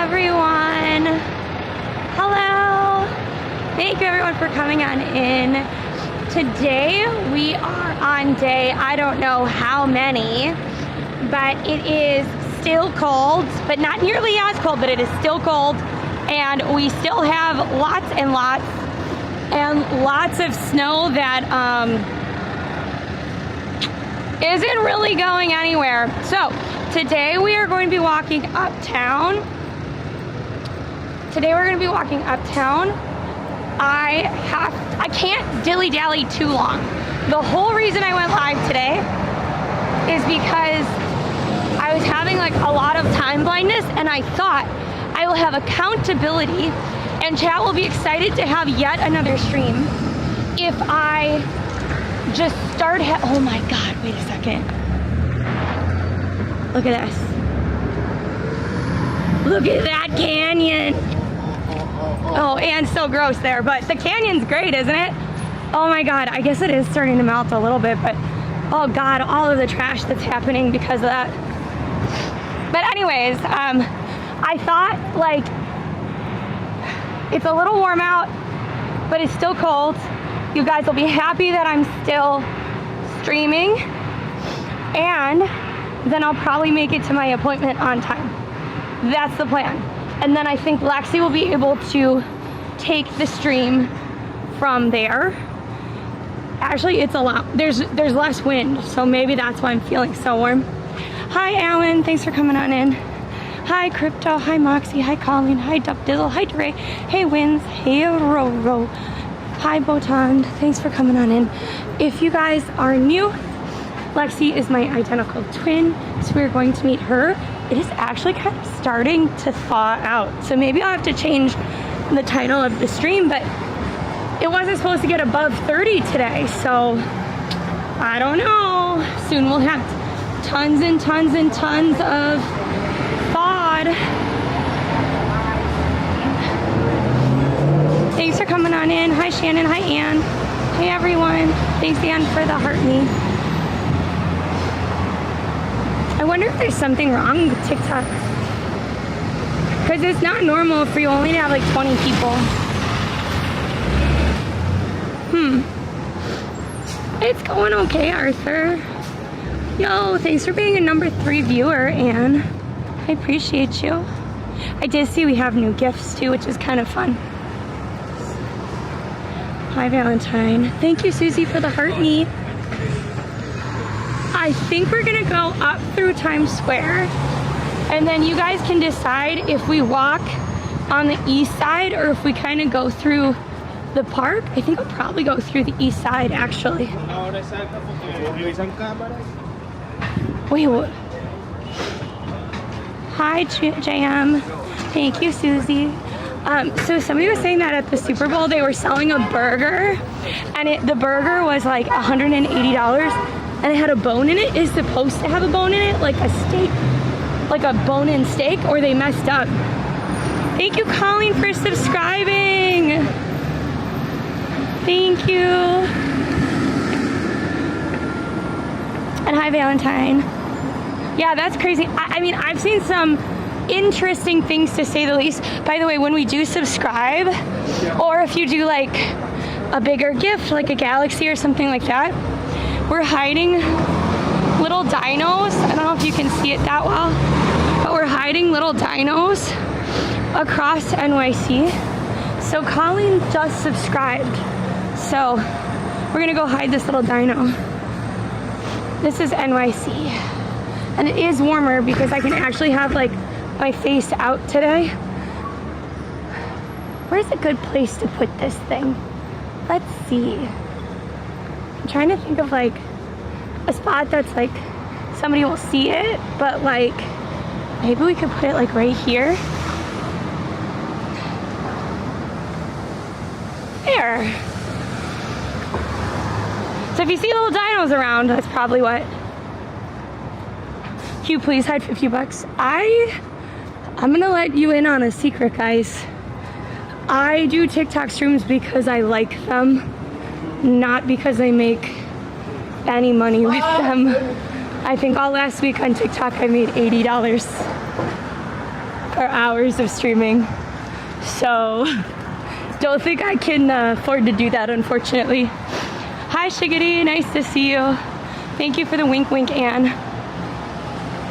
everyone. Hello. Thank you everyone for coming on in. Today we are on day, I don't know how many, but it is still cold, but not nearly as cold, but it is still cold. And we still have lots and lots of snow that isn't really going anywhere. So today we are going to be walking uptown. I can't dilly-dally too long. The whole reason I went live today is because I was having like a lot of time blindness, and I thought I will have accountability and chat will be excited to have yet another stream if I just start, oh my God, wait a second. Look at this. Look at that canyon. Oh, and so gross there, but the canyon's great, isn't it? Oh my God, I guess it is starting to melt a little bit, but oh God, all of the trash that's happening because of that. But anyways, I thought like, it's a little warm out, but it's still cold. You guys will be happy that I'm still streaming, and then I'll probably make it to my appointment on time. That's the plan. And then I think Lexi will be able to take the stream from there. Actually, it's a lot, there's less wind, so maybe that's why I'm feeling so warm. Hi Alan, thanks for coming on in. Hi Crypto, hi Moxie, hi Colleen, hi Duck Dizzle, hi Dre, hey Wins, hey Roro, hi Botan, thanks for coming on in. If you guys are new, Lexi is my identical twin, so we're going to meet her. It is actually kind of starting to thaw out, so maybe I'll have to change the title of the stream, but it wasn't supposed to get above 30 today, so I don't know. Soon we'll have tons and tons and tons of thawed. Thanks for coming on in. Hi Shannon, hi Ann. Hey everyone. Thanks Ann for the heart me. I wonder if there's something wrong with TikTok. Because it's not normal for you only to have like 20 people. It's going okay, Arthur. Yo, thanks for being a number 3 viewer, Anne. I appreciate you. I did see we have new gifts too, which is kind of fun. Hi, Valentine. Thank you, Susie, for the heart me. I think we're gonna go up through Times Square, and then you guys can decide if we walk on the east side or if we kind of go through the park. I think we'll probably go through the east side, actually. Wait, what? Hi, JM. Thank you, Susie. So somebody was saying that at the Super Bowl they were selling a burger, and the burger was like $180, and it had a bone in it. It's supposed to have a bone in it, like a steak, like a bone-in steak, or they messed up. Thank you, Colleen, for subscribing. Thank you. And hi, Valentine. Yeah, that's crazy. I mean, I've seen some interesting things, to say the least. By the way, when we do subscribe, or if you do like a bigger gift, like a galaxy or something like that, we're hiding little dinos. I don't know if you can see it that well, but we're hiding little dinos across NYC. So Colleen just subscribed. So we're gonna go hide this little dino. This is NYC. And it is warmer because I can actually have like my face out today. Where's a good place to put this thing? Let's see. I'm trying to think of like a spot that's like somebody will see it, but like maybe we could put it like right here. There. So if you see little dinos around, that's probably what. Can you please hide 50 bucks? I'm gonna let you in on a secret, guys. I do TikTok streams because I like them, not because I make any money with them. I think all last week on TikTok I made $80. are hours of streaming. So don't think I can afford to do that, unfortunately. Hi, Shiggity, nice to see you. Thank you for the wink, wink, Ann.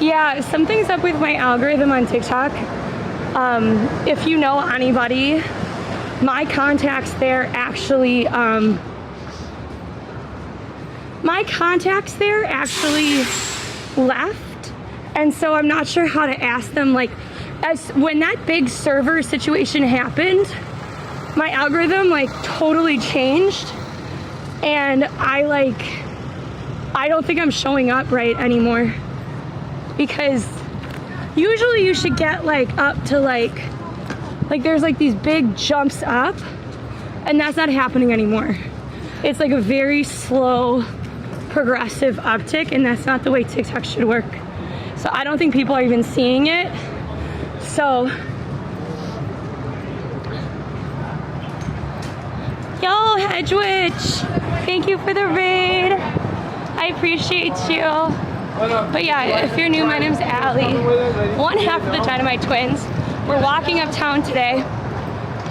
Yeah, something's up with my algorithm on TikTok. If you know anybody, my contacts there actually, left, and so I'm not sure how to ask them. Like, when that big server situation happened, my algorithm like totally changed, and I don't think I'm showing up right anymore, because usually you should get like up to like there's like these big jumps up, and that's not happening anymore. It's like a very slow progressive uptick, and that's not the way TikTok should work. So I don't think people are even seeing it. So yo, Hedgewitch, thank you for the raid. I appreciate you. But yeah, if you're new, my name's Allie. One half of the Dynamite Twins. We're walking uptown today.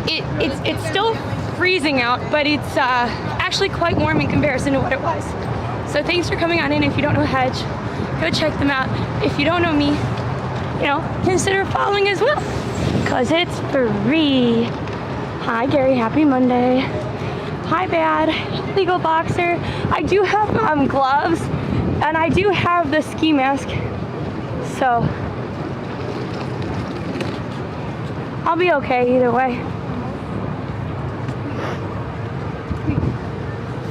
It's still freezing out, but it's actually quite warm in comparison to what it was. So thanks for coming on in. If you don't know Hedge, go check them out. If you don't know me, you know, consider following as well, because it's free. Hi, Gary. Happy Monday. Hi, Bad. Legal Boxer. I do have gloves, and I do have the ski mask. So I'll be okay either way.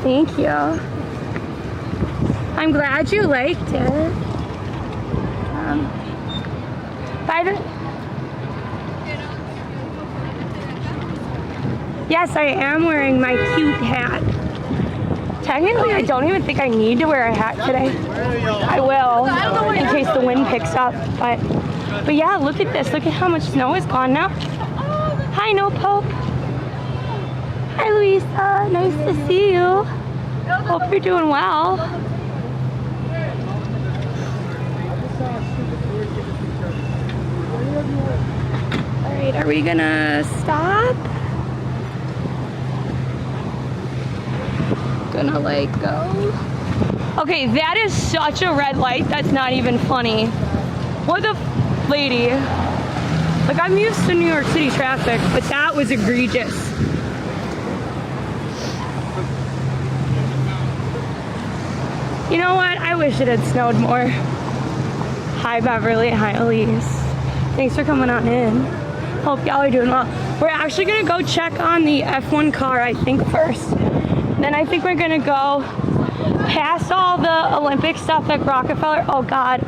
Thank you. I'm glad you liked it. Yes, I am wearing my cute hat. Technically, I don't even think I need to wear a hat today. I will, in case the wind picks up. But yeah, look at this. Look at how much snow is gone now. Hi, No Pope. Hi, Louisa. Nice to see you. Hope you're doing well. Alright, are we gonna stop? Gonna like go. Okay, that is such a red light, that's not even funny. What the lady? Like, I'm used to New York City traffic, but that was egregious. You know what? I wish it had snowed more. Hi, Beverly. Hi, Elise. Thanks for coming on in. Hope y'all are doing well. We're actually gonna go check on the F1 car, I think, first. Then I think we're gonna go past all the Olympic stuff at Rockefeller. Oh God.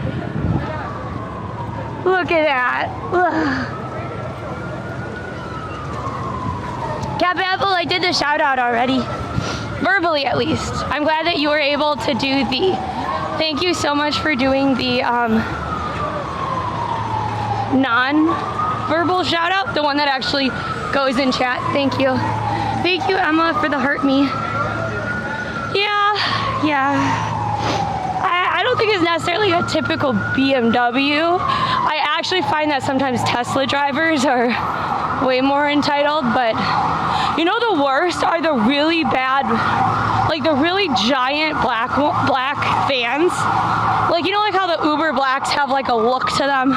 Look at that. Ugh. Cat Apple, I did the shout out already. Verbally, at least. I'm glad that you were able to do the, thank you so much for doing the non-verbal shout out, the one that actually goes in chat. Thank you. Thank you, Emma, for the hurt me. Yeah. I don't think it's necessarily a typical BMW. I actually find that sometimes Tesla drivers are way more entitled, but you know, the worst are the really bad, like the really giant black vans. Like, you know, like how the Uber Blacks have like a look to them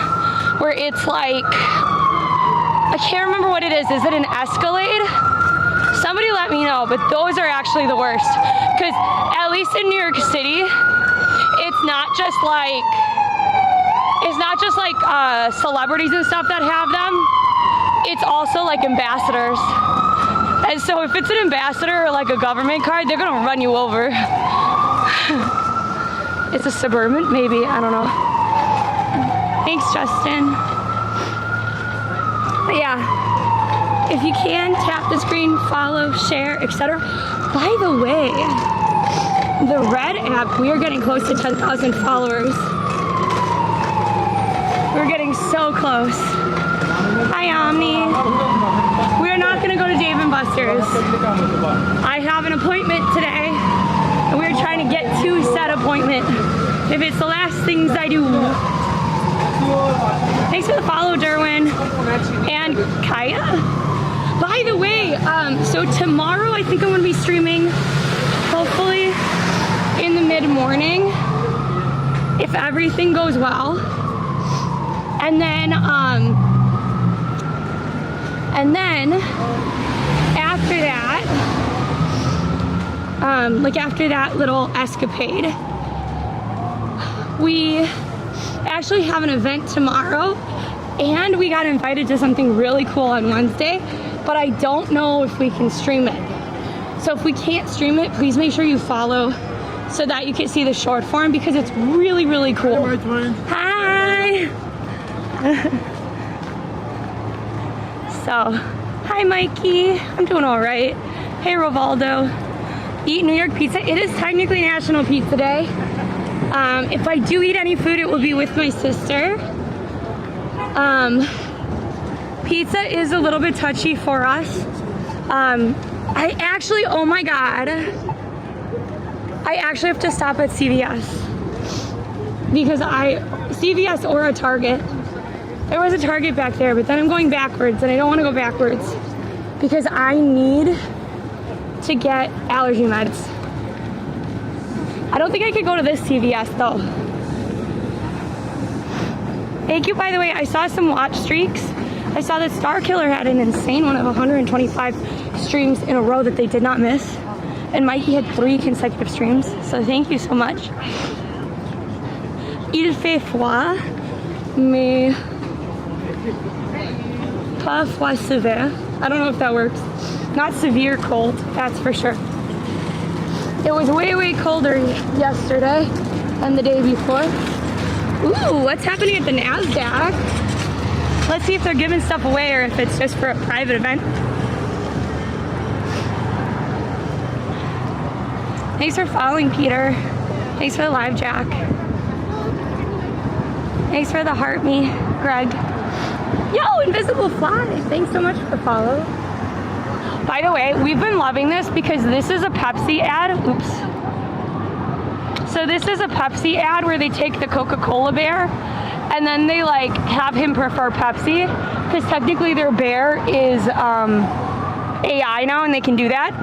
where it's like, I can't remember what it is. Is it an Escalade? Somebody let me know, but those are actually the worst. Because at least in New York City, it's not just like celebrities and stuff that have them. It's also like ambassadors. And so if it's an ambassador or like a government card, they're gonna run you over. It's a Suburban, maybe, I don't know. Thanks, Justin. But yeah, if you can, tap the screen, follow, share, etc. By the way, the Red app, we are getting close to 10,000 followers. We're getting so close. Hi, Omni. We are not gonna go to Dave & Buster's. I have an appointment today, and we're trying to get to said appointment. If it's the last things I do. Thanks for the follow, Derwin. And Kaya. By the way, so tomorrow I think I'm going to be streaming, hopefully in the mid-morning, if everything goes well. And then after that, like after that little escapade, we actually have an event tomorrow, and we got invited to something really cool on Wednesday, but I don't know if we can stream it. So if we can't stream it, please make sure you follow so that you can see the short form, because it's really, really cool. Hi! So, hi Mikey, I'm doing all right. Hey Rovaldo, eat New York pizza. It is technically National Pizza Day. If I do eat any food, it will be with my sister. Pizza is a little bit touchy for us. I actually, oh my God, I actually have to stop at CVS because CVS or a Target. There was a Target back there, but then I'm going backwards, and I don't want to go backwards because I need to get allergy meds. I don't think I could go to this CVS though. Thank you, by the way. I saw some watch streaks. I saw that Star Killer had an insane one of 125 streams in a row that they did not miss. And Mikey had 3 consecutive streams, so thank you so much. Il fait froid, mais pas froid sévère. I don't know if that works. Not severe cold, that's for sure. It was way, way colder yesterday and the day before. Ooh, what's happening at the NASDAQ? Let's see if they're giving stuff away or if it's just for a private event. Thanks for following, Peter. Thanks for the live, Jack. Thanks for the heart me, Greg. Yo, Invisible Fly, thanks so much for the follow. By the way, we've been loving this because this is a Pepsi ad. Oops. So this is a Pepsi ad where they take the Coca-Cola bear and then they like have him prefer Pepsi because technically their bear is AI now and they can do that.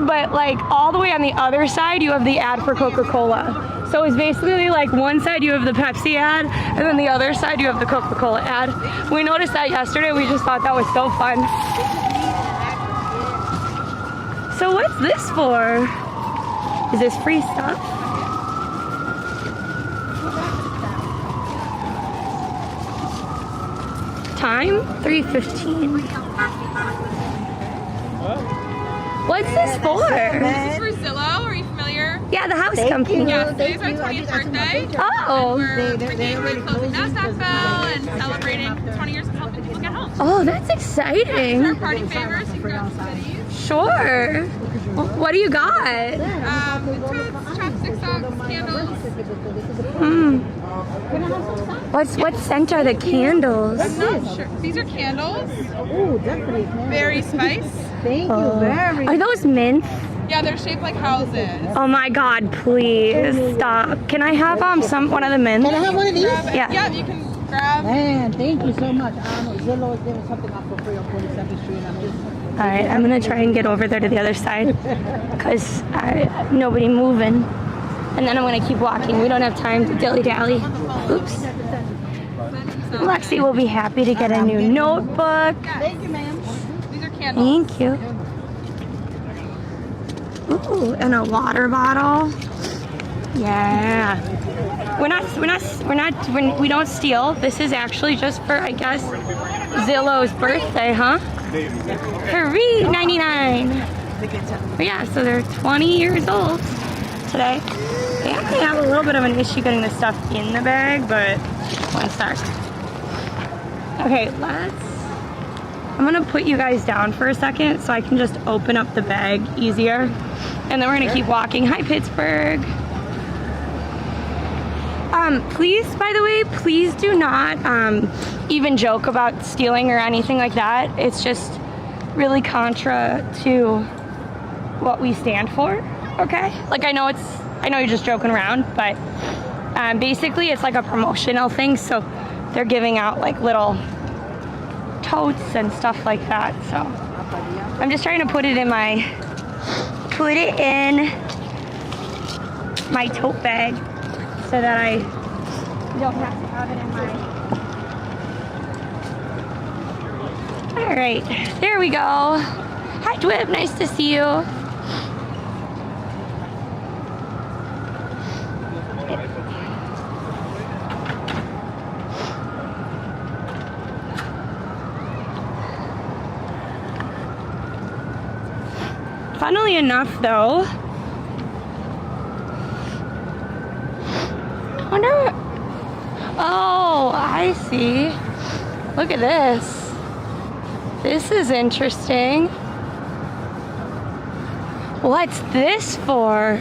But like all the way on the other side, you have the ad for Coca-Cola. So it's basically like one side you have the Pepsi ad and then the other side you have the Coca-Cola ad. We noticed that yesterday. We just thought that was so fun. So what's this for? Is this free stuff? Time? 3:15. What's this for? This is for Zillow. Are you familiar? Yeah, the house company. Yeah, today's my 20th birthday. Oh. We're closing NASCAR bell and celebrating 20 years of helping people get home. Oh, that's exciting. These are party favors. You can grab some goodies. Sure. What do you got? Totes, chopstick socks, candles. What scent are the candles? I'm not sure. These are candles. Oh, definitely. Very spice. Thank you very much. Are those mints? Yeah, they're shaped like houses. Oh my God, please stop. Can I have one of the mints? Can I have one of these? Yeah. Yeah, you can grab. Man, thank you so much. Zillow is giving something up for free on 47th Street. I'm just... All right, I'm gonna try and get over there to the other side because nobody moving. And then I'm gonna keep walking. We don't have time to dilly-dally. Oops. Lexi will be happy to get a new notebook. Thank you, ma'am. These are candles. Thank you. Ooh, and a water bottle. Yeah. We don't steal. This is actually just for, I guess, Zillow's birthday, huh? $3.99. But yeah, so they're 20 years old today. They actually have a little bit of an issue getting the stuff in the bag, but one sec. Okay, I'm gonna put you guys down for a second so I can just open up the bag easier. And then we're gonna keep walking. Hi, Pittsburgh. Please, by the way, please do not even joke about stealing or anything like that. It's just really contra to what we stand for, okay? Like I know you're just joking around, but basically it's like a promotional thing, so they're giving out like little totes and stuff like that. So I'm just trying to put it in my tote bag so that I don't have to have it in my... All right, there we go. Hi, Dwib, nice to see you. Funnily enough, though, I wonder. Oh, I see. Look at this. This is interesting. What's this for?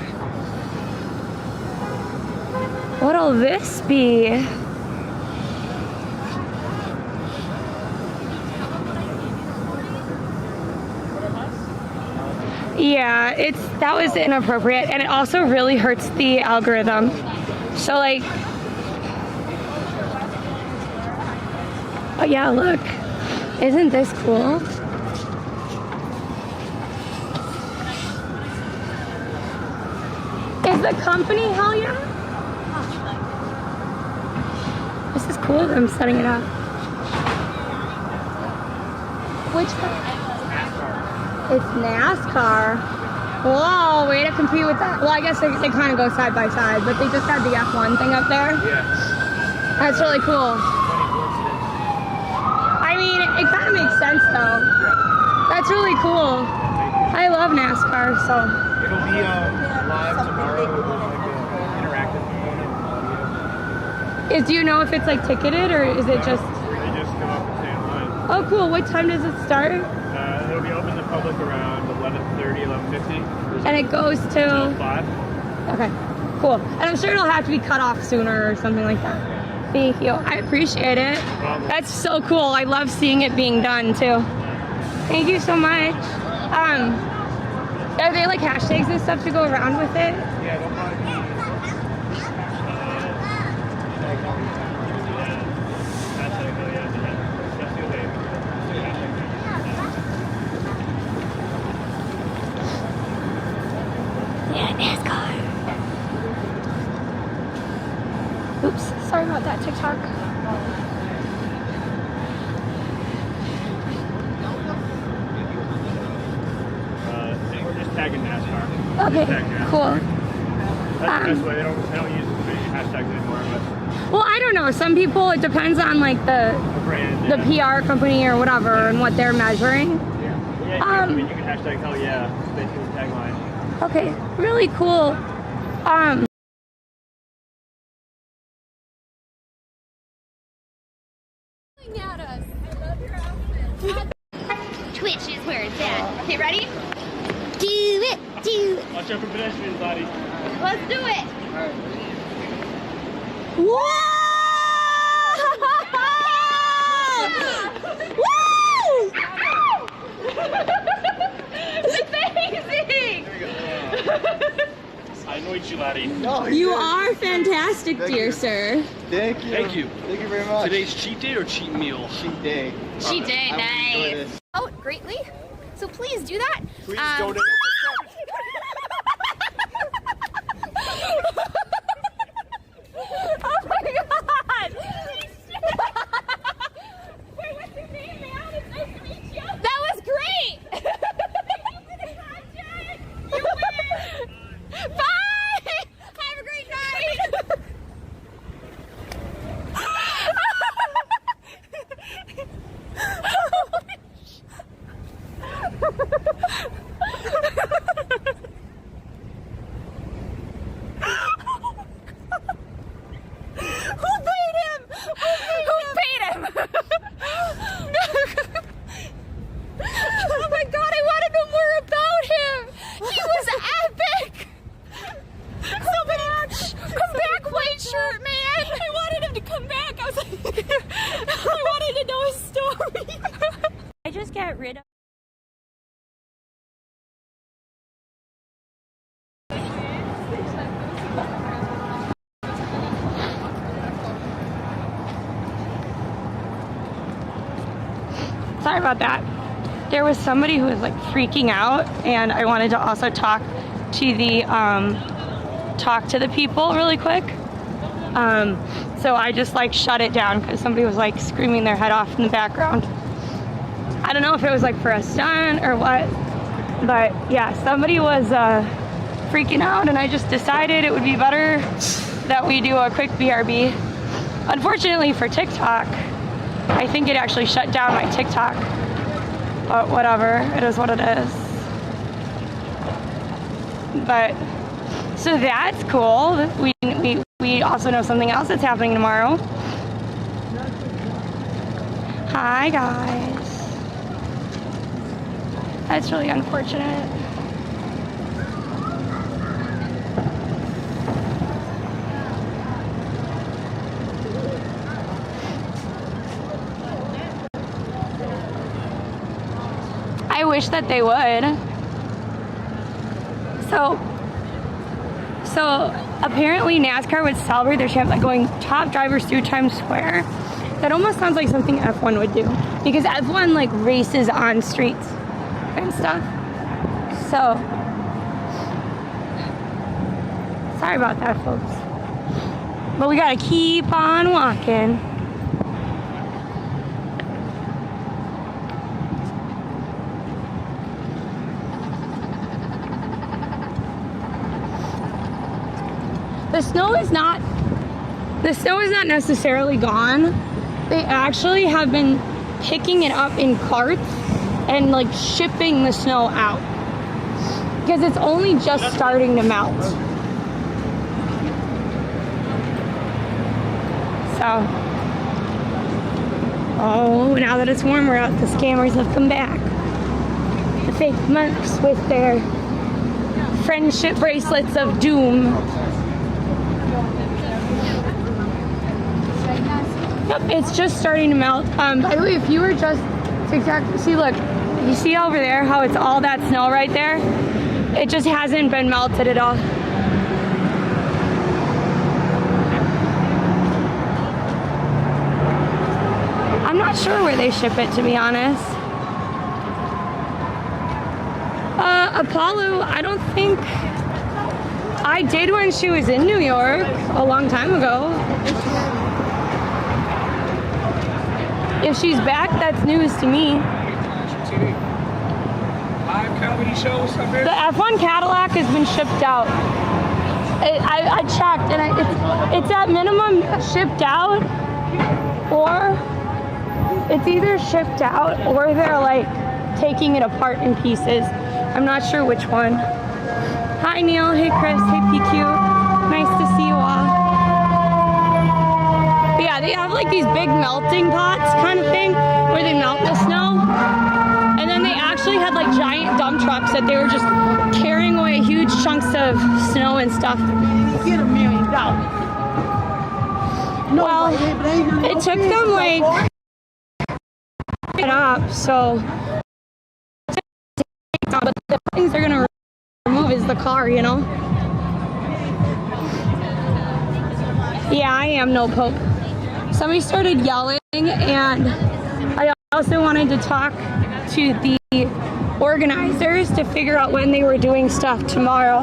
What'll this be? Yeah, that was inappropriate, and it also really hurts the algorithm. So like, oh yeah, look, isn't this cool? Is the company hell yeah? This is cool that I'm setting it up. Which company? It's NASCAR. Whoa, way to compete with that. Well, I guess they kind of go side by side, but they just had the F1 thing up there. Yeah. That's really cool. I mean, it kind of makes sense though. That's really cool. I love NASCAR, so. It'll be live tomorrow with like an interactive component. Do you know if it's like ticketed or is it just? They just come up and stay in line. Oh, cool. What time does it start? It'll be open to the public around 11:30, 11:50. And it goes Until to? 5. Okay, cool. And I'm sure it'll have to be cut off sooner or something like that. Thank you. I appreciate it. That's so cool. I love seeing it being done too. Thank you so much. Are there like hashtags and stuff to go around with it? Yeah, they'll probably be. Yeah, NASCAR. Oops, sorry about that, TikTok. We're just tagging NASCAR. Okay, Tag NASCAR. cool. That's the best way. They don't use the hashtags anymore, but Well, I don't know. Some people, it depends on like the brand. the PR company or whatever and what they're measuring. Yeah, I mean, you can hashtag hell yeah, basically the tagline. Okay, really cool. At us. I love your outfit. Twitch is where it's at. Okay, ready? Do it, do it. Watch out for pedestrians, Lottie. Let's do it. Whoa! Amazing! I annoyed you, Lottie. No, You are fantastic, dear sir. Thank you. Thank you. Thank you very much. Today's cheat day or cheat meal? cheat day. Cheat day, I will enjoy nice. this. Out greatly, so please do that. Please donate. Oh my god! Wait, what's your name, man? It's nice to meet you. That was great! You win! Bye! Have a great night! Sorry about that. There was somebody who was like freaking out, and I wanted to also talk to the people really quick. So I just like shut it down because somebody was like screaming their head off in the background. I don't know if it was like for a stunt or what, but yeah, somebody was freaking out, and I just decided it would be better that we do a quick BRB. Unfortunately for TikTok, I think it actually shut down my TikTok, but whatever, it is what it is. But so that's cool. We also know something else that's happening tomorrow. Hi guys. That's really unfortunate. I wish that they would. So apparently NASCAR would celebrate their champ by going top drivers through Times Square. That almost sounds like something F1 would do, because F1 like races on streets and stuff. So sorry about that, folks. But we gotta keep on walking. The snow is not necessarily gone. They actually have been picking it up in carts and like shipping the snow out because it's only just starting to melt. So, oh, now that it's warmer out, the scammers have come back. The fake monks with their friendship bracelets of doom. Yep, it's just starting to melt. By the way, if you were just TikTok, see, look, you see over there how it's all that snow right there? It just hasn't been melted at all. I'm not sure where they ship it, to be honest. Apollo, I don't think I did when she was in New York a long time ago. If she's back, that's news to me. Live comedy shows, stuff here? The F1 Cadillac has been shipped out. I checked, and it's at minimum shipped out, or it's either shipped out or they're like taking it apart in pieces. I'm not sure which one. Hi Neil, hey Chris, hey PQ. Nice to see you all. But yeah, they have like these big melting pots kind of thing where they melt the snow. And then they actually had like giant dump trucks that they were just carrying away huge chunks of snow and stuff. Get $1 million. Well, it took them like it up, so but the things they're gonna remove is the car, you know. Yeah, I am no pope. Somebody started yelling, and I also wanted to talk to the organizers to figure out when they were doing stuff tomorrow.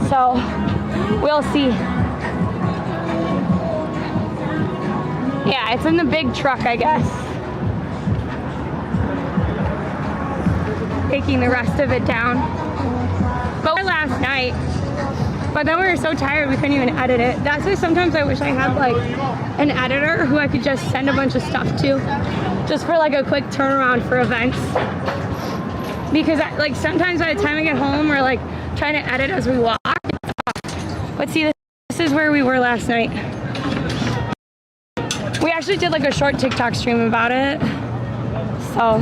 So we'll see. Yeah, it's in the big truck, I guess. Taking the rest of it down. But we were last night, but then we were so tired we couldn't even edit it. That's why sometimes I wish I had like an editor who I could just send a bunch of stuff to, just for like a quick turnaround for events. Because like sometimes by the time I get home, we're like trying to edit as we walk. But see, this is where we were last night. We actually did like a short TikTok stream about it. So,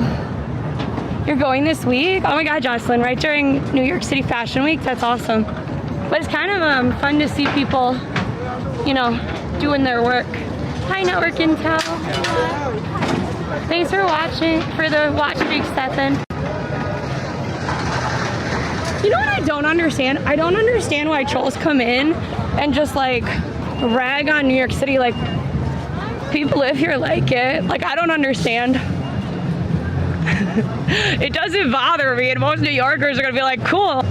you're going this week? Oh my God, Jocelyn, right during New York City Fashion Week? That's awesome. But it's kind of fun to see people, you know, doing their work. Hi, Network Intel. Thanks for watching, for the watch streak, Stefan. You know what I don't understand? I don't understand why trolls come in and just like rag on New York City like people live here like it. Like, I don't understand. It doesn't bother me, and most New Yorkers are gonna be like, cool,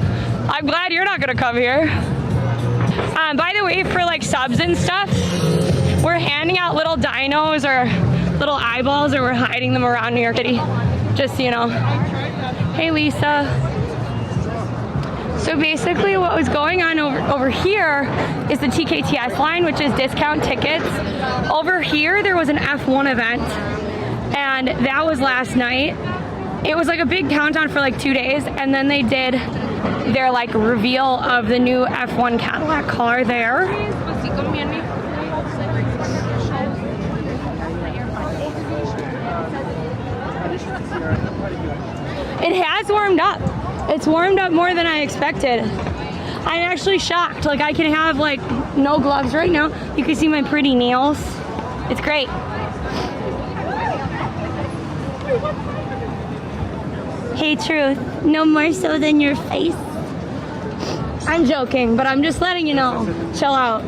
I'm glad you're not gonna come here. By the way, for like subs and stuff, we're handing out little dinos or little eyeballs, or we're hiding them around New York City, just so you know. Hey, Lisa. So basically what was going on over here is the TKTS line, which is discount tickets. Over here, there was an F1 event, and that was last night. It was like a big countdown for like 2 days, and then they did their like reveal of the new F1 Cadillac car there. It has warmed up. It's warmed up more than I expected. I'm actually shocked. Like, I can have like no gloves right now. You can see my pretty nails. It's great. Hey, Truth, no more so than your face. I'm joking, but I'm just letting you know. Chill out.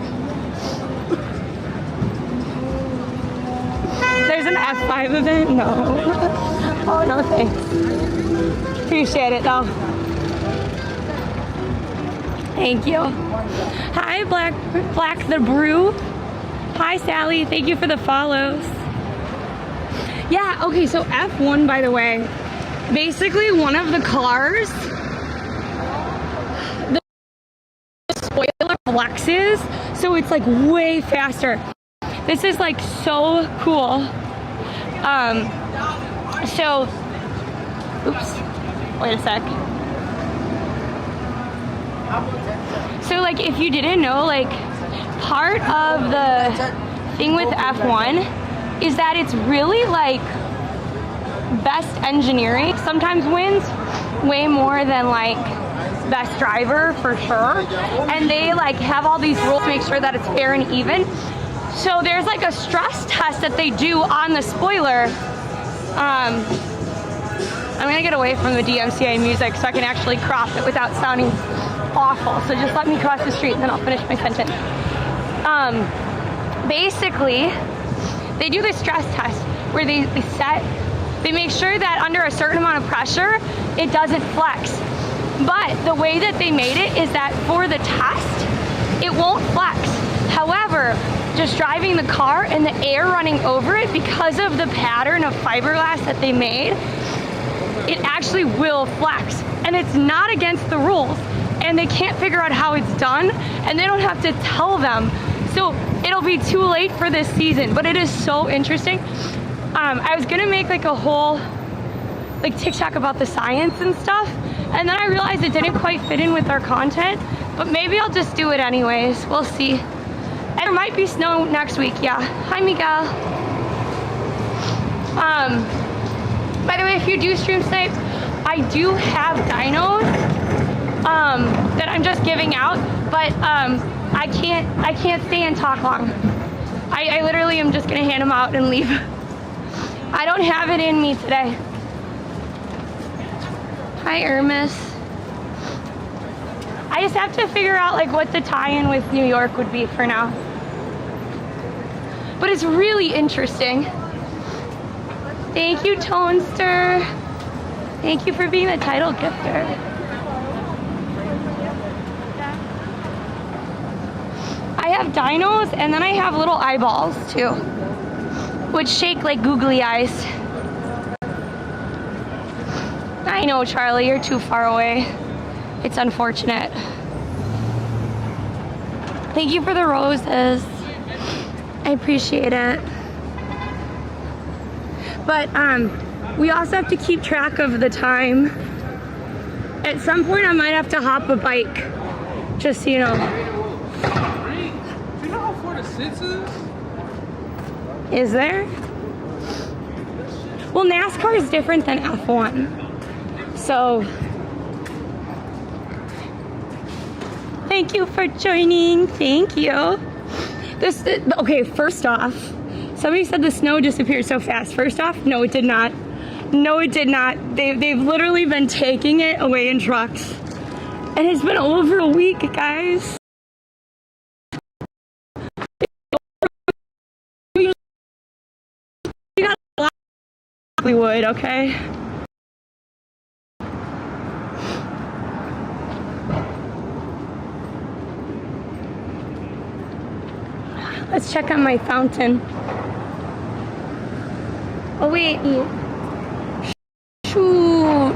There's an F5 event? No. Oh, no thanks. Appreciate it though. Thank you. Hi, Black the Brew. Hi, Sally. Thank you for the follows. Yeah, okay, so F1, by the way, basically one of the cars, the spoiler flexes, so it's like way faster. This is like so cool. Oops, wait a sec. So like, if you didn't know, like, part of the thing with F1 is that it's really like best engineering sometimes wins way more than like best driver, for sure. And they like have all these rules to make sure that it's fair and even. So there's like a stress test that they do on the spoiler. I'm gonna get away from the DMCA music so I can actually crop it without sounding awful. So just let me cross the street and then I'll finish my sentence. Basically, they do this stress test where they make sure that under a certain amount of pressure, it doesn't flex. But the way that they made it is that for the test, it won't flex. However, just driving the car and the air running over it, because of the pattern of fiberglass that they made, it actually will flex. And it's not against the rules. And they can't figure out how it's done, and they don't have to tell them. So it'll be too late for this season, but it is so interesting. I was gonna make like a whole like TikTok about the science and stuff, and then I realized it didn't quite fit in with our content, but maybe I'll just do it anyways. We'll see. And there might be snow next week, yeah. Hi, Miguel. By the way, if you do stream snipe, I do have dinos that I'm just giving out, but I can't stay and talk long. I literally am just gonna hand them out and leave. I don't have it in me today. Hi, Hermes. I just have to figure out like what the tie-in with New York would be for now. But it's really interesting. Thank you, Tonester. Thank you for being the title gifter. I have dinos, and then I have little eyeballs too, which shake like googly eyes. I know, Charlie, you're too far away. It's unfortunate. Thank you for the roses. I appreciate it. But we also have to keep track of the time. At some point I might have to hop a bike, just so you know. Do you know how far the sits is? Is there? Well, NASCAR is different than F1. So, thank you for joining. Thank you. Okay, first off, somebody said the snow disappeared so fast. First off, no, it did not. No, it did not. They've literally been taking it away in trucks. And it's been over a week, guys. We got a lot of Hollywood, okay? Let's check on my fountain. Oh wait, shoot.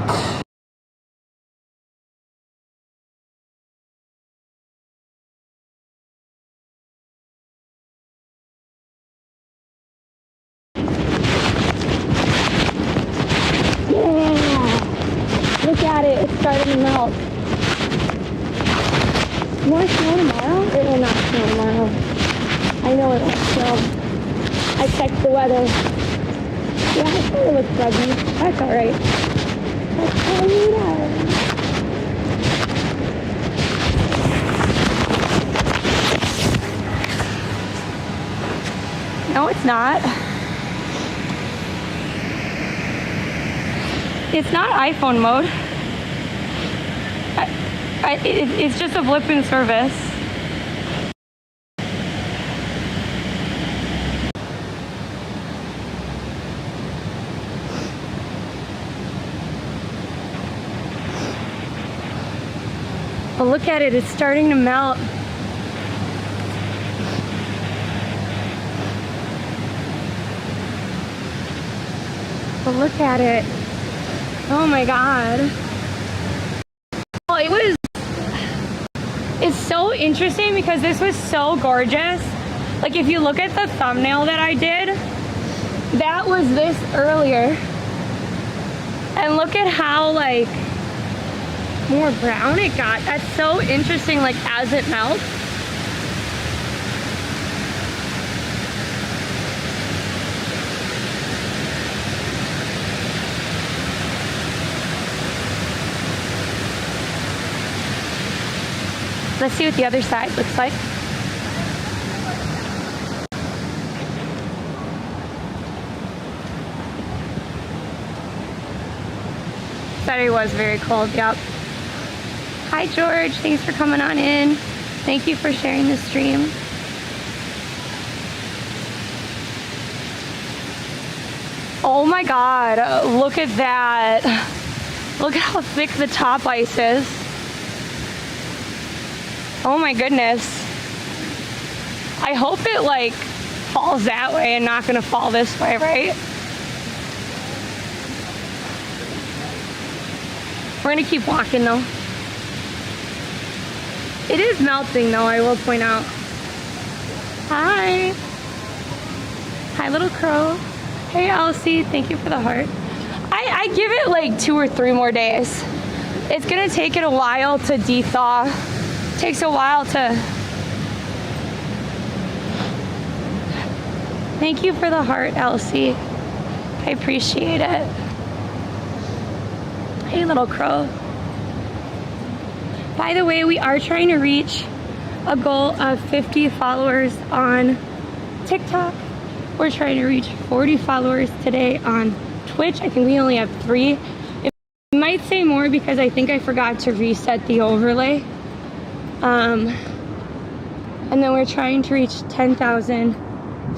Yeah, look at it, it's starting to melt. More snow tomorrow? It will not snow tomorrow. I know it won't snow. I checked the weather. Yeah, it kind of looks fuzzy. That's alright. That's alright. No, it's not. It's not iPhone mode. It's just a blip in service. But look at it, it's starting to melt. But look at it. Oh my God. Oh, it's so interesting because this was so gorgeous. Like if you look at the thumbnail that I did, that was this earlier. And look at how like more brown it got. That's so interesting, like as it melts. Let's see what the other side looks like. Saturday was very cold, yep. Hi George, thanks for coming on in. Thank you for sharing the stream. Oh my God, look at that. Look at how thick the top ice is. Oh my goodness. I hope it like falls that way and not gonna fall this way, right? We're gonna keep walking though. It is melting though, I will point out. Hi. Hi little crow. Hey Elsie, thank you for the heart. I give it like 2 or 3 more days. It's gonna take it a while to de-thaw. Takes a while to... Thank you for the heart, Elsie. I appreciate it. Hey, little crow. By the way, we are trying to reach a goal of 50 followers on TikTok. We're trying to reach 40 followers today on Twitch. I think we only have 3. It might say more because I think I forgot to reset the overlay. And then we're trying to reach 10,000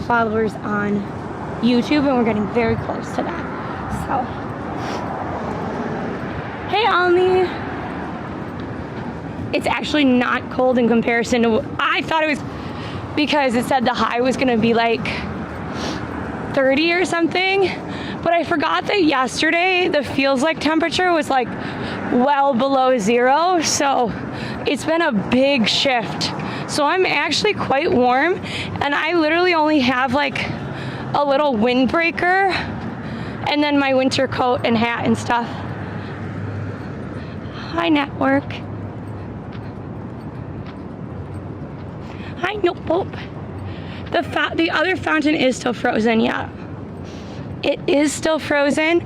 followers on YouTube, and we're getting very close to that. So, hey Almi. It's actually not cold in comparison to, I thought it was because it said the high was gonna be like 30 or something, but I forgot that yesterday the feels like temperature was like well below 0, so it's been a big shift. So I'm actually quite warm, and I literally only have like a little windbreaker and then my winter coat and hat and stuff. Hi network. Hi nope. The other fountain is still frozen, yeah. It is still frozen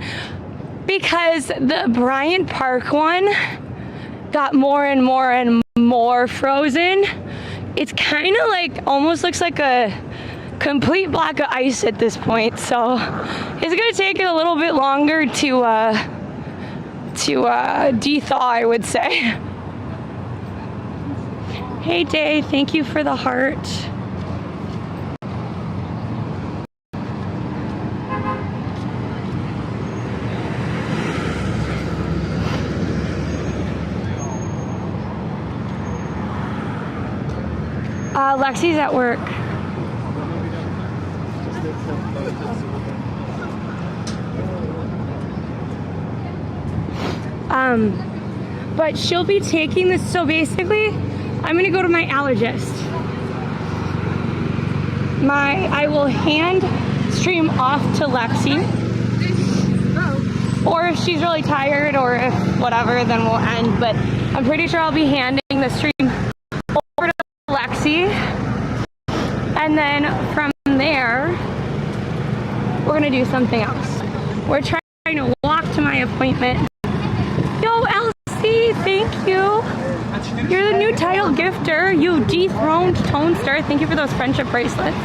because the Bryant Park one got more and more and more frozen. It's kind of like, almost looks like a complete block of ice at this point. So it's gonna take it a little bit longer to de-thaw, I would say. Hey Day, thank you for the heart. Lexi's at work. But she'll be taking this. So basically, I'm gonna go to my allergist. I will hand stream off to Lexi. Or if she's really tired or if whatever, then we'll end. But I'm pretty sure I'll be handing the stream over to Lexi. And then from there, we're gonna do something else. We're trying to walk to my appointment. Yo, Elsie, thank you. You're the new title gifter. You dethroned Tonester. Thank you for those friendship bracelets.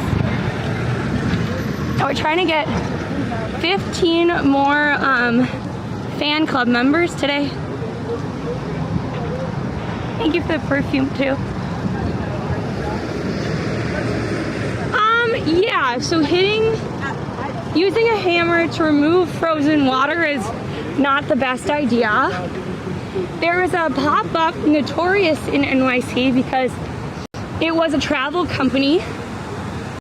Now we're trying to get 15 more fan club members today. Thank you for the perfume too. Yeah, so using a hammer to remove frozen water is not the best idea. There was a pop-up notorious in NYC because it was a travel company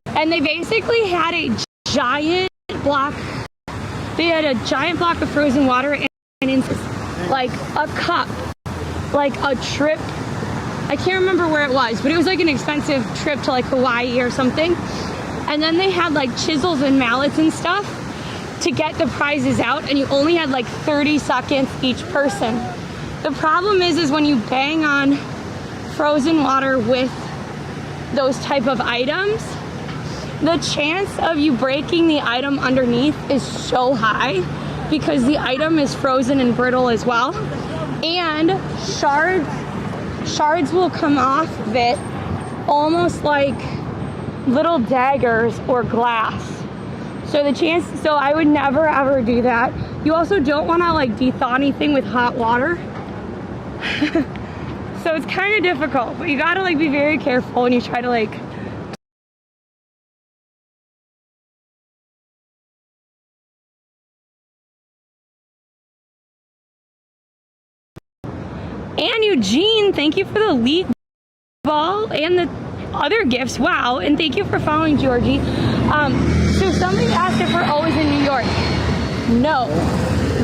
and they basically had a giant block of frozen water and like a cup, like a trip. I can't remember where it was, but it was like an expensive trip to like Hawaii or something. And then they had like chisels and mallets and stuff to get the prizes out, and you only had like 30 seconds each person. The problem is when you bang on frozen water with those type of items, the chance of you breaking the item underneath is so high because the item is frozen and brittle as well. And shards will come off of it almost like little daggers or glass. So I would never ever do that. You also don't want to like de-thaw anything with hot water. So it's kind of difficult, but you gotta like be very careful when you try to like And Eugene, thank you for the league ball and the other gifts. Wow, and thank you for following Georgie. So somebody asked if we're always in New York. No,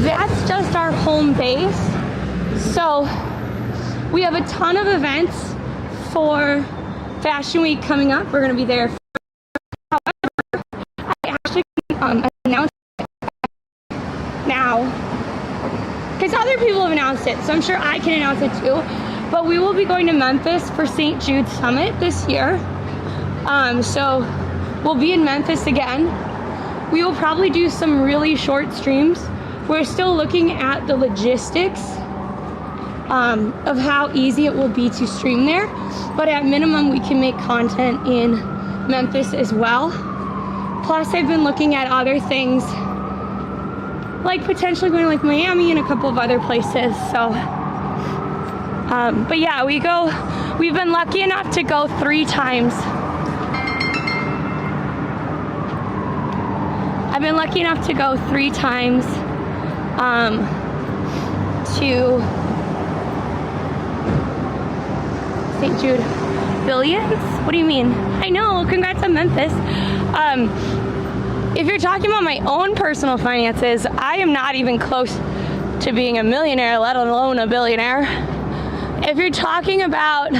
that's just our home base. So we have a ton of events for Fashion Week coming up. We're gonna be there. However, I actually announced it now because other people have announced it, so I'm sure I can announce it too. But we will be going to Memphis for St. Jude's Summit this year. So we'll be in Memphis again. We will probably do some really short streams. We're still looking at the logistics of how easy it will be to stream there. But at minimum, we can make content in Memphis as well. Plus, I've been looking at other things, like potentially going to like Miami and a couple of other places. So, but yeah, we've been lucky enough to go 3 times. I've been lucky enough to go 3 times to St. Jude. Billions? What do you mean? I know, congrats on Memphis. If you're talking about my own personal finances, I am not even close to being a millionaire, let alone a billionaire. If you're talking about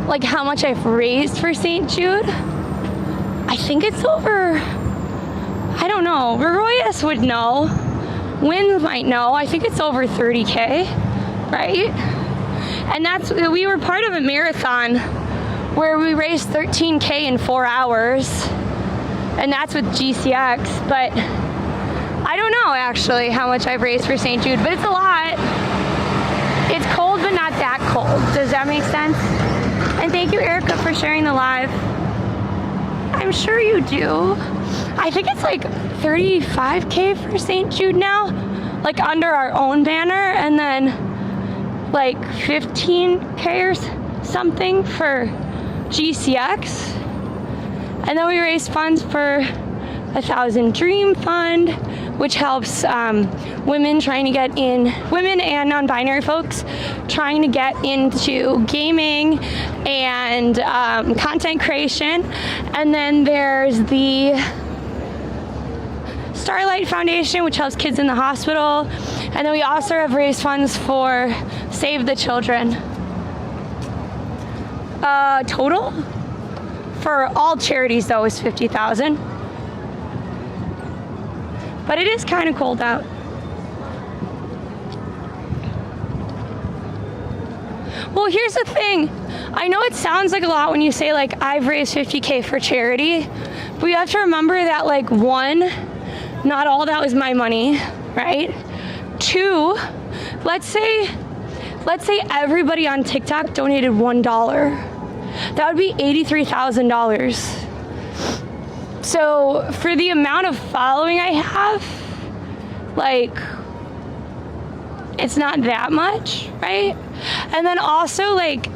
like how much I've raised for St. Jude, I think it's over, I don't know, Royas would know, Wins might know, I think it's over 30K, right? And we were part of a marathon where we raised 13K in 4 hours, and that's with GCX, but I don't know actually how much I've raised for St. Jude, but it's a lot. It's cold, but not that cold. Does that make sense? And thank you, Erica, for sharing the live. I'm sure you do. I think it's like 35K for St. Jude now, like under our own banner, and then like 15K or something for GCX. And then we raised funds for 1,000 Dream Fund, which helps women and non-binary folks trying to get into gaming and content creation. And then there's the Starlight Foundation, which helps kids in the hospital. And then we also have raised funds for Save the Children. Total for all charities though is $50,000. But it is kind of cold out. Well, here's the thing. I know it sounds like a lot when you say like I've raised $50K for charity, but you have to remember that like one, not all that was my money, right? Two, let's say everybody on TikTok donated $1. That would be $83,000. So for the amount of following I have, like, it's not that much, right? And then also, like,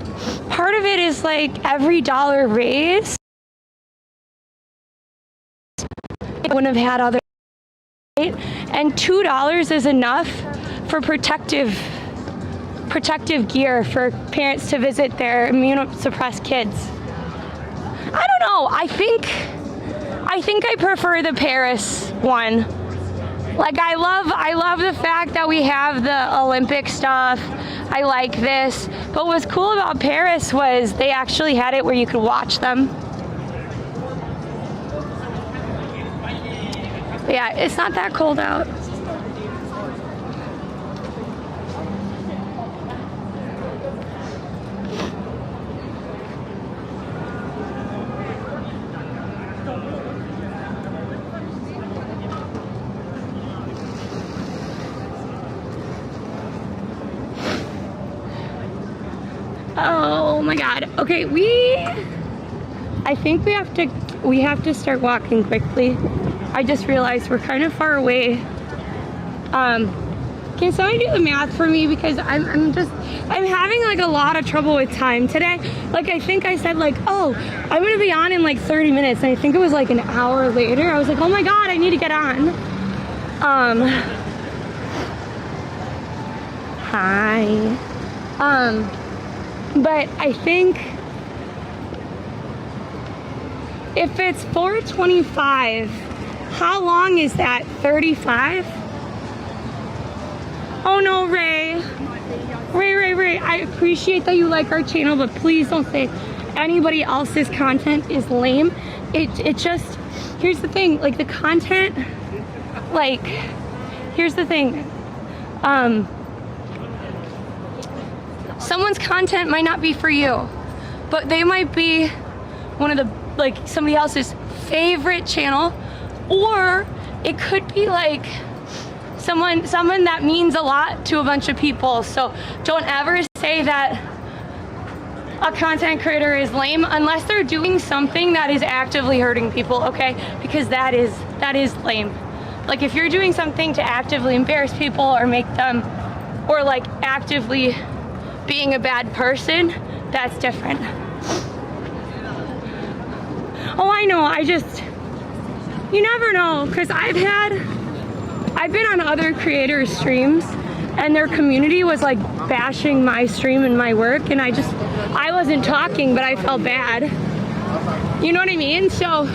part of it is like every dollar raised, I wouldn't have had other, right? And $2 is enough for protective gear for parents to visit their immunosuppressed kids. I don't know. I think I prefer the Paris one. Like I love the fact that we have the Olympic stuff. I like this. But what's cool about Paris was they actually had it where you could watch them. But yeah, it's not that cold out. Oh my God. Okay, I think we have to start walking quickly. I just realized we're kind of far away. Can somebody do the math for me? Because I'm having like a lot of trouble with time today. Like I think I said like, oh, I'm gonna be on in like 30 minutes. And I think it was like an hour later. I was like, oh my God, I need to get on. Hi. But I think if it's 4:25, how long is that? 35? Oh no, Ray. Ray, I appreciate that you like our channel, but please don't say anybody else's content is lame. It just, here's the thing, like the content, like, here's the thing. Someone's content might not be for you, but they might be one of the, like somebody else's favorite channel, or it could be like someone that means a lot to a bunch of people. So don't ever say that a content creator is lame unless they're doing something that is actively hurting people, okay? Because that is lame. Like if you're doing something to actively embarrass people or make them, or like actively being a bad person, that's different. Oh, I know, you never know, because I've been on other creators' streams and their community was like bashing my stream and my work, and I wasn't talking, but I felt bad. You know what I mean? So,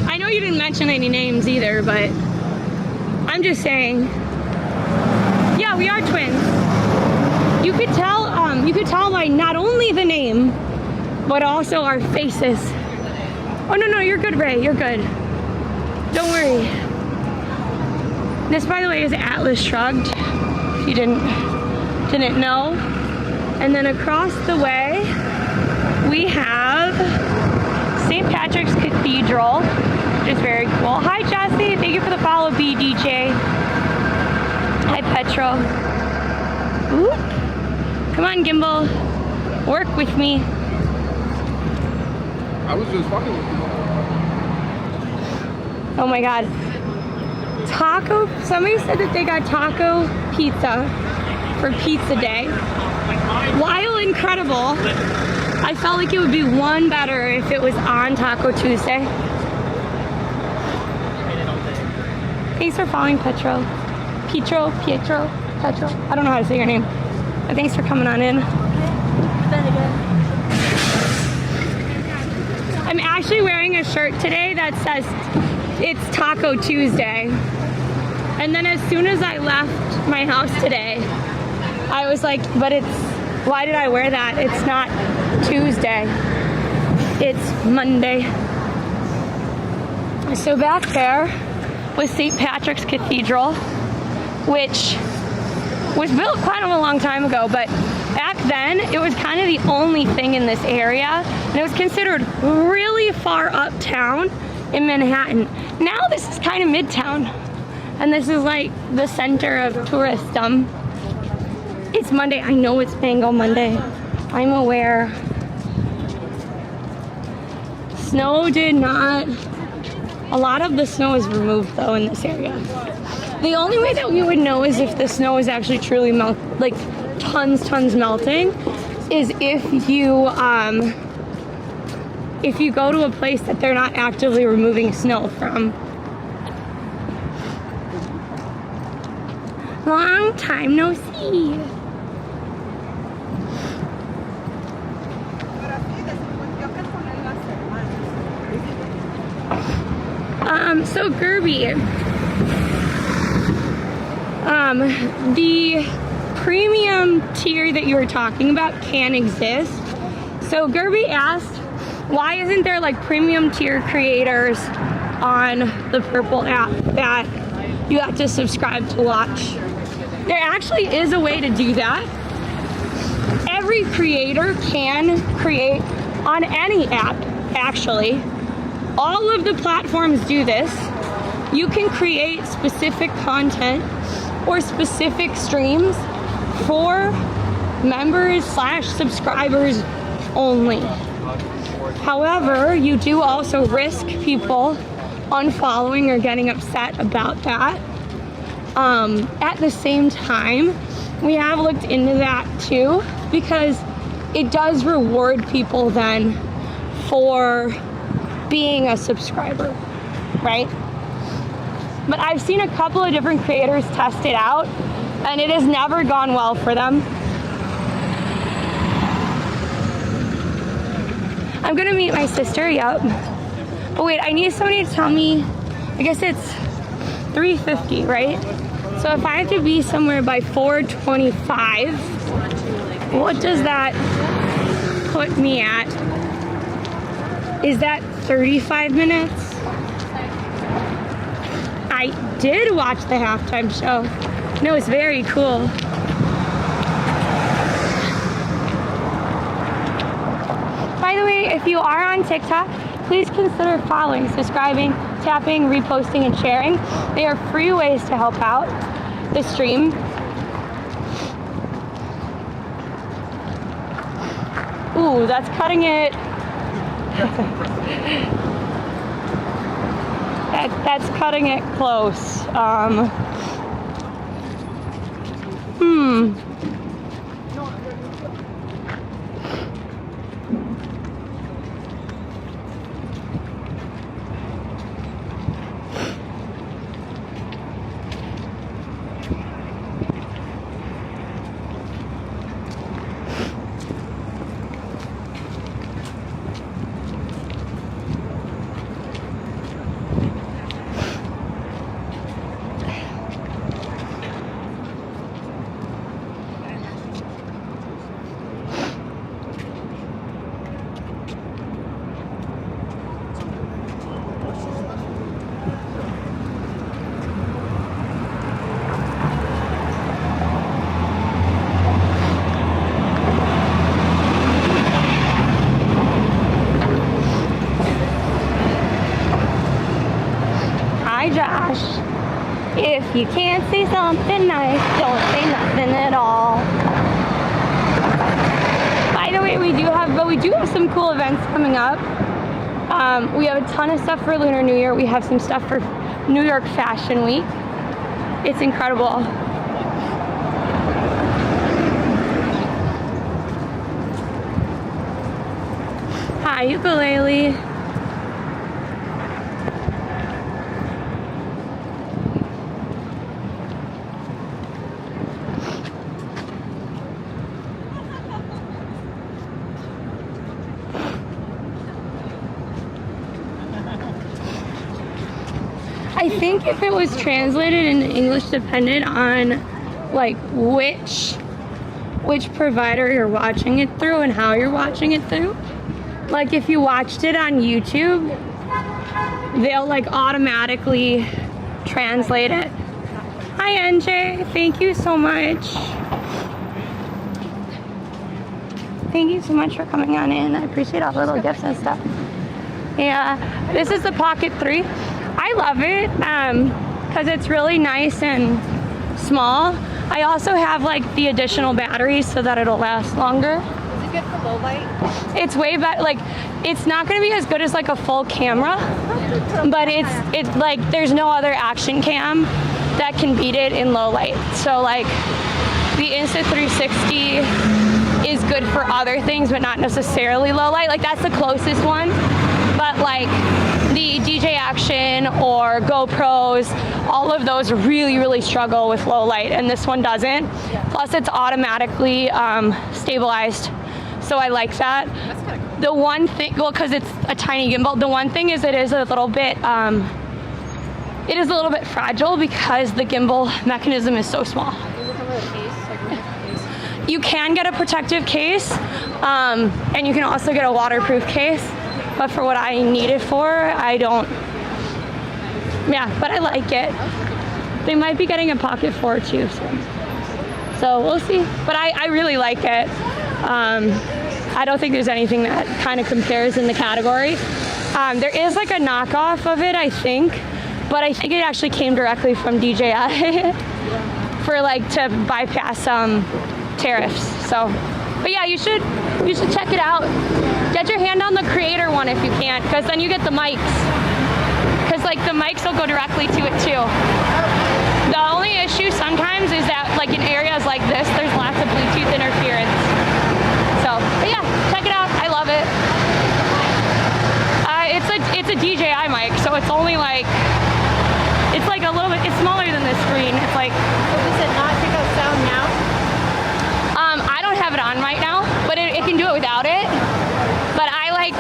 I know you didn't mention any names either, but I'm just saying, yeah, we are twins. You could tell by not only the name, but also our faces. Oh no, you're good, Ray, you're good. Don't worry. This, by the way, is Atlas Shrugged, if you didn't know. And then across the way, we have St. Patrick's Cathedral, which is very cool. Hi, Jesse, thank you for the follow, BDJ. Hi, Petro. Ooh. Come on, Gimbal. Work with me. I was just fucking with you. Oh my God. Somebody said that they got taco pizza for pizza day. While incredible, I felt like it would be one better if it was on Taco Tuesday. Thanks for following, Petro. Pietro. I don't know how to say your name. But thanks for coming on in. I'm actually wearing a shirt today that says it's Taco Tuesday. And then as soon as I left my house today, I was like, but why did I wear that? It's not Tuesday. It's Monday. So back there was St. Patrick's Cathedral, which was built quite a long time ago, but back then it was kind of the only thing in this area, and it was considered really far uptown in Manhattan. Now this is kind of midtown, and this is like the center of tourism. It's Monday. I know it's Mango Monday. I'm aware. Snow did not. A lot of the snow is removed though in this area. The only way that we would know is if the snow is actually truly like tons melting, is if you go to a place that they're not actively removing snow from. Long time no see. So Gerby, the premium tier that you were talking about can exist. So Gerby asked, why isn't there like premium tier creators on the Purple app that you have to subscribe to watch? There actually is a way to do that. Every creator can create on any app, actually. All of the platforms do this. You can create specific content or specific streams for members / subscribers only. However, you do also risk people unfollowing or getting upset about that. At the same time, we have looked into that too, because it does reward people then for being a subscriber, right? But I've seen a couple of different creators test it out, and it has never gone well for them. I'm gonna meet my sister, yup. But wait, I need somebody to tell me, I guess it's 3:50, right? So if I have to be somewhere by 4:25, what does that put me at? Is that 35 minutes? I did watch the halftime show. No, it's very cool. By the way, if you are on TikTok, please consider following, subscribing, tapping, reposting, and sharing. They are free ways to help out the stream. Ooh, that's cutting it. That's cutting it close. Josh, if you can't say something nice, don't say nothing at all. By the way, we do have some cool events coming up. We have a ton of stuff for Lunar New Year. We have some stuff for New York Fashion Week. It's incredible. Hi, ukulele. think if it was translated into English depended on like which provider you're watching it through and how you're watching it through. Like if you watched it on YouTube, they'll like automatically translate it. Hi NJ, thank you so much. Thank you so much for coming on in. I appreciate all the little gifts and stuff. Yeah, this is the Pocket 3. I love it because it's really nice and small. I also have like the additional batteries so that it'll last longer. Is it good for low light? It's way better. Like, it's not going to be as good as like a full camera, but it's like there's no other action cam that can beat it in low light. So like the Insta360 is good for other things, but not necessarily low light. Like that's the closest one. But like the DJ Action or GoPros, all of those really, really struggle with low light, and this one doesn't. Plus it's automatically stabilized. So I like that. That's kind of cool. The one thing, well, because it's a tiny gimbal, the one thing is it is a little bit fragile because the gimbal mechanism is so small. Does it come with a case? Like a case? You can get a protective case, and you can also get a waterproof case. But for what I need it for, I don't. Yeah, but I like it. They might be getting a Pocket 4 too soon. So we'll see. But I really like it. I don't think there's anything that kind of compares in the category. There is like a knockoff of it, I think. But I think it actually came directly from DJI for like to bypass tariffs. So, but yeah, you should check it out. Get your hand on the creator one if you can, because then you get the mics. Because like the mics will go directly to it too. The only issue sometimes is that like in areas like this, there's lots of Bluetooth interference. So, but yeah, check it out. I love it. It's a DJI mic, so it's only like, it's like a little bit, it's smaller than this screen. It's like. So does it not pick up sound now? I don't have it on right now, but it can do it without it. But I like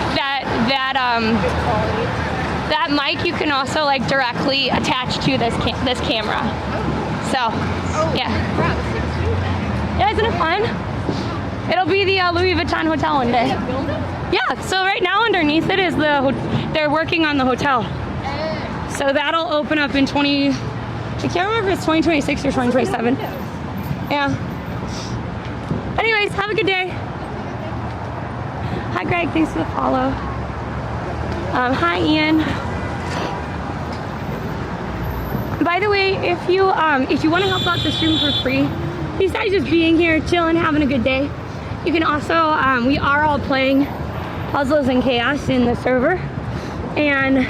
that mic you can also like directly attach to this camera. So, yeah. Yeah, isn't it fun? It'll be the Louis Vuitton hotel one day. Yeah, so right now underneath it is they're working on the hotel. So that'll open up in I can't remember if it's 2026 or 2027. Yeah. Anyways, have a good day. Hi Greg, thanks for the follow. Hi Ian. By the way, if you want to help out the stream for free, besides just being here, chilling, having a good day, you can also, we are all playing Puzzles and Chaos in the server, and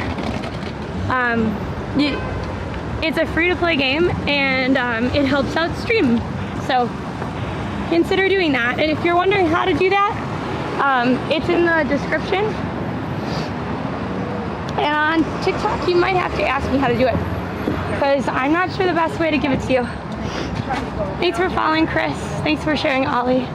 it's a free-to-play game, and it helps out stream. So consider doing that. And if you're wondering how to do that, it's in the description. And on TikTok, you might have to ask me how to do it, because I'm not sure the best way to give it to you. Thanks for following, Chris. Thanks for sharing, Ollie.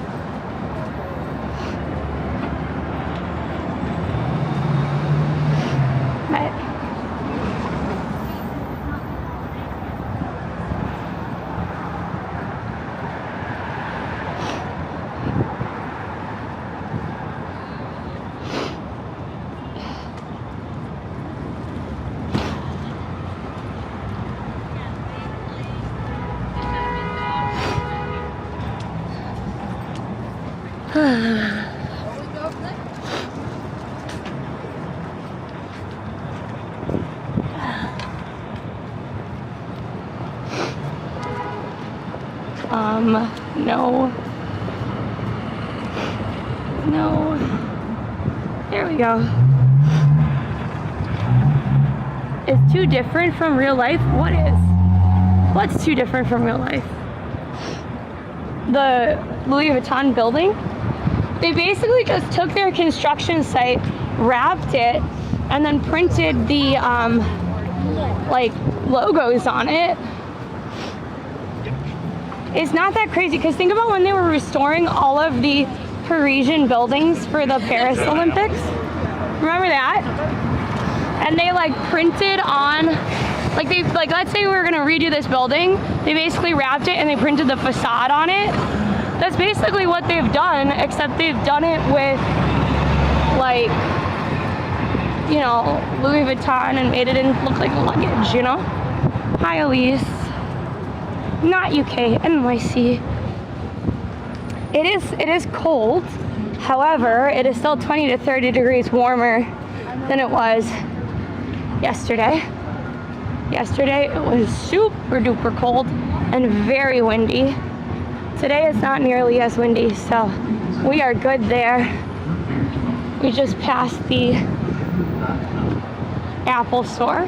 No. There we go. It's too different from real life? What is? What's too different from real life? The Louis Vuitton building? They basically just took their construction site, wrapped it, and then printed the like logos on it. It's not that crazy, because think about when they were restoring all of the Parisian buildings for the Paris Olympics. Remember that? And they like printed on Like let's say we were gonna redo this building, they basically wrapped it and they printed the facade on it. That's basically what they've done, except they've done it with like, you know, Louis Vuitton and made it look like luggage, you know? Hi, Elise. Not UK, NYC. It is cold. However, it is still 20 to 30 degrees warmer than it was yesterday. Yesterday it was super duper cold and very windy. Today it's not nearly as windy, so we are good there. We just passed the Apple store,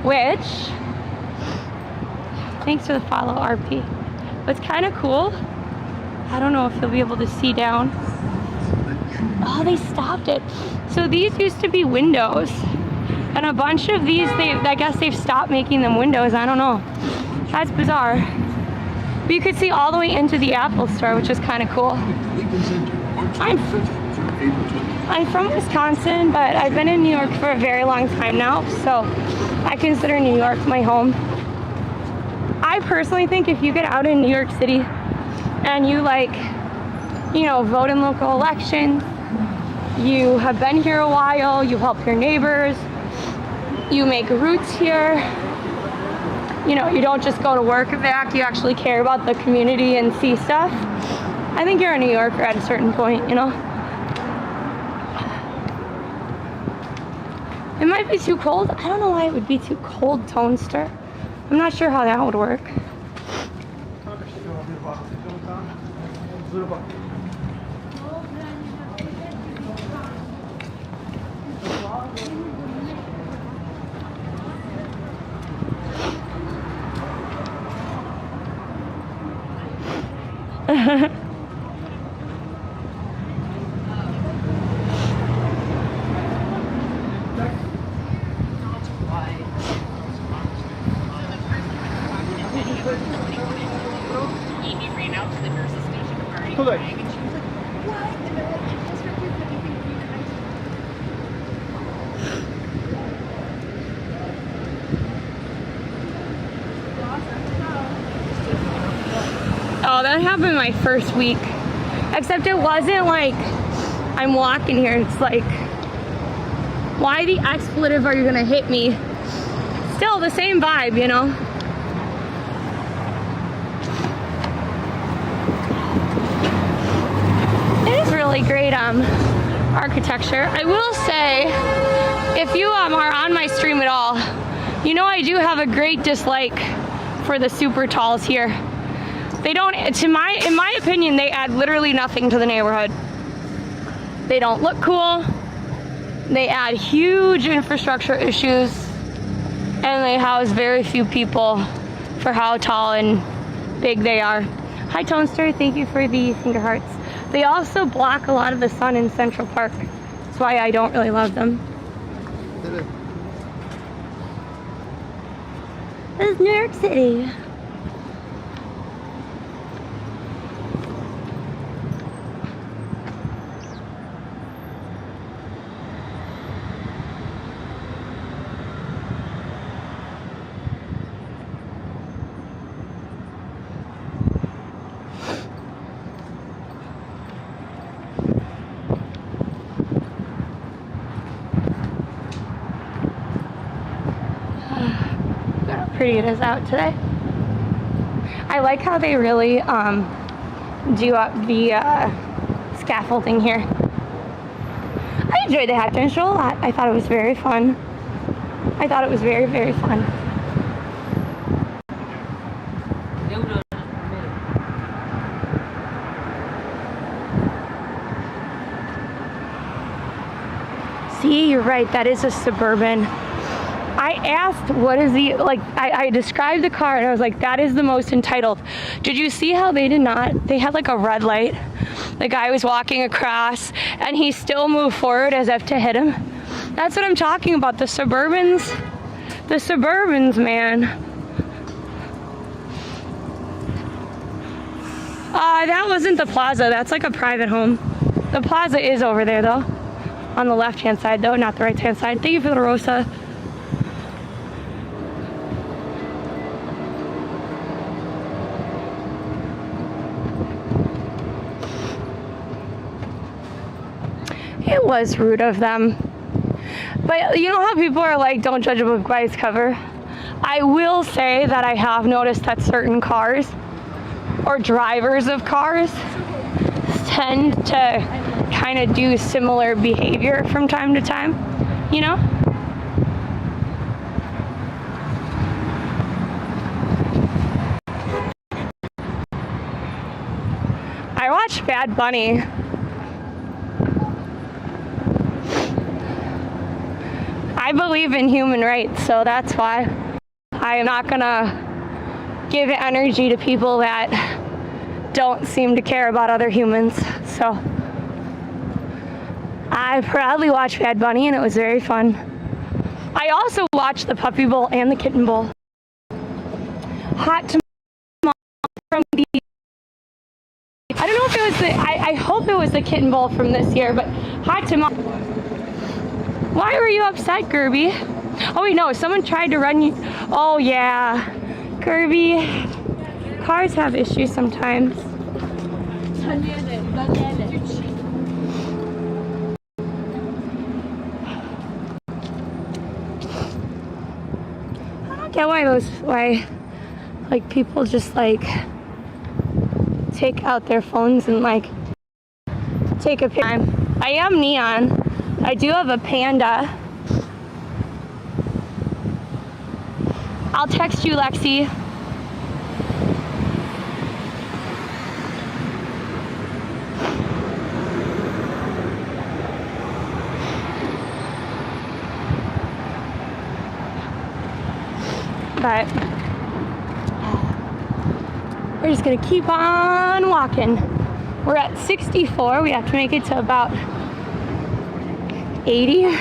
which, thanks for the follow, RP. It's kind of cool. I don't know if you'll be able to see down. Oh, they stopped it. So these used to be windows. And a bunch of these, I guess they've stopped making them windows. I don't know. That's bizarre. But you could see all the way into the Apple store, which is kind of cool. I'm from Wisconsin, but I've been in New York for a very long time now. So I consider New York my home. I personally think if you get out in New York City and you vote in local elections, you have been here a while, you help your neighbors, you make roots here, you know, you don't just go to work back, you actually care about the community and see stuff. I think you're a New Yorker at a certain point, you know. It might be too cold. I don't know why it would be too cold, Toaster. I'm not sure how that would work. Oh, that happened my first week. Except it wasn't like I'm walking here. It's like, why the expletive are you gonna hit me? Still the same vibe, you know? It is really great architecture. I will say, if you are on my stream at all, you know I do have a great dislike for the super talls here. They don't, in my opinion, they add literally nothing to the neighborhood. They don't look cool. They add huge infrastructure issues, and they house very few people for how tall and big they are. Hi, Toaster, thank you for the finger hearts. They also block a lot of the sun in Central Park. That's why I don't really love them. This is New York City. Pretty it is out today. I like how they really do up the scaffolding here. I enjoyed the halftime show a lot. I thought it was very fun. I thought it was very, very fun. See, you're right, that is a Suburban. I asked, what is the, I described the car and I was like, that is the most entitled. Did you see how they had like a red light? The guy was walking across and he still moved forward as if to hit him. That's what I'm talking about, the Suburbans, man. That wasn't the plaza, that's like a private home. The plaza is over there though, on the left-hand side though, not the right-hand side. Thank you for the Rosa. it was rude of them. But you know how people are like, don't judge a book by its cover? I will say that I have noticed that certain cars or drivers of cars tend to kind of do similar behavior from time to time, you know? I watched Bad Bunny. I believe in human rights, so that's why I'm not gonna give energy to people that don't seem to care about other humans. So I proudly watched Bad Bunny and it was very fun. I also watched the Puppy Bowl and the Kitten Bowl. Hot tamale from the, I don't know if it was the, I hope it was the Kitten Bowl from this year, but hot tamale. Why were you upset, Gerby? Oh wait, no, someone tried to run you. Oh yeah, Gerby. Cars have issues sometimes. I don't get why like people just like take out their phones and like take a picture. I am neon. I do have a Panda. I'll text you, Lexi. But we're just gonna keep on walking. We're at 64. We have to make it to about 80.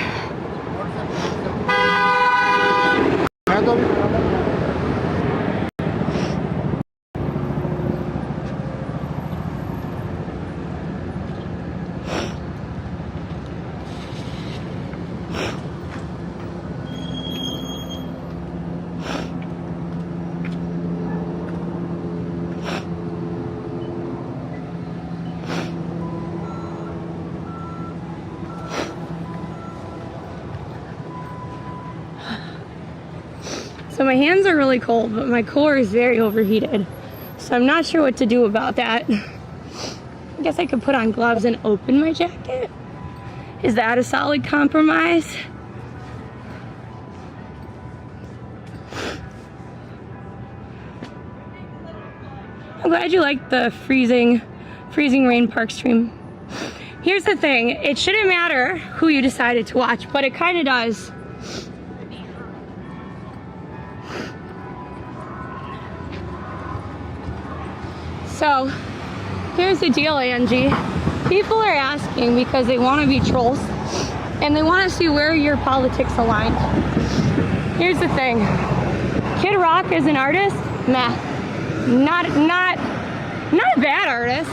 So my hands are really cold, but my core is very overheated. So I'm not sure what to do about that. I guess I could put on gloves and open my jacket. Is that a solid compromise? I'm glad you liked the freezing rain park stream. Here's the thing, it shouldn't matter who you decided to watch, but it kind of does. So, here's the deal, Angie. People are asking because they want to be trolls and they want to see where your politics align. Here's the thing. Kid Rock as an artist, meh. Not a bad artist,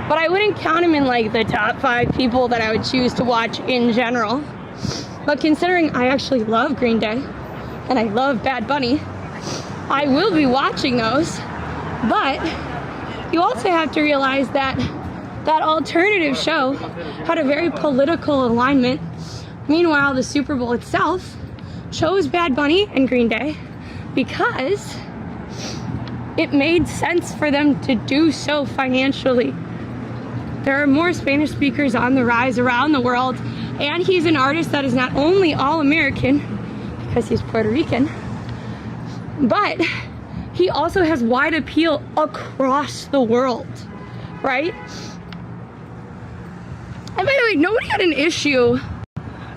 but I wouldn't count him in like the top 5 people that I would choose to watch in general. But considering I actually love Green Day and I love Bad Bunny, I will be watching those. But you also have to realize that that alternative show had a very political alignment. Meanwhile, the Super Bowl itself chose Bad Bunny and Green Day because it made sense for them to do so financially. There are more Spanish speakers on the rise around the world, and he's an artist that is not only all-American, because he's Puerto Rican, but he also has wide appeal across the world, right? And by the way, nobody had an issue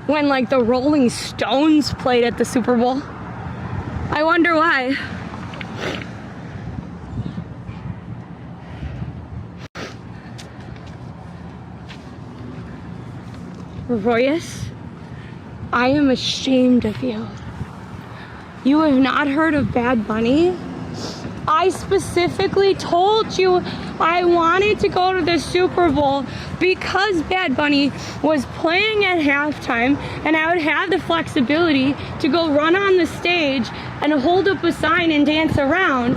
when like the Rolling Stones played at the Super Bowl. I wonder why. Royce, I am ashamed of you. You have not heard of Bad Bunny? I specifically told you I wanted to go to the Super Bowl because Bad Bunny was playing at halftime and I would have the flexibility to go run on the stage and hold up a sign and dance around.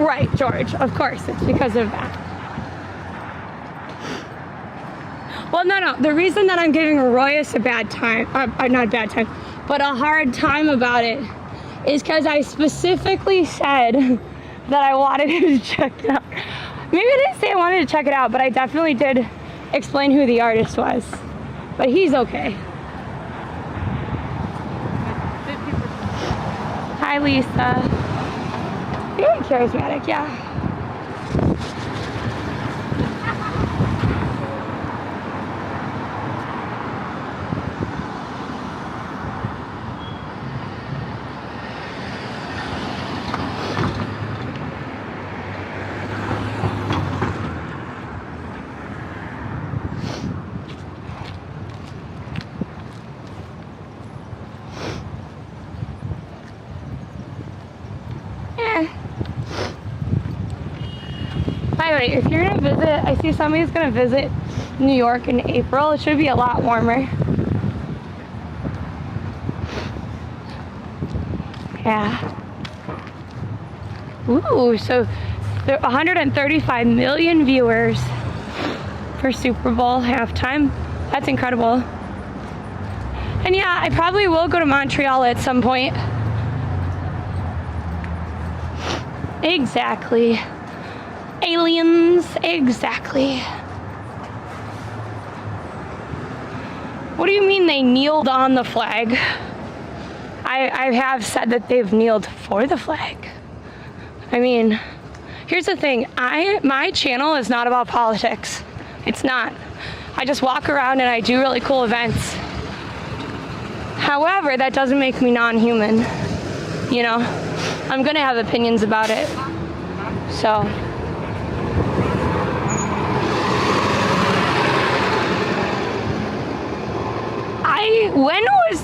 Right, George. Of course, it's because of that. Well, no. The reason that I'm giving Royce a bad time, not a bad time, but a hard time about it is because I specifically said that I wanted him to check it out. Maybe I didn't say I wanted to check it out, but I definitely did explain who the artist was. But he's okay. Hi, Lisa. Very charismatic, yeah. By the way, if you're gonna visit, I see somebody's gonna visit New York in April. It should be a lot warmer. Yeah. Ooh, so there are 135 million viewers for Super Bowl halftime. That's incredible. And yeah, I probably will go to Montreal at some point. Exactly. Aliens, exactly. What do you mean they kneeled on the flag? I have said that they've kneeled for the flag. I mean, here's the thing. My channel is not about politics. It's not. I just walk around and I do really cool events. However, that doesn't make me non-human. You know, I'm gonna have opinions about it. So.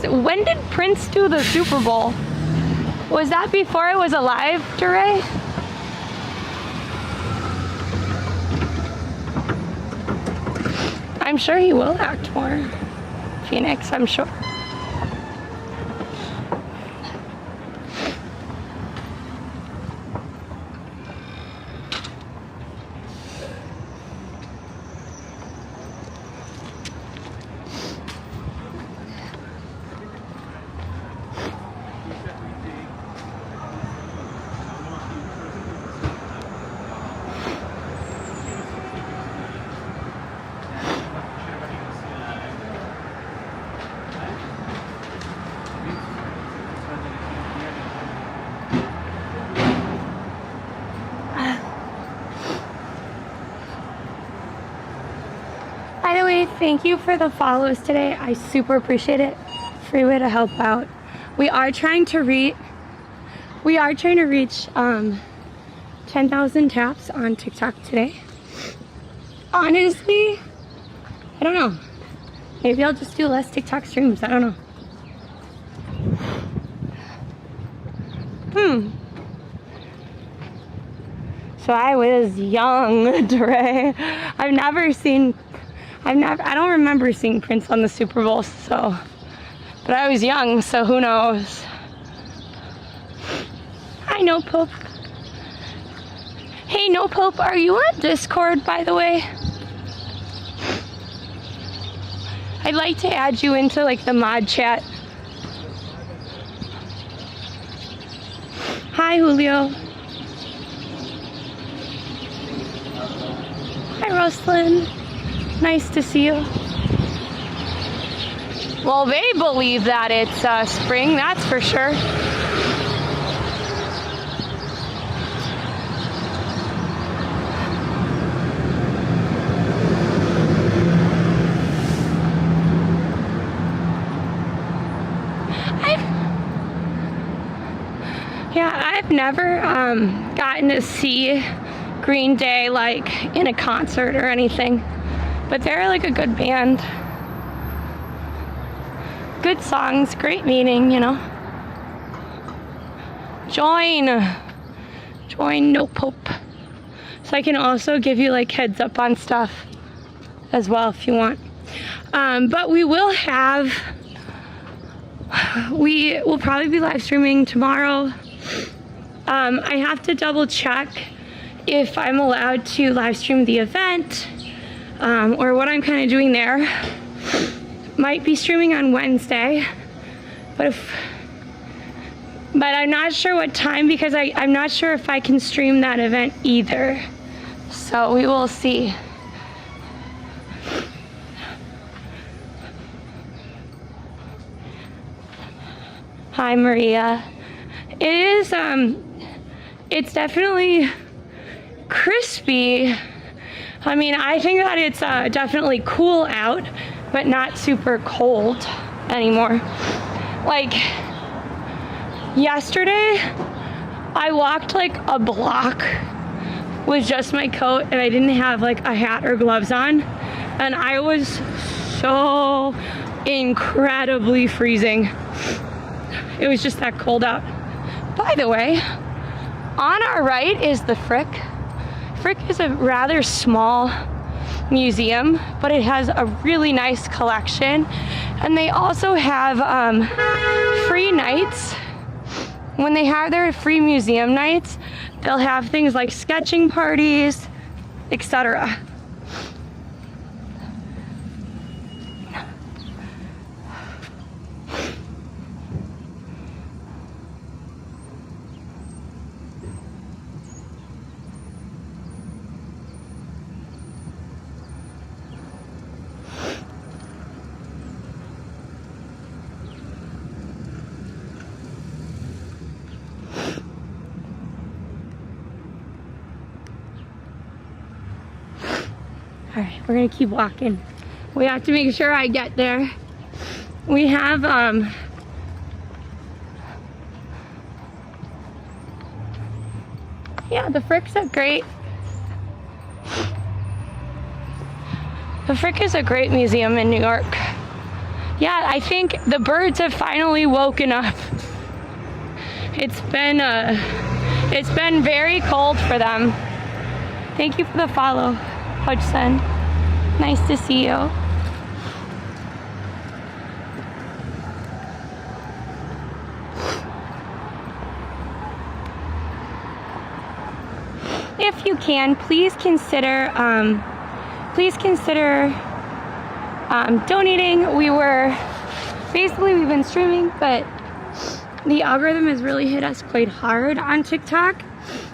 When did Prince do the Super Bowl? Was that before I was alive, DeRay? I'm sure he will act more. Phoenix, I'm sure. By the way, thank you for the follows today. I super appreciate it. Free way to help out. We are trying to reach 10,000 taps on TikTok today. Honestly, I don't know. Maybe I'll just do less TikTok streams. I don't know. So I was young, Dre. I don't remember seeing Prince on the Super Bowl, so, but I was young, so who knows. Hi, No Pope. Hey, No Pope, are you on Discord, by the way? I'd like to add you into like the mod chat. Hi, Julio. Hi, Rosalind. Nice to see you. Well, they believe that it's spring, that's for sure. I've never gotten to see Green Day like in a concert or anything, but they're like a good band. Good songs, great meaning, you know. Join No Pope. So I can also give you like heads up on stuff as well if you want. But we will probably be live streaming tomorrow. I have to double check if I'm allowed to live stream the event, or what I'm kind of doing there. Might be streaming on Wednesday, but I'm not sure what time, because I'm not sure if I can stream that event either. So we will see. Hi, Maria. It is, it's definitely crispy. I mean, I think that it's definitely cool out, but not super cold anymore. Like, yesterday, I walked like a block with just my coat, and I didn't have like a hat or gloves on, and I was so incredibly freezing. It was just that cold out. By the way, on our right is the Frick. Frick is a rather small museum, but it has a really nice collection. And they also have free nights. When they have their free museum nights, they'll have things like sketching parties, etc. All right, we're gonna keep walking. We have to make sure I get there. We have, yeah, the Frick's a great, the Frick is a great museum in New York. Yeah, I think the birds have finally woken up. It's been very cold for them. Thank you for the follow, Hodgson. Nice to see you. If you can, please consider donating. We've been streaming, but the algorithm has really hit us quite hard on TikTok.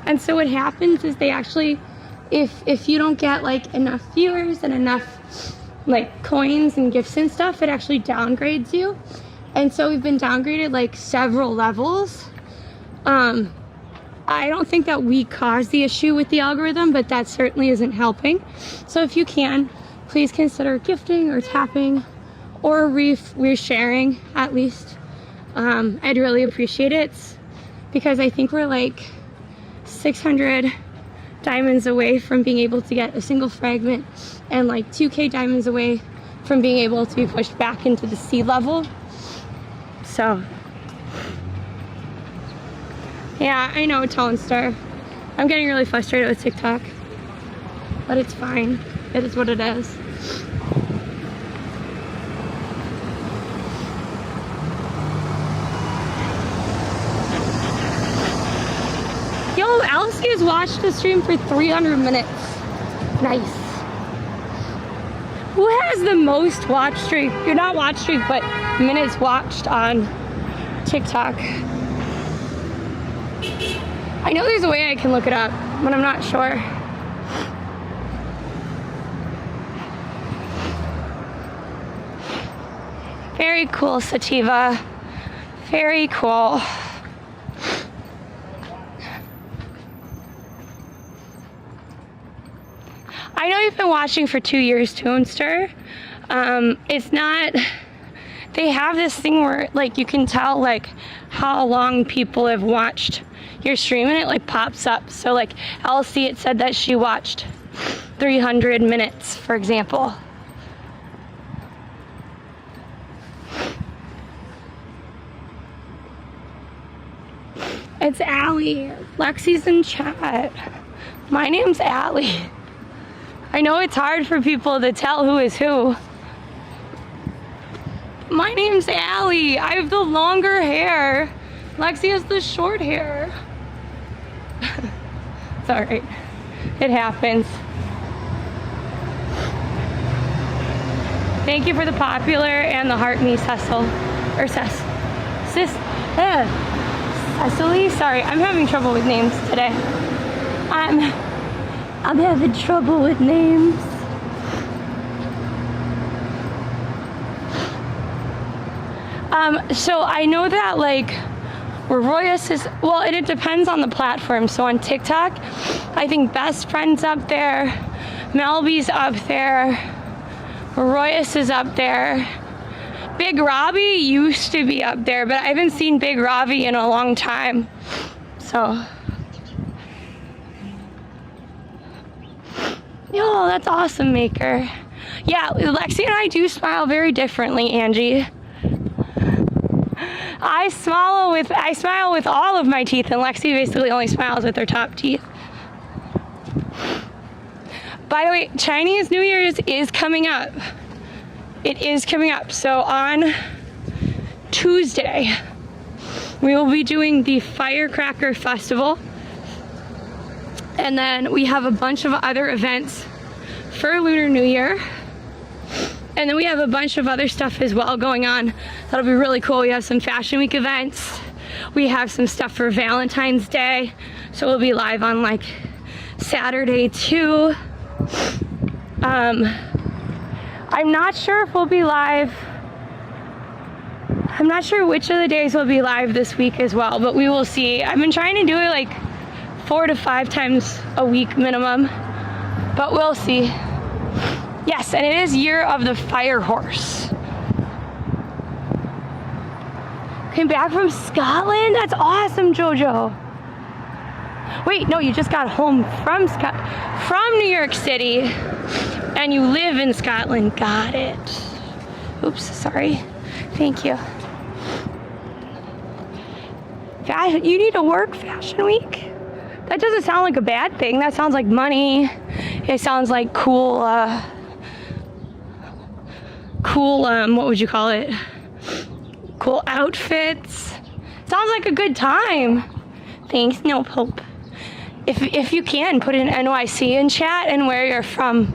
And so what happens is they actually, if you don't get like enough viewers and enough like coins and gifts and stuff, it actually downgrades you. And so we've been downgraded like several levels. I don't think that we caused the issue with the algorithm, but that certainly isn't helping. So if you can, please consider gifting or tapping or resharing at least. I'd really appreciate it, because I think we're like 600 diamonds away from being able to get a single fragment, and like 2K diamonds away from being able to be pushed back into the sea level. So yeah, I know, Tone Star. I'm getting really frustrated with TikTok, but it's fine. It is what it is. Yo, Elsie has watched the stream for 300 minutes. Nice. Who has the most watch streak? You're not watch streak, but minutes watched on TikTok. I know there's a way I can look it up, but I'm not sure. Very cool, Sativa. Very cool. I know you've been watching for 2 years, Toonster. It's not, they have this thing where like you can tell like how long people have watched your stream, and it like pops up. So like Elsie, it said that she watched 300 minutes, for example. It's Allie. Lexi's in chat. My name's Allie. I know it's hard for people to tell who is who. My name's Allie. I have the longer hair. Lexi has the short hair. all right. It happens. Thank you for the popular and the heart me, Cecil. Or Cecily? Sorry, I'm having trouble with names today. I'm having trouble with names. So I know that like Royus is, well, and it depends on the platform. So on TikTok, I think Best Friend's up there, Melby's up there, Royus is up there. Big Robbie used to be up there, but I haven't seen Big Robbie in a long time. So, oh, that's awesome, Maker. Yeah, Lexi and I do smile very differently, Angie. I smile with all of my teeth, and Lexi basically only smiles with her top teeth. By the way, Chinese New Year's is coming up. It is coming up. So on Tuesday, we will be doing the Firecracker Festival. And then we have a bunch of other events for Lunar New Year. And then we have a bunch of other stuff as well going on. That'll be really cool. We have some Fashion Week events. We have some stuff for Valentine's Day. So we'll be live on like Saturday too. I'm not sure if we'll be live. I'm not sure which of the days we'll be live this week as well, but we will see. I've been trying to do it like 4 to 5 times a week minimum, but we'll see. Yes, and it is Year of the Fire Horse. Came back from Scotland? That's awesome, Jojo. Wait, no, you just got home from New York City, and you live in Scotland. Got it. Oops, sorry. Thank you. You need to work Fashion Week? That doesn't sound like a bad thing. That sounds like money. It sounds like cool, what would you call it? Cool outfits. Sounds like a good time. Thanks, no Pope. If you can, put in NYC in chat and where you're from.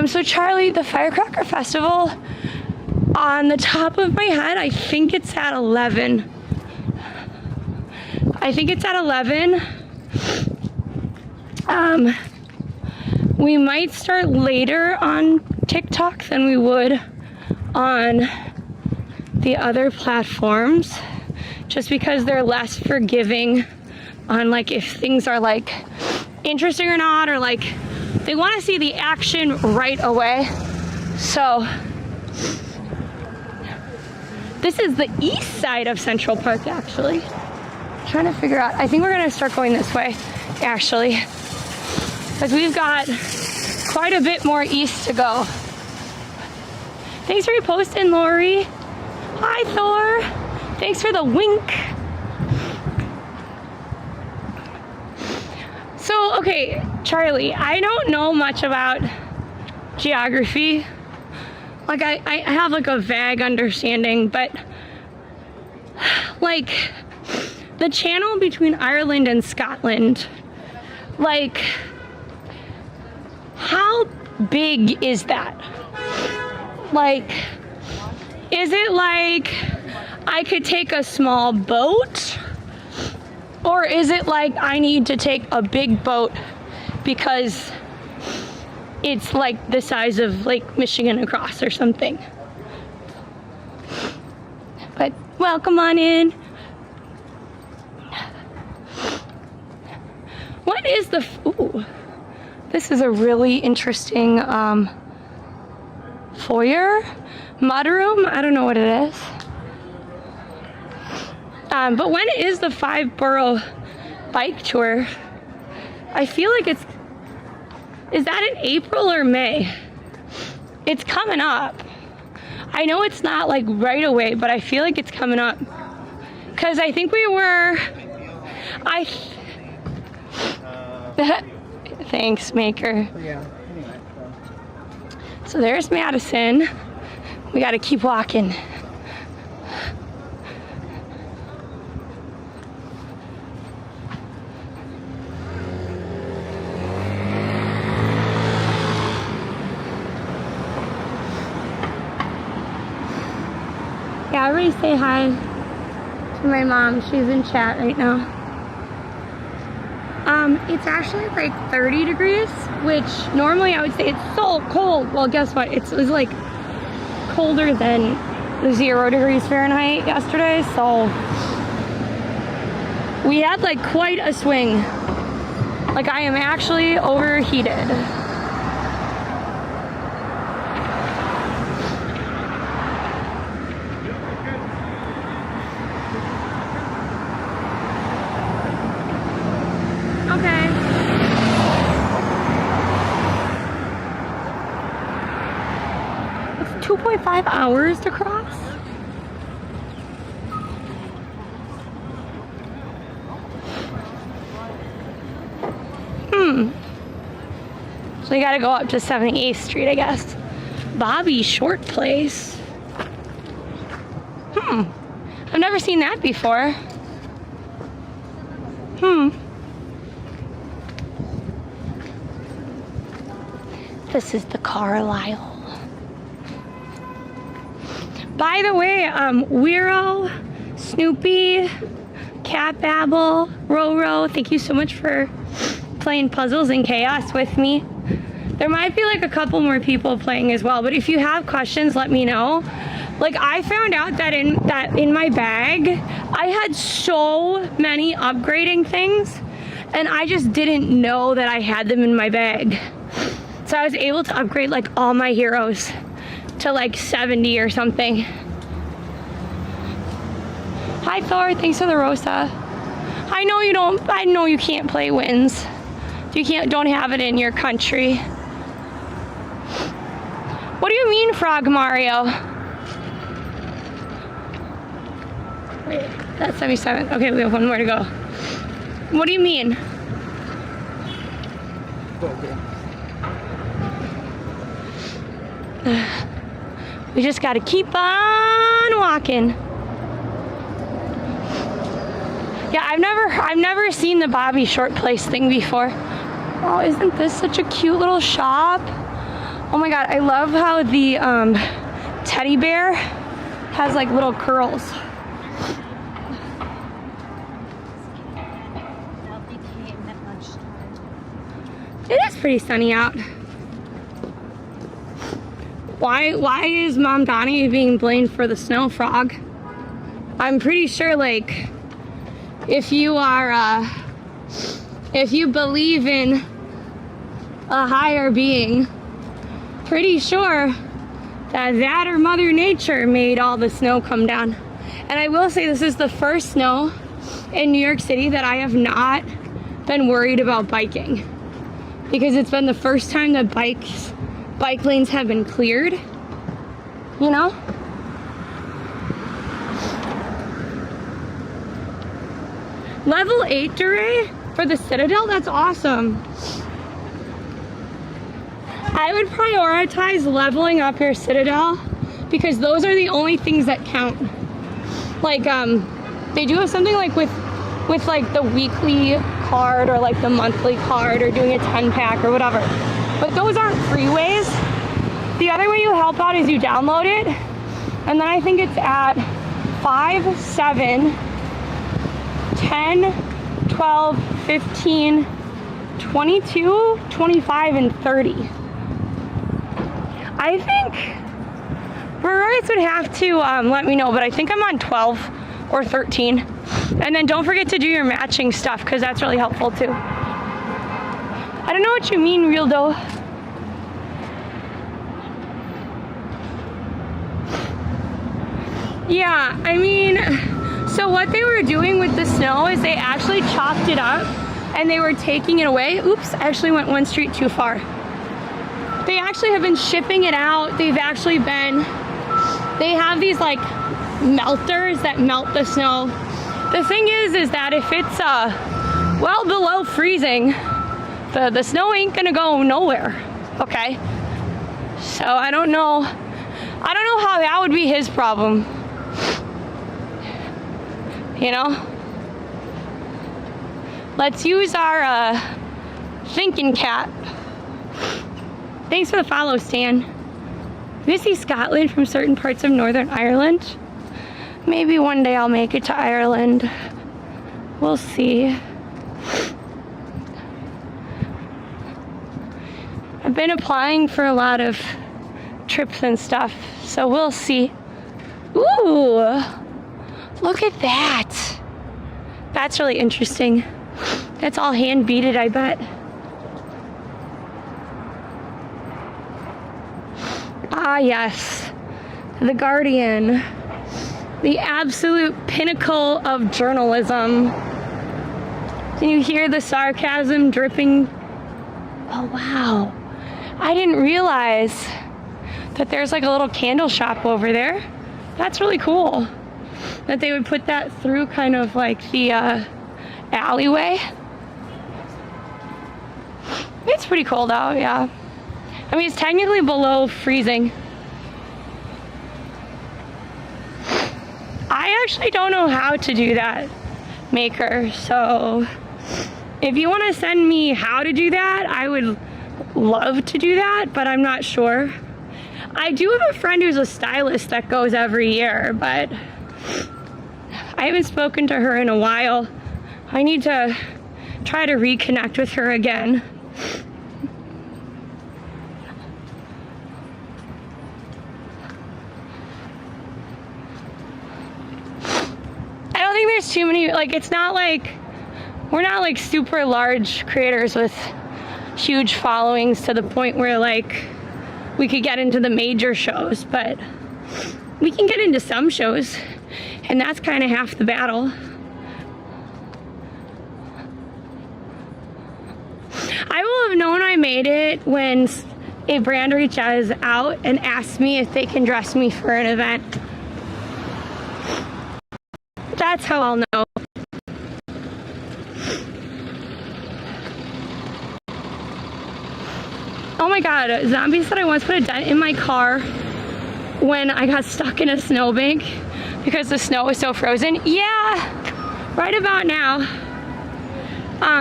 So Charlie, the Firecracker Festival, on the top of my head, I think it's at 11. I think it's at 11. We might start later on TikTok than we would on the other platforms, just because they're less forgiving on like if things are like interesting or not, or like they want to see the action right away. So this is the east side of Central Park, actually. I'm trying to figure out, I think we're gonna start going this way, actually, because we've got quite a bit more east to go. Thanks for reposting, Lori. Hi, Thor. Thanks for the wink. So, okay, Charlie, I don't know much about geography. Like, I have like a vague understanding, but like the channel between Ireland and Scotland, like, how big is that? Like, is it like I could take a small boat? Or is it like I need to take a big boat because it's like the size of Lake Michigan across or something? But welcome on in. What is the, ooh, this is a really interesting foyer, mudroom, I don't know what it is. But when is the 5-borough bike tour? I feel like is that in April or May? It's coming up. I know it's not like right away, but I feel like it's coming up. Cause I think we were, thanks, Maker. Yeah. So there's Madison. We gotta keep walking. Yeah, everybody say hi to my mom. She's in chat right now. It's actually like 30 degrees, which normally I would say it's so cold. Well, guess what? It was like colder than 0 degrees Fahrenheit yesterday, so we had like quite a swing. Like I am actually overheated. Okay. It's 2.5 hours to cross. So you gotta go up to 78th Street, I guess. Bobby Short Place. I've never seen that before. This is the Carlisle. By the way, Weiro, Snoopy, Cat Babble, Roro, thank you so much for playing Puzzles and Chaos with me. There might be like a couple more people playing as well, but if you have questions, let me know. Like I found out that in my bag, I had so many upgrading things, and I just didn't know that I had them in my bag. So I was able to upgrade like all my heroes to like 70 or something. Hi Thor, thanks for the Rosa. I know you can't play wins. Don't have it in your country. What do you mean, Frog Mario? Wait, that's 77. Okay, we have one more to go. What do you mean? We just gotta keep on walking. Yeah, I've never seen the Bobby Short Place thing before. Oh, isn't this such a cute little shop? Oh my god, I love how the teddy bear has like little curls. It is pretty sunny out. Why is Mom Donnie being blamed for the snow, Frog? I'm pretty sure, like, if you believe in a higher being, pretty sure that or Mother Nature made all the snow come down. And I will say this is the first snow in New York City that I have not been worried about biking, because it's been the first time that bike lanes have been cleared, you know? Level 8 Duray for the Citadel, that's awesome. I would prioritize leveling up your Citadel because those are the only things that count. Like, they do have something like with like the weekly card or like the monthly card or doing a 10-pack or whatever. But those aren't freeways. The other way you help out is you download it, and then I think it's at 5, 7, 10, 12, 15, 22, 25, and 30. I think Verizon would have to let me know, but I think I'm on 12 or 13. And then don't forget to do your matching stuff, because that's really helpful too. I don't know what you mean, Real Dough. Yeah, I mean, so what they were doing with the snow is they actually chopped it up and they were taking it away. Oops, I actually went one street too far. They actually have been shipping it out. They have these like melters that melt the snow. The thing is that if it's well below freezing, the snow ain't gonna go nowhere, okay? So I don't know how that would be his problem. You know? Let's use our thinking cap. Thanks for the follow, Stan. Missy Scotland from certain parts of Northern Ireland. Maybe one day I'll make it to Ireland. We'll see. I've been applying for a lot of trips and stuff, so we'll see. Ooh, look at that. That's really interesting. That's all hand beaded, I bet. Ah, yes. The Guardian. The absolute pinnacle of journalism. Can you hear the sarcasm dripping? Oh, wow. I didn't realize that there's like a little candle shop over there. That's really cool. That they would put that through kind of like the alleyway. It's pretty cool though, yeah. I mean, it's technically below freezing. I actually don't know how to do that, Maker. So if you want to send me how to do that, I would love to do that, but I'm not sure. I do have a friend who's a stylist that goes every year, but I haven't spoken to her in a while. I need to try to reconnect with her again. I don't think there's too many, like, it's not like, we're not like super large creators with huge followings to the point where like we could get into the major shows, but we can get into some shows, and that's kind of half the battle. I will have known I made it when a brand reaches out and asks me if they can dress me for an event. That's how I'll know. Oh my god, Zombie said I once put a dent in my car when I got stuck in a snowbank because the snow was so frozen. Yeah, right about now.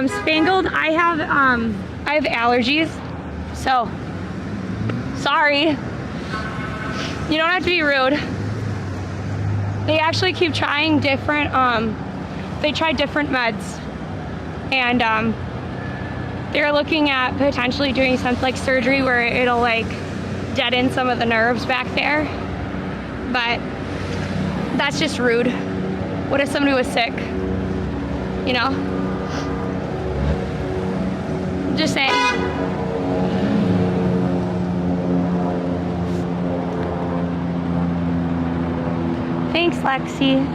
Spangled, I have allergies, so sorry. You don't have to be rude. They actually keep trying different, they try different meds, and they're looking at potentially doing something like surgery where it'll like deaden some of the nerves back there, but that's just rude. What if somebody was sick? You know? Just saying. Thanks, Lexi.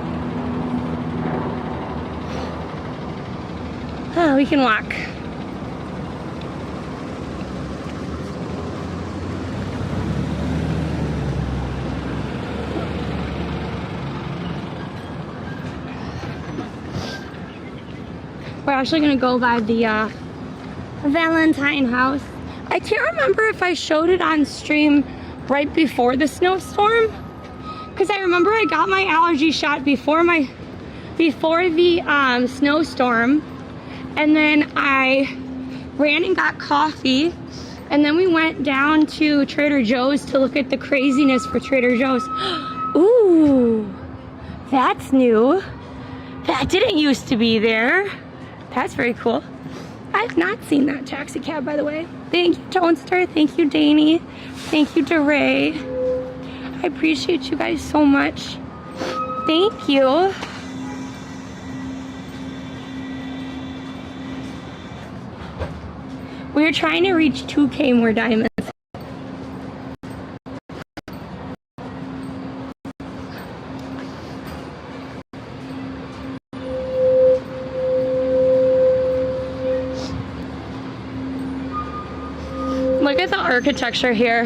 Oh, we can walk. We're actually gonna go by the Valentine house. I can't remember if I showed it on stream right before the snowstorm, because I remember I got my allergy shot before the snowstorm, and then I ran and got coffee, and then we went down to Trader Joe's to look at the craziness for Trader Joe's. Ooh, that's new. That didn't used to be there. That's very cool. I've not seen that taxi cab, by the way. Thank you, Toadster. Thank you, Danny. Thank you, DeRay. I appreciate you guys so much. Thank you. We're trying to reach 2K more diamonds. Look at the architecture here.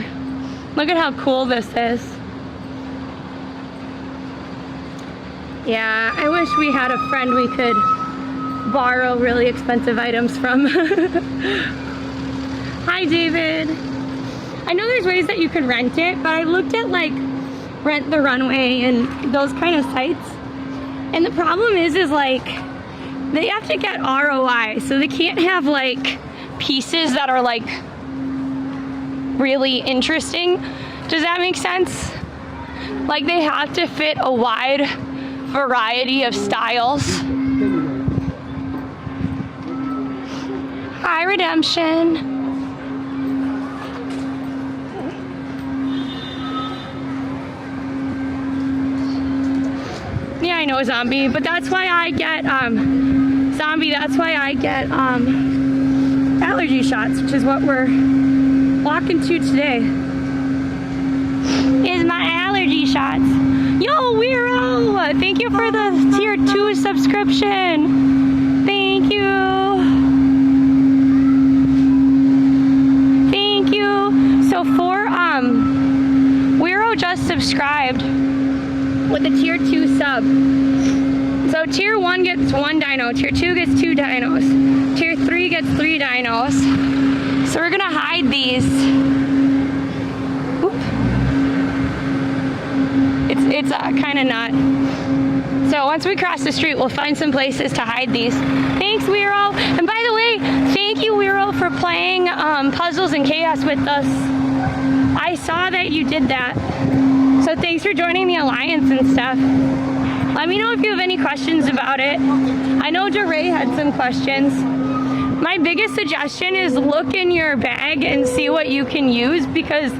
Look at how cool this is. Yeah, I wish we had a friend we could borrow really expensive items from. Hi, David. I know there's ways that you could rent it, but I looked at like Rent the Runway and those kind of sites. And the problem is like, they have to get ROI, so they can't have like pieces that are like really interesting. Does that make sense? Like they have to fit a wide variety of styles. Hi, Redemption. Yeah, I know Zombie, but that's why I get Zombie. That's why I get allergy shots, which is what we're walking to today. Is my allergy shots. Yo, Weiro! Thank you for the tier 2 subscription. Thank you. Thank you. So for Weiro just subscribed with a tier 2 sub. So tier 1 gets 1 dino, tier 2 gets 2 dinos, tier 3 gets 3 dinos. So we're gonna hide these. Oop. It's kind of not. So once we cross the street, we'll find some places to hide these. Thanks, Weiro. And by the way, thank you, Weiro, for playing Puzzles and Chaos with us. I saw that you did that. So thanks for joining the alliance and stuff. Let me know if you have any questions about it. I know DeRay had some questions. My biggest suggestion is look in your bag and see what you can use, because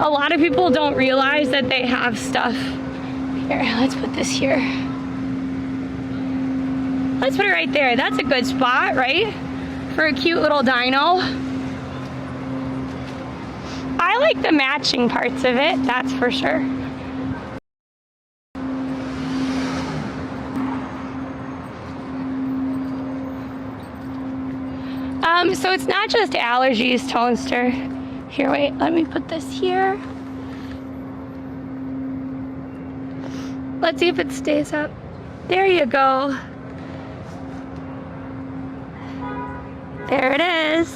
a lot of people don't realize that they have stuff. Here, let's put this here. Let's put it right there. That's a good spot, right? For a cute little dino. I like the matching parts of it, that's for sure. So it's not just allergies, Tonester. Here, wait, let me put this here. Let's see if it stays up. There you go. There it is.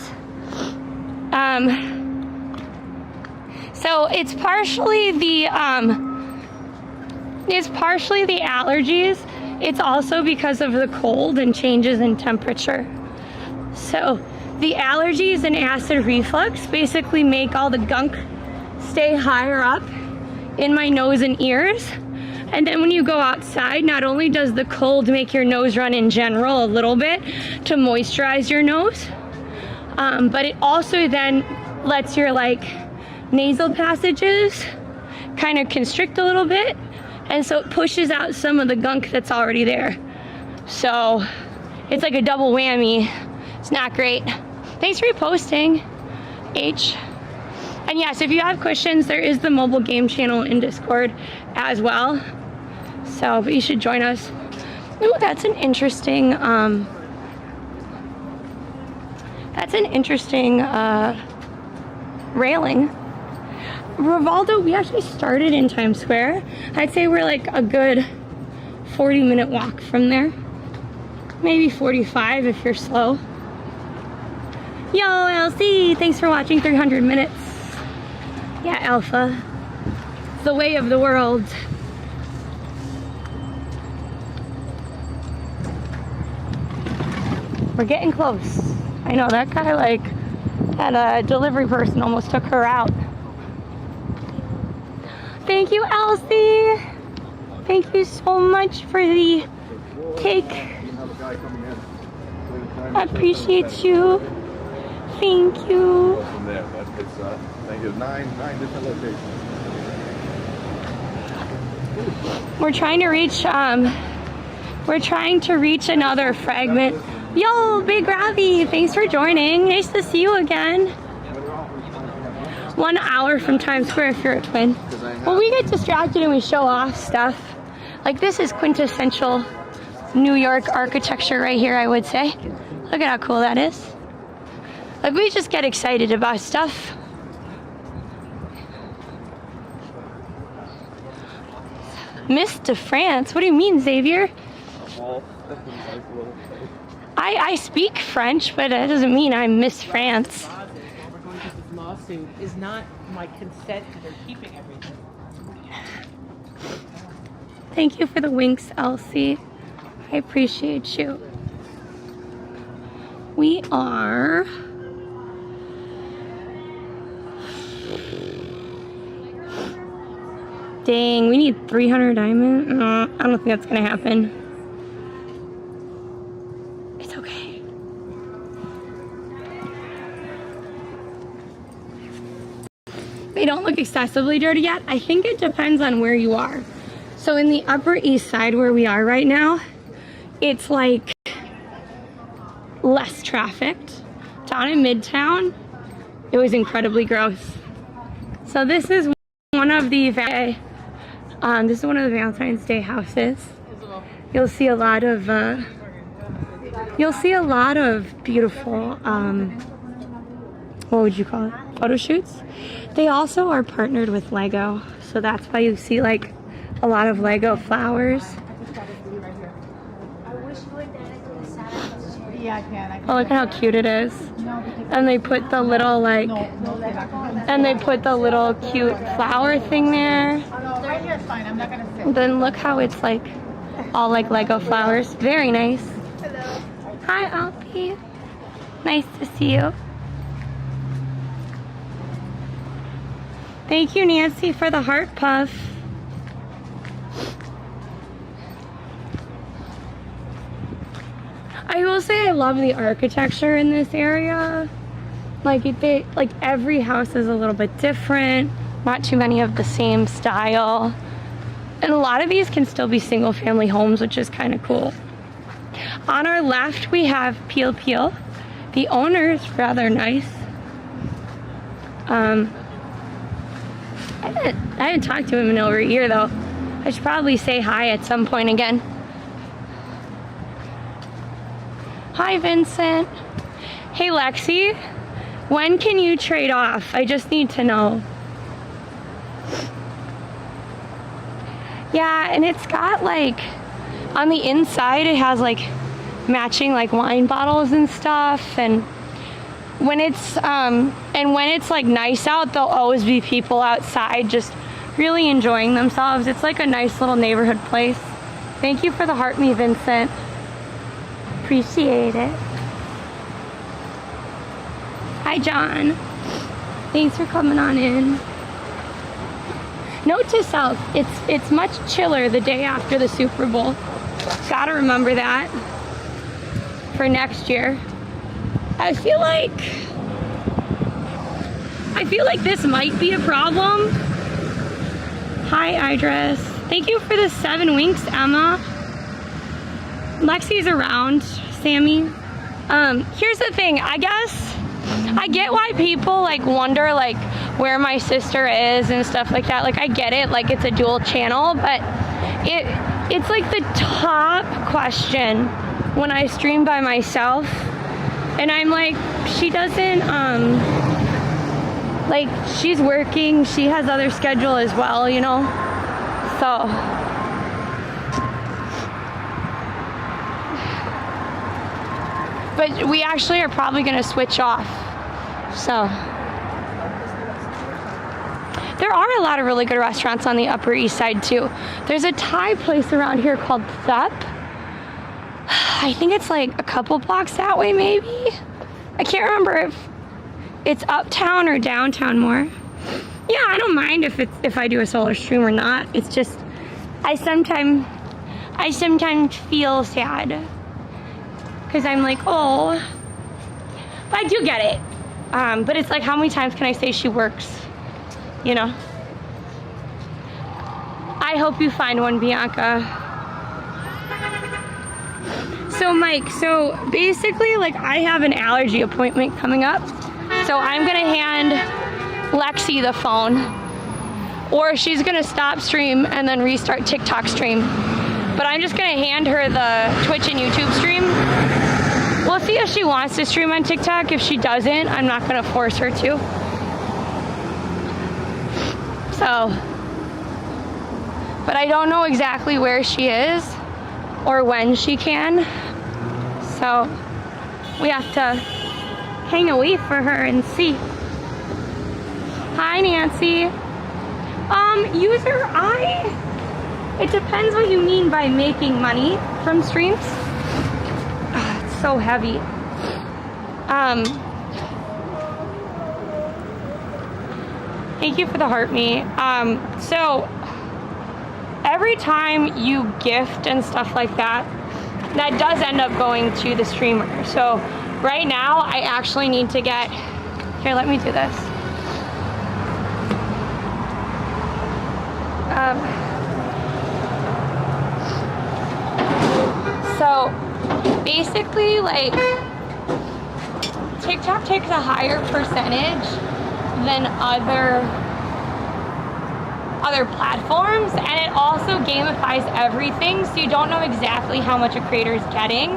So it's partially the allergies. It's also because of the cold and changes in temperature. So the allergies and acid reflux basically make all the gunk stay higher up in my nose and ears. And then when you go outside, not only does the cold make your nose run in general a little bit to moisturize your nose, but it also then lets your nasal passages kind of constrict a little bit, and so it pushes out some of the gunk that's already there. So it's like a double whammy. It's not great. Thanks for reposting, H. And yes, if you have questions, there is the mobile game channel in Discord as well. So, but you should join us. Ooh, that's an interesting railing. Rivaldo, we actually started in Times Square. I'd say we're like a good 40-minute walk from there. Maybe 45 if you're slow. Yo, LC, thanks for watching 300 minutes. Yeah, Alpha. It's the way of the world. We're getting close. I know, that guy, that delivery person almost took her out. Thank you, Elsie. Thank you so much for the cake. I appreciate you. Thank you. From there, that's good stuff. Thank you. Nine different locations. We're trying to reach another fragment. Yo, Big Ravi, thanks for joining. Nice to see you again. 1 hour from Times Square if you're a twin. Well, we get distracted and we show off stuff. Like, this is quintessential New York architecture right here, I would say. Look at how cool that is. Like, we just get excited about stuff. Miss de France? What do you mean, Xavier? I speak French, but that doesn't mean I'm Miss France. Lawsuit is not my consent to their keeping everything. Thank you for the winks, Elsie. I appreciate you. We are... Dang, we need 300 diamond. I don't think that's gonna happen. It's okay. They don't look excessively dirty yet. I think it depends on where you are. So in the Upper East Side where we are right now, it's like less trafficked. Down in Midtown, it was incredibly gross. So this is one of the Valentine's Day houses. You'll see a lot of beautiful what would you call it? Photo shoots. They also are partnered with Lego, so that's why you see like a lot of Lego flowers. Yeah, I can. Oh, look at how cute it is. And they put the little like, and they put the little cute flower thing there. Right here is fine. I'm not gonna sit. Then look how it's like all like Lego flowers. Very nice. Hello. Hi, Alfie. Nice to see you. Thank you, Nancy, for the heart puff. I will say I love the architecture in this area. Like every house is a little bit different. Not too many of the same style. And a lot of these can still be single family homes, which is kind of cool. On our left, we have Peel Peel. The owner's rather nice. I haven't talked to him in over a year though. I should probably say hi at some point again. Hi, Vincent. Hey, Lexi. When can you trade off? I just need to know. Yeah, and it's got like, on the inside it has like matching like wine bottles and stuff, and when it's like nice out, there'll always be people outside just really enjoying themselves. It's like a nice little neighborhood place. Thank you for the heart me, Vincent. Appreciate it. Hi, John. Thanks for coming on in. Note to self, it's much chiller the day after the Super Bowl. Gotta remember that for next year. I feel like this might be a problem. Hi, Idris. Thank you for the 7 winks, Emma. Lexi's around, Sammy. Here's the thing, I guess I get why people like wonder like where my sister is and stuff like that. Like I get it, like it's a dual channel, but it's like the top question when I stream by myself. And I'm like, she doesn't, like, she's working, she has other schedule as well, you know? So. But we actually are probably gonna switch off, so. There are a lot of really good restaurants on the Upper East Side too. There's a Thai place around here called Thup. I think it's like a couple blocks that way, maybe. I can't remember if it's uptown or downtown more. Yeah, I don't mind if I do a solo stream or not. It's just I sometimes feel sad because I'm like, oh, but I do get it. But it's like, how many times can I say she works? You know. I hope you find one, Bianca. So Mike, so basically like I have an allergy appointment coming up. So I'm gonna hand Lexi the phone, or she's gonna stop stream and then restart TikTok stream. But I'm just gonna hand her the Twitch and YouTube stream. We'll see if she wants to stream on TikTok. If she doesn't, I'm not gonna force her to. So, but I don't know exactly where she is or when she can. So we have to hang a wait for her and see. Hi, Nancy. User it depends what you mean by making money from streams. It's so heavy. Thank you for the heart me. So every time you gift and stuff like that, that does end up going to the streamer. So right now, I actually need to get, here, let me do this. So basically, like, TikTok takes a higher percentage than other platforms, and it also gamifies everything, so you don't know exactly how much a creator is getting.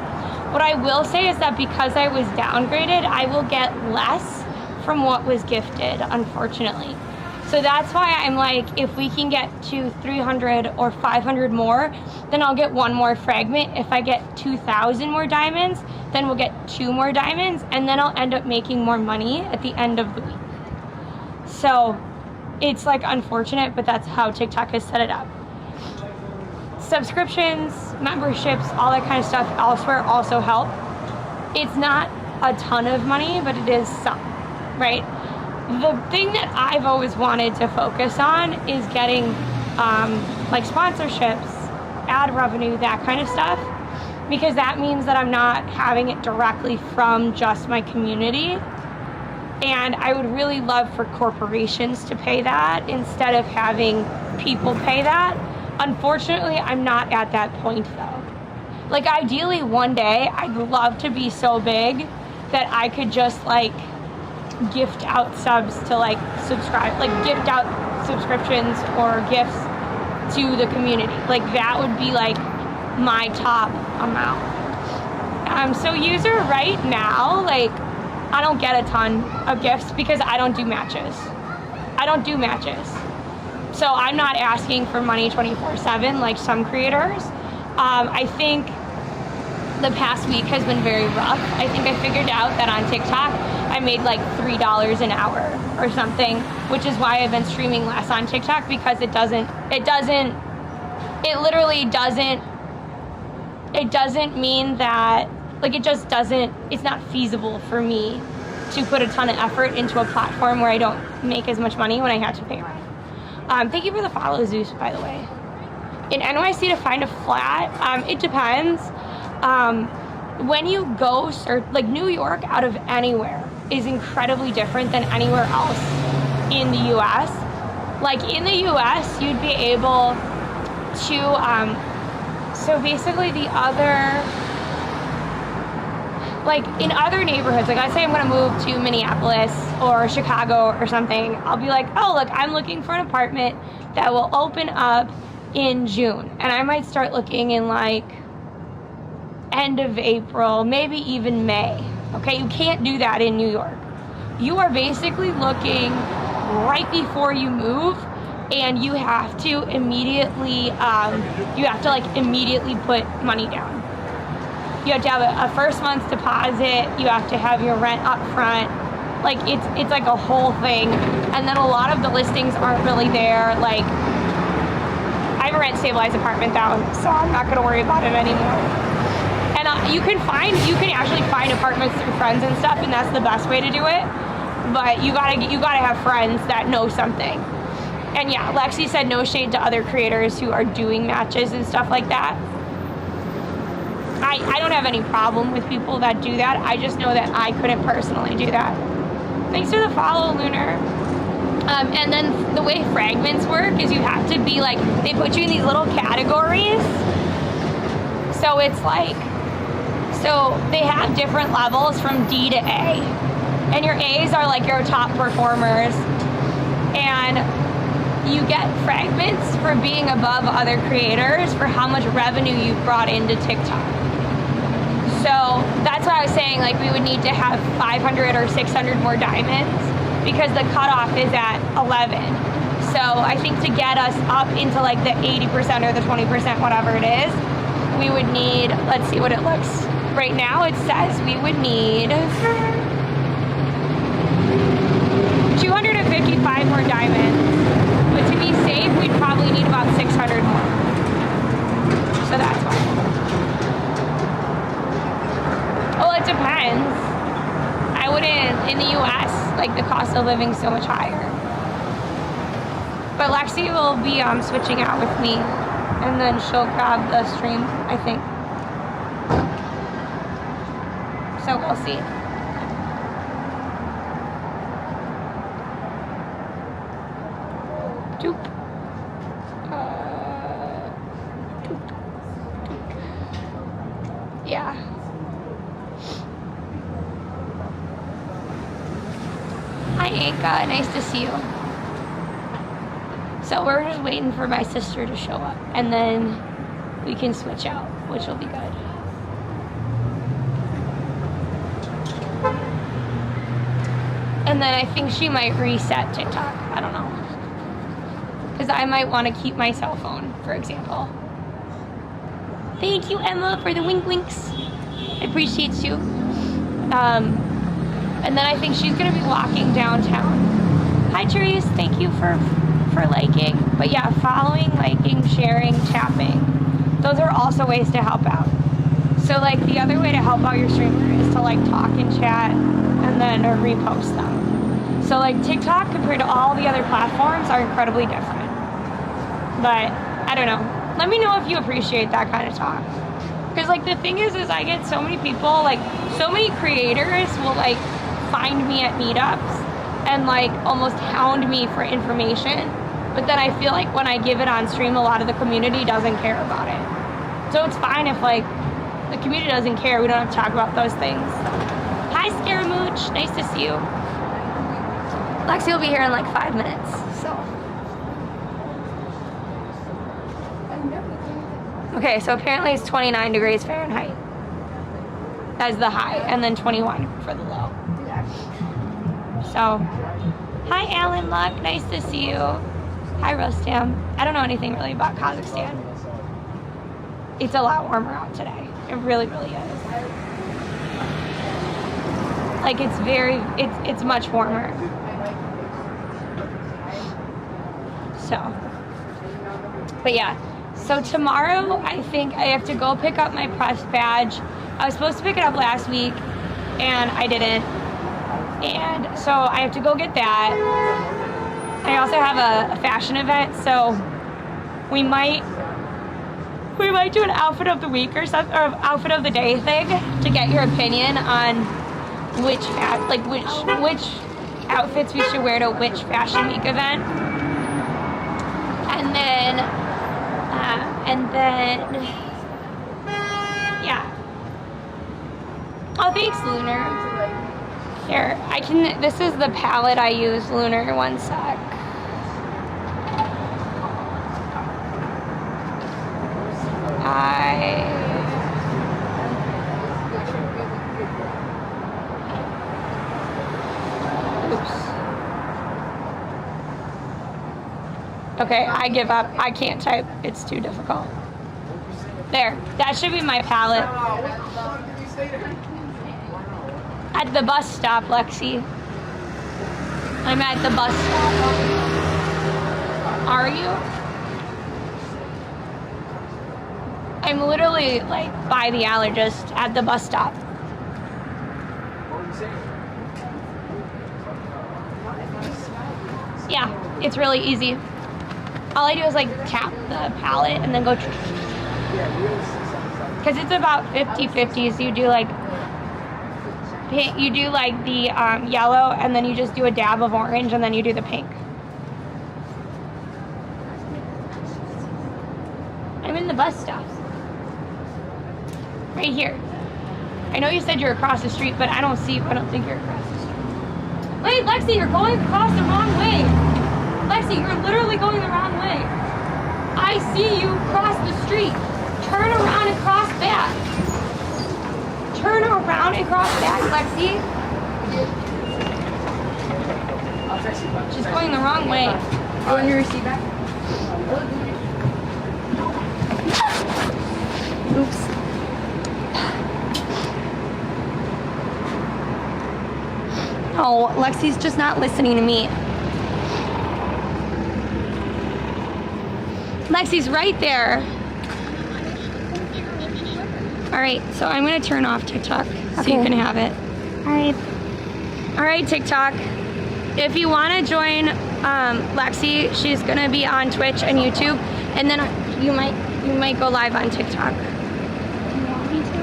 What I will say is that because I was downgraded, I will get less from what was gifted, unfortunately. So that's why I'm like, if we can get to 300 or 500 more, then I'll get one more fragment. If I get 2,000 more diamonds, then we'll get 2 more diamonds, and then I'll end up making more money at the end of the week. So it's like unfortunate, but that's how TikTok has set it up. Subscriptions, memberships, all that kind of stuff elsewhere also help. It's not a ton of money, but it is some, right? The thing that I've always wanted to focus on is getting like sponsorships, ad revenue, that kind of stuff, because that means that I'm not having it directly from just my community. And I would really love for corporations to pay that instead of having people pay that. Unfortunately, I'm not at that point though. Like ideally one day, I'd love to be so big that I could just like gift out subs to like subscribe, like gift out subscriptions or gifts to the community. Like that would be like my top amount. So user right now, like I don't get a ton of gifts because I don't do matches. So I'm not asking for money 24/7 like some creators. I think the past week has been very rough. I think I figured out that on TikTok, I made like $3 an hour or something, which is why I've been streaming less on TikTok, because it literally doesn't mean that, like it just doesn't, it's not feasible for me to put a ton of effort into a platform where I don't make as much money when I have to pay rent. Thank you for the follow, Zeus, by the way. In NYC to find a flat, it depends. When you go search, like New York out of anywhere is incredibly different than anywhere else in the US. Like in the US, you'd be able to, so basically the other, like in other neighborhoods, like I say I'm gonna move to Minneapolis or Chicago or something, I'll be like, oh look, I'm looking for an apartment that will open up in June. And I might start looking in like end of April, maybe even May. Okay, you can't do that in New York. You are basically looking right before you move, and you have to immediately, immediately put money down. You have to have a first month's deposit. You have to have your rent up front. Like it's like a whole thing. And then a lot of the listings aren't really there. Like I have a rent stabilized apartment down, so I'm not gonna worry about it anymore. And you can actually find apartments through friends and stuff, and that's the best way to do it. But you gotta have friends that know something. And yeah, Lexi said no shade to other creators who are doing matches and stuff like that. I don't have any problem with people that do that. I just know that I couldn't personally do that. Thanks for the follow, Lunar. And then the way fragments work is you have to be like, they put you in these little categories. So it's like, so they have different levels from D to A. And your A's are like your top performers. And you get fragments for being above other creators for how much revenue you've brought into TikTok. So that's why I was saying like we would need to have 500 or 600 more diamonds because the cutoff is at 11. So I think to get us up into like the 80% or the 20%, whatever it is, we would need, let's see what it looks. Right now it says we would need 255 more diamonds. But to be safe, we'd probably need about 600 more. So that's why. Well, it depends. I wouldn't, in the US, like the cost of living is so much higher. But Lexi will be switching out with me and then she'll grab the stream, I think. So we'll see. Doop. Doop. Yeah. Hi, Anka. Nice to see you. So we're just waiting for my sister to show up, and then we can switch out, which will be good. And then I think she might reset TikTok. I don't know. Because I might want to keep my cell phone, for example. Thank you, Emma, for the wink winks. I appreciate you. And then I think she's going to be walking downtown. Hi, Therese. Thank you for liking. But yeah, following, liking, sharing, tapping. Those are also ways to help out. So like the other way to help out your streamer is to like talk and chat and then repost them. So like TikTok compared to all the other platforms are incredibly different. But I don't know. Let me know if you appreciate that kind of talk. Because like the thing is I get so many people, like so many creators will like find me at meetups and like almost hound me for information. But then I feel like when I give it on stream, a lot of the community doesn't care about it. So it's fine if like the community doesn't care. We don't have to talk about those things. Hi, Scaramouche. Nice to see you. Lexi will be here in like 5 minutes, so. Okay, so apparently it's 29 degrees Fahrenheit. That's the high, and then 21 for the low. So, hi, Alan Luck. Nice to see you. Hi, Rostam. I don't know anything really about Kazakhstan. It's a lot warmer out today. It really, really is. Like it's much warmer. So, but yeah. So tomorrow, I think I have to go pick up my press badge. I was supposed to pick it up last week, and I didn't. And so I have to go get that. I also have a fashion event, so we might do an outfit of the week or something, or outfit of the day thing to get your opinion on which outfits we should wear to which fashion week event. And then yeah. Oh, thanks, Lunar. Here, this is the palette I use, Lunar, one sec. Oops. Okay, I give up. I can't type. It's too difficult. There, that should be my palette. At the bus stop, Lexi. I'm at the bus stop. Are you? I'm literally like by the allergist at the bus stop. Yeah, it's really easy. All I do is like tap the palette and then go, because it's about 50-50. So you do like the yellow, and then you just do a dab of orange, and then you do the pink. I'm in the bus stop. Right here. I know you said you're across the street, but I don't see you. I don't think you're across the street. Wait, Lexi, you're going across the wrong way. Lexi, you're literally going the wrong way. I see you cross the street. Turn around and cross back. Turn around and cross back, Lexi. She's going the wrong way. You want your receipt back? Oops. Oh, Lexi's just not listening to me. Lexi's right there. All right, so I'm gonna turn off TikTok so you can have it. All right, TikTok. If you wanna join Lexi, she's gonna be on Twitch and YouTube, and then you might You might go live on TikTok. You want me to?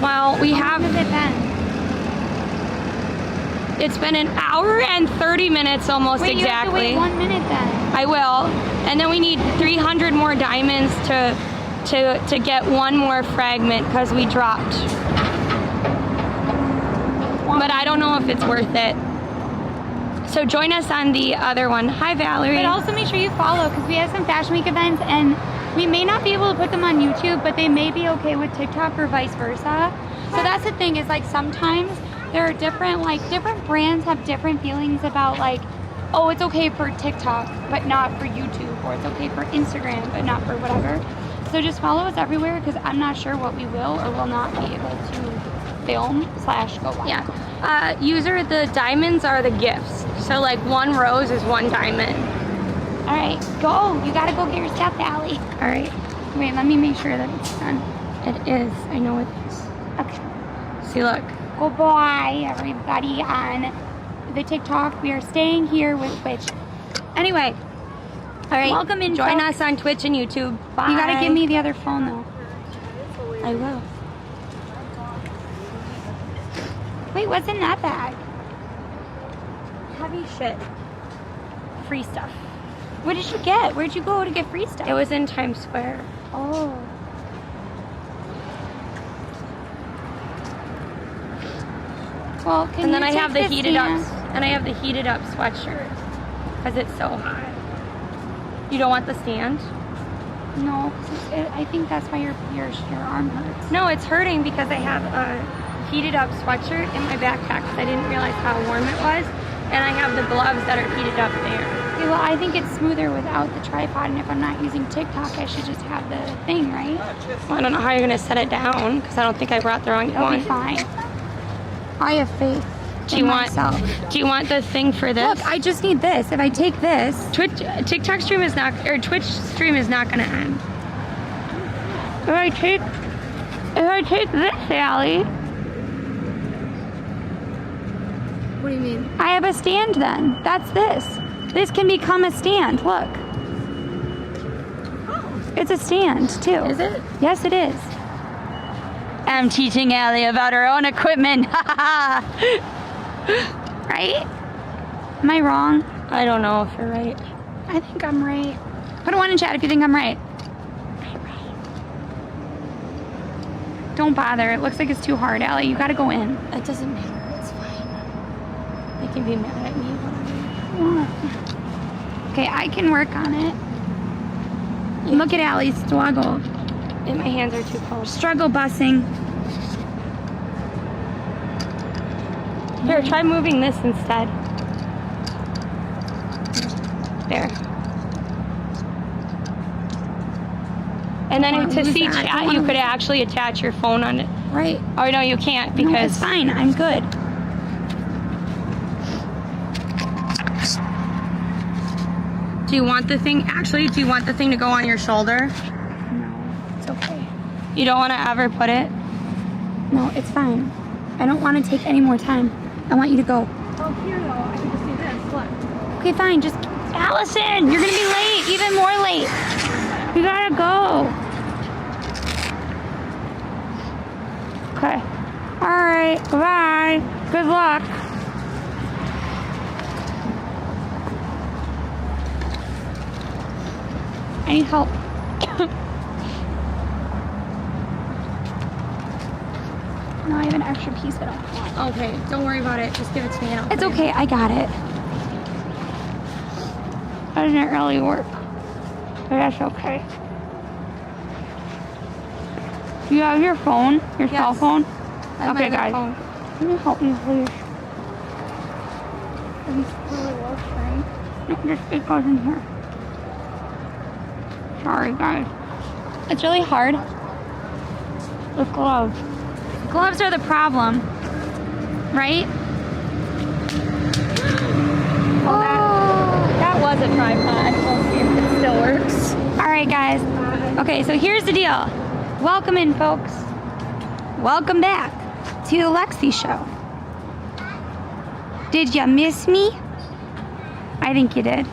Well, we How have. long has it been? It's been an hour and 30 minutes almost Wait, exactly. you have to wait 1 minute then. I will. And then we need 300 more diamonds to get one more fragment because we dropped. But I don't know if it's worth it. So join us on the other one. Hi, Valerie. But also make sure you follow because we have some Fashion Week events and we may not be able to put them on YouTube, but they may be okay with TikTok or vice versa. So that's the thing is like sometimes there are different brands have different feelings about like, oh, it's okay for TikTok, but not for YouTube, or it's okay for Instagram, but not for whatever. So just follow us everywhere because I'm not sure what we will or will not be able to film / go live. Yeah. User, the diamonds are the gifts. So like one rose is one diamond. All right, go. You gotta go get your stuff, Allie. All right. Wait, let me make sure that it's done. It is. I know it is. Okay. See, look. Good boy, everybody on the TikTok. We are staying here with Twitch. Anyway, All right. welcome in. Join folks. us on Twitch and YouTube. Bye. You gotta give me the other phone though. I will. Wait, what's in that bag? Heavy shit. Free stuff. What did you get? Where'd you go to get free stuff? It was in Times Square. Oh. Well, can And then you I take have the this heated up, stand? and I have the heated up sweatshirt because it's so hot. You don't want the stand? No, 'cause I think that's why your arm hurts. No, it's hurting because I have a heated up sweatshirt in my backpack because I didn't realize how warm it was, and I have the gloves that are heated up there. Okay, well, I think it's smoother without the tripod, and if I'm not using TikTok, I should just have the thing, right? Well, I don't know how you're gonna set it down because I don't think I brought the wrong It'll one. be fine. I have faith Do in you want? myself. Do you want the thing for this? Look, I just need this. If I take this, TikTok stream is not, or Twitch stream is not gonna end. If I take this, Allie. What do you mean? I have a stand then. That's this. This can become a stand. Look. It's a stand, too. Is it? Yes, it is. I'm teaching Allie about her own equipment. Right? Am I wrong? I don't know if you're right. I think I'm right. Put a 1 in chat if you think I'm right. I'm right. Don't bother. It looks like it's too hard, Allie. You gotta go in. It doesn't matter. It's fine. They can be mad at me. Whatever. Okay, I can work on it. Look at Allie's struggle. And my hands are too cold. Struggle busing. Here, try moving this instead. There. And then Don't to lose see that. chat, Don't you wanna could actually attach your phone on it. Right. Oh no, you can't No, because it's fine. I'm good. do you want the thing? Actually, do you want the thing to go on your shoulder? No, it's okay. You don't want to ever put it. No, it's fine. I don't want to take any more time. I want you to go. Oh, here though, I can just do this. Look. Okay, fine. Just Allison, you're gonna be late. Even more late. You gotta go. Okay. All right. Bye. Good luck. I need help. No, I have an extra piece that I don't want. Okay, don't worry about it. Just give it to me and I'll It's put it okay, I got it. That didn't really work. But that's okay. You have your phone? Your cell Yes. phone? I have my Okay, other guys. phone. Can you help me, please? This really works, right? No, just it goes in here. Sorry, guys. It's really hard with gloves. Gloves are the problem, right? Oh, that was a tripod. We'll see if it still works. All right, guys. Okay, so here's the deal. Welcome in, folks. Welcome back to the Lexi Show. Did you miss me? I think you did.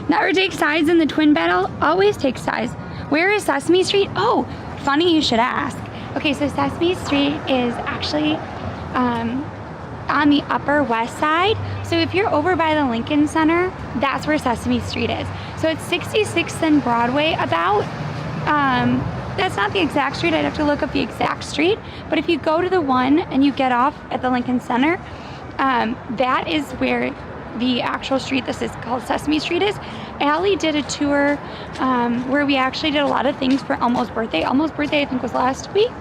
Never take sides in the twin battle. Always take sides. Where is Sesame Street? Oh, funny you should ask. Okay, so Sesame Street is actually on the Upper West Side. So if you're over by the Lincoln Center, that's where Sesame Street is. So it's 66th and Broadway about. That's not the exact street. I'd have to look up the exact street. But if you go to the one and you get off at the Lincoln Center, that is where the actual street this is called Sesame Street is. Allie did a tour where we actually did a lot of things for Elmo's birthday. Elmo's birthday, I think, was last week.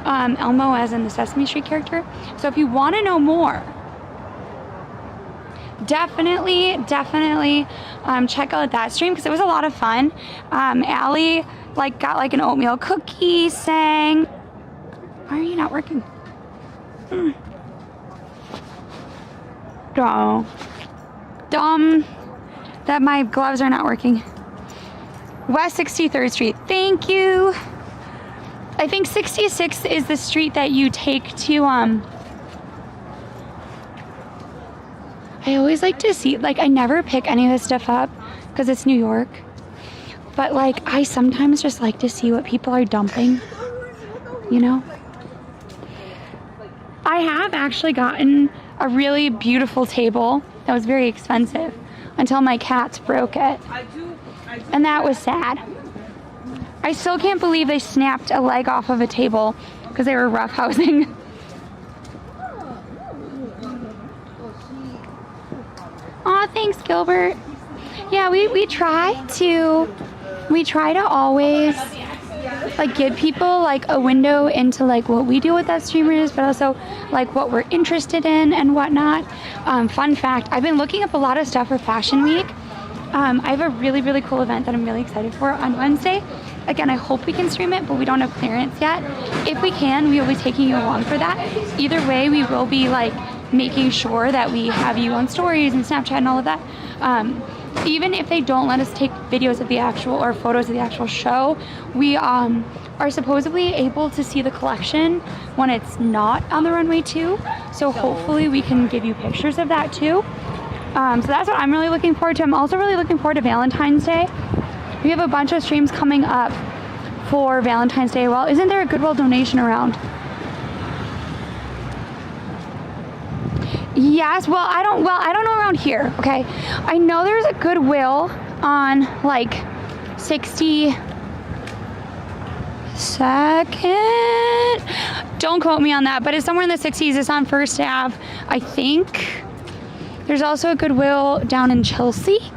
Elmo as in the Sesame Street character. So if you want to know more, definitely check out that stream because it was a lot of fun. Allie got like an oatmeal cookie, sang. Why are you not working? Oh, dumb that my gloves are not working. West 63rd Street, thank you. I think 66 is the street that you take to, I always like to see, I never pick any of this stuff up because it's New York. But I sometimes just like to see what people are dumping, you know? I have actually gotten a really beautiful table that was very expensive until my cats broke it. And that was sad. I still can't believe they snapped a leg off of a table because they were roughhousing. Aw, thanks, Gilbert. Yeah, we try to always give people a window into what we do with that streamers, but also what we're interested in and whatnot. Fun fact, I've been looking up a lot of stuff for Fashion Week. I have a really cool event that I'm really excited for on Wednesday. Again, I hope we can stream it, but we don't have clearance yet. If we can, we will be taking you along for that. Either way, we will be making sure that we have you on stories and Snapchat and all of that. Even if they don't let us take videos of the actual or photos of the actual show, we are supposedly able to see the collection when it's not on the runway too. So hopefully we can give you pictures of that too. So that's what I'm really looking forward to. I'm also really looking forward to Valentine's Day. We have a bunch of streams coming up for Valentine's Day. Well, isn't there a Goodwill donation around? Yes, well, I don't know around here, okay? I know there's a Goodwill on 62nd. Don't quote me on that, but it's somewhere in the 60s. It's on First Ave, I think. There's also a Goodwill down in Chelsea.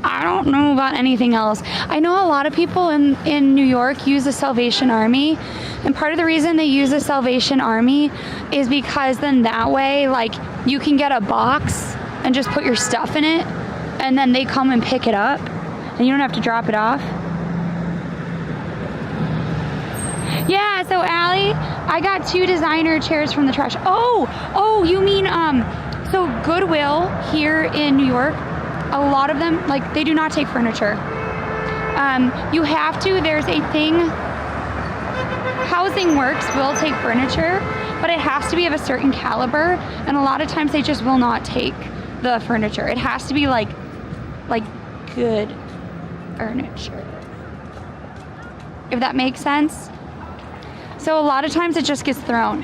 I don't know about anything else. I know a lot of people in New York use the Salvation Army. And part of the reason they use the Salvation Army is because then that way, you can get a box and just put your stuff in it. And then they come and pick it up. And you don't have to drop it off. Yeah, so Allie, I got 2 designer chairs from the trash. Oh, you mean, so Goodwill here in New York, a lot of them, they do not take furniture. You have to, there's a thing, Housing Works will take furniture, but it has to be of a certain caliber, and a lot of times they just will not take the furniture. It has to be good furniture, if that makes sense. So a lot of times it just gets thrown.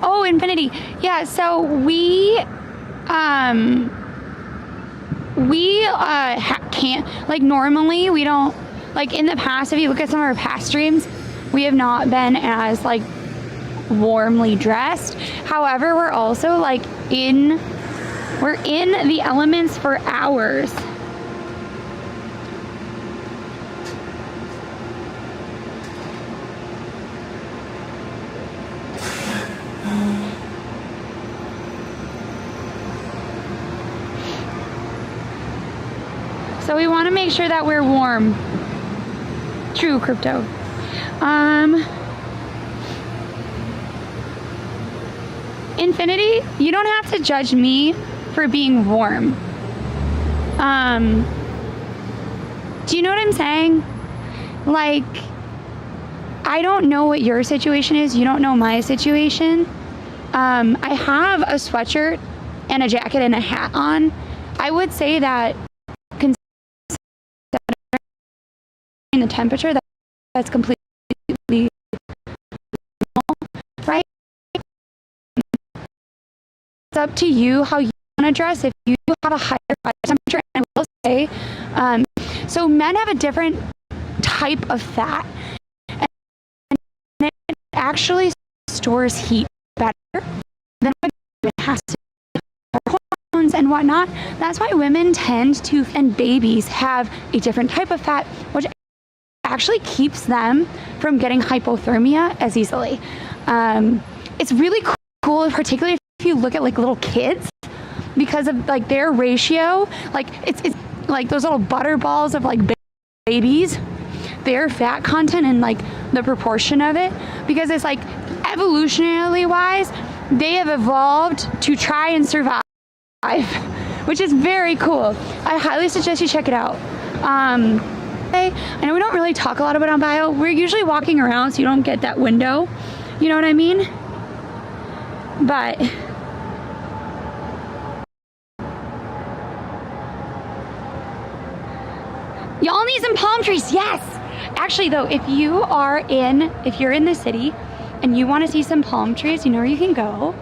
Oh, Infinity. Yeah, so we can't, normally we don't, in the past, if you look at some of our past streams, we have not been as, warmly dressed. However, we're also, in the elements for hours. So we want to make sure that we're warm. True, Crypto. Infinity, you don't have to judge me for being warm. Do you know what I'm saying? I don't know what your situation is. You don't know my situation. I have a sweatshirt and a jacket and a hat on. I would say that considering the temperature, that's completely normal, right? It's up to you how you want to dress. If you have a higher body temperature, and I will say, so men have a different type of fat, and it actually stores heat better than women has to. Hormones and whatnot. That's why women tend to, and babies have a different type of fat, which actually keeps them from getting hypothermia as easily. It's really cool, particularly if you look at like little kids, because of like their ratio, like it's like those little butter balls of like babies, their fat content and like the proportion of it, because it's like evolutionarily wise, they have evolved to try and survive, which is very cool. I highly suggest you check it out. I know we don't really talk a lot about on bio. We're usually walking around, so you don't get that window. You know what I mean? But y'all need some palm trees. Yes. Actually, though, if you're in the city and you want to see some palm trees, you know where you can go.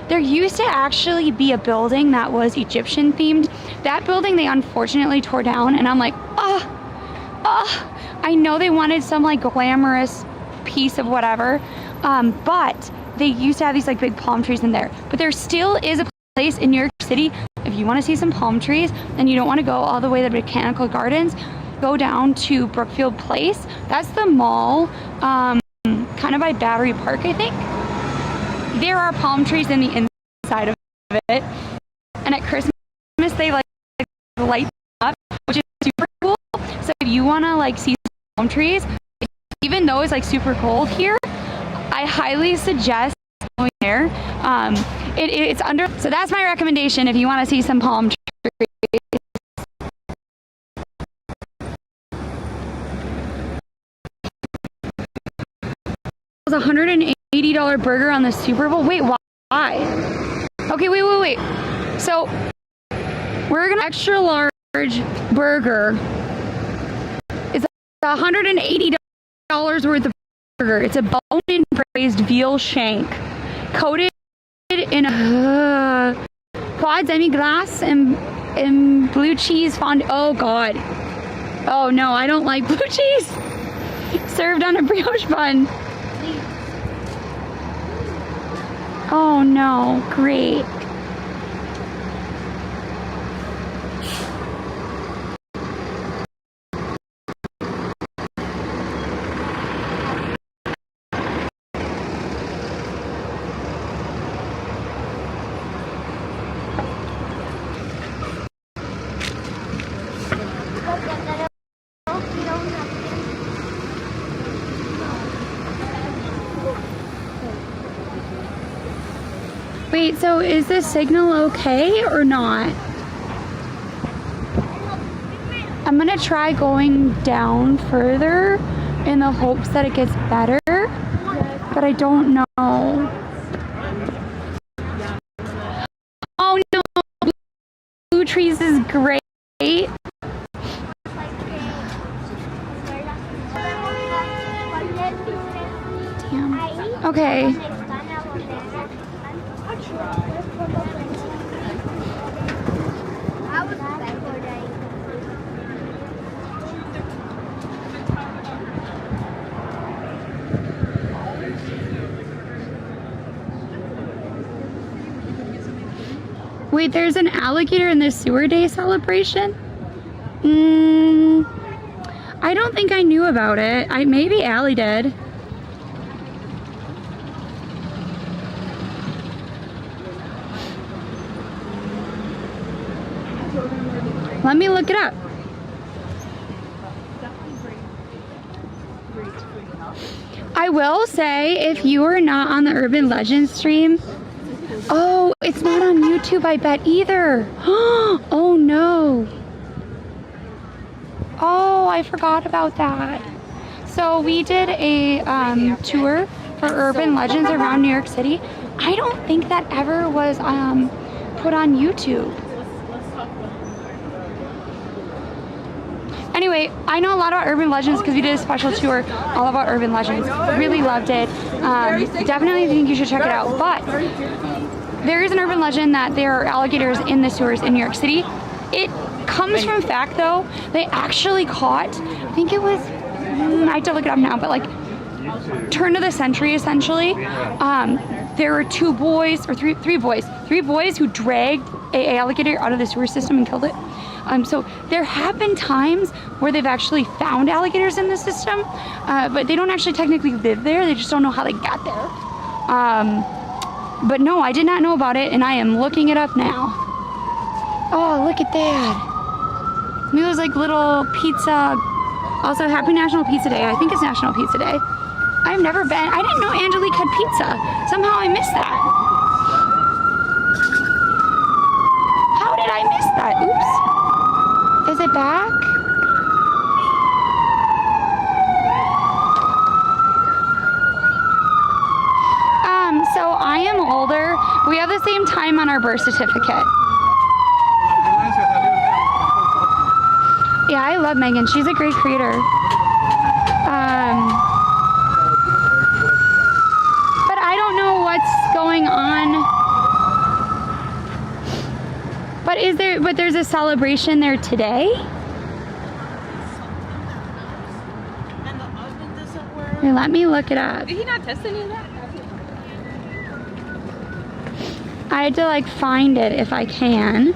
There used to actually be a building that was Egyptian themed. That building they unfortunately tore down, and I'm like, I know they wanted some like glamorous piece of whatever, but they used to have these like big palm trees in there. But there still is a place in New York City, if you want to see some palm trees and you don't want to go all the way to the Botanical Gardens, go down to Brookfield Place. That's the mall, kind of by Battery Park, I think. There are palm trees in the inside of it, and at Christmas they like light them up, which is super cool. So if you want to like see palm trees, even though it's like super cold here, I highly suggest going there. It's under, so that's my recommendation if you want to see some palm trees. It was $180 burger on the Super Bowl. Wait, why? Okay, wait. So we're gonna extra large burger. It's $180 worth of burger. It's a bone-in braised veal shank, coated in a quad demi-glace and blue cheese fondue. Oh God. Oh no, I don't like blue cheese. Served on a brioche bun. Oh no, great. Wait, so is this signal okay or not? I'm gonna try going down further in the hopes that it gets better, but I don't know. Oh no, blue trees is great. Damn. Okay. Wait, there's an alligator in the Sewer Day celebration? I don't think I knew about it. Maybe Allie did. Let me look it up. I will say, if you are not on the Urban Legends stream, oh, it's not on YouTube, I bet, either. Oh no. Oh, I forgot about that. So we did a tour for urban legends around New York City. I don't think that ever was put on YouTube. Anyway, I know a lot about urban legends because we did a special tour all about urban legends. Really loved it. Definitely think you should check it out. But there is an urban legend that there are alligators in the sewers in New York City. It comes from fact though. They actually caught, I think it was, I have to look it up now, but like turn of the century essentially. There were three boys who dragged an alligator out of the sewer system and killed it. So there have been times where they've actually found alligators in the system, but they don't actually technically live there. They just don't know how they got there. But no, I did not know about it, and I am looking it up now. Oh, look at that. It was like little pizza. Also, happy National Pizza Day. I think it's National Pizza Day. I've never been. I didn't know Angelique had pizza. Somehow I missed that. How did I miss that? Oops. Is it back? So I am older. We have the same time on our birth certificate. Yeah, I love Megan. She's a great creator. But I don't know what's going on. But there's a celebration there today? And the oven doesn't work. Here, let me look it up. Did he not test any of that? I had to like find it if I can.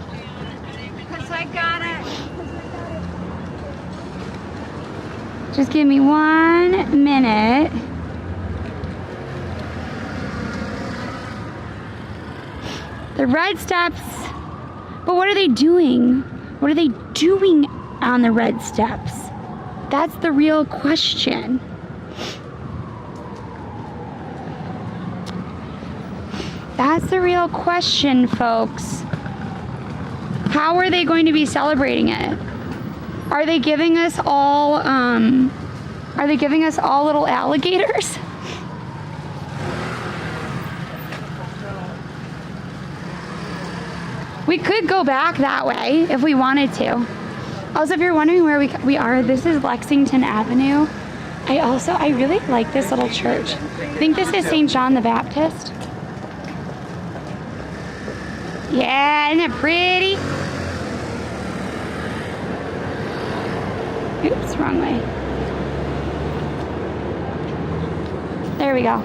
Because I got it. Just give me 1 minute. The red steps. But what are they doing? What are they doing on the red steps? That's the real question. That's the real question, folks. How are they going to be celebrating it? Are they giving us all little alligators? We could go back that way if we wanted to. Also, if you're wondering where we are, this is Lexington Avenue. I really like this little church. I think this is St. John the Baptist. Yeah, isn't it pretty? Oops, wrong way. There we go.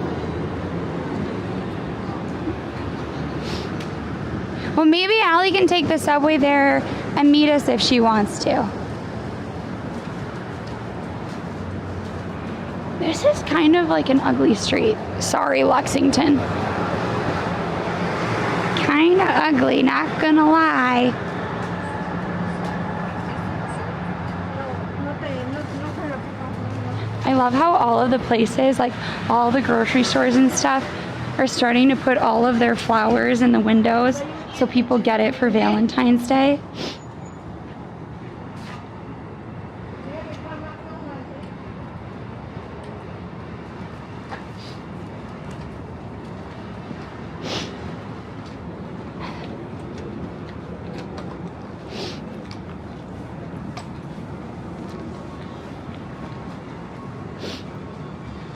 Well, maybe Allie can take the subway there and meet us if she wants to. This is kind of like an ugly street. Sorry, Lexington. Kinda ugly, not gonna lie. I love how all of the places, like all the grocery stores and stuff, are starting to put all of their flowers in the windows so people get it for Valentine's Day.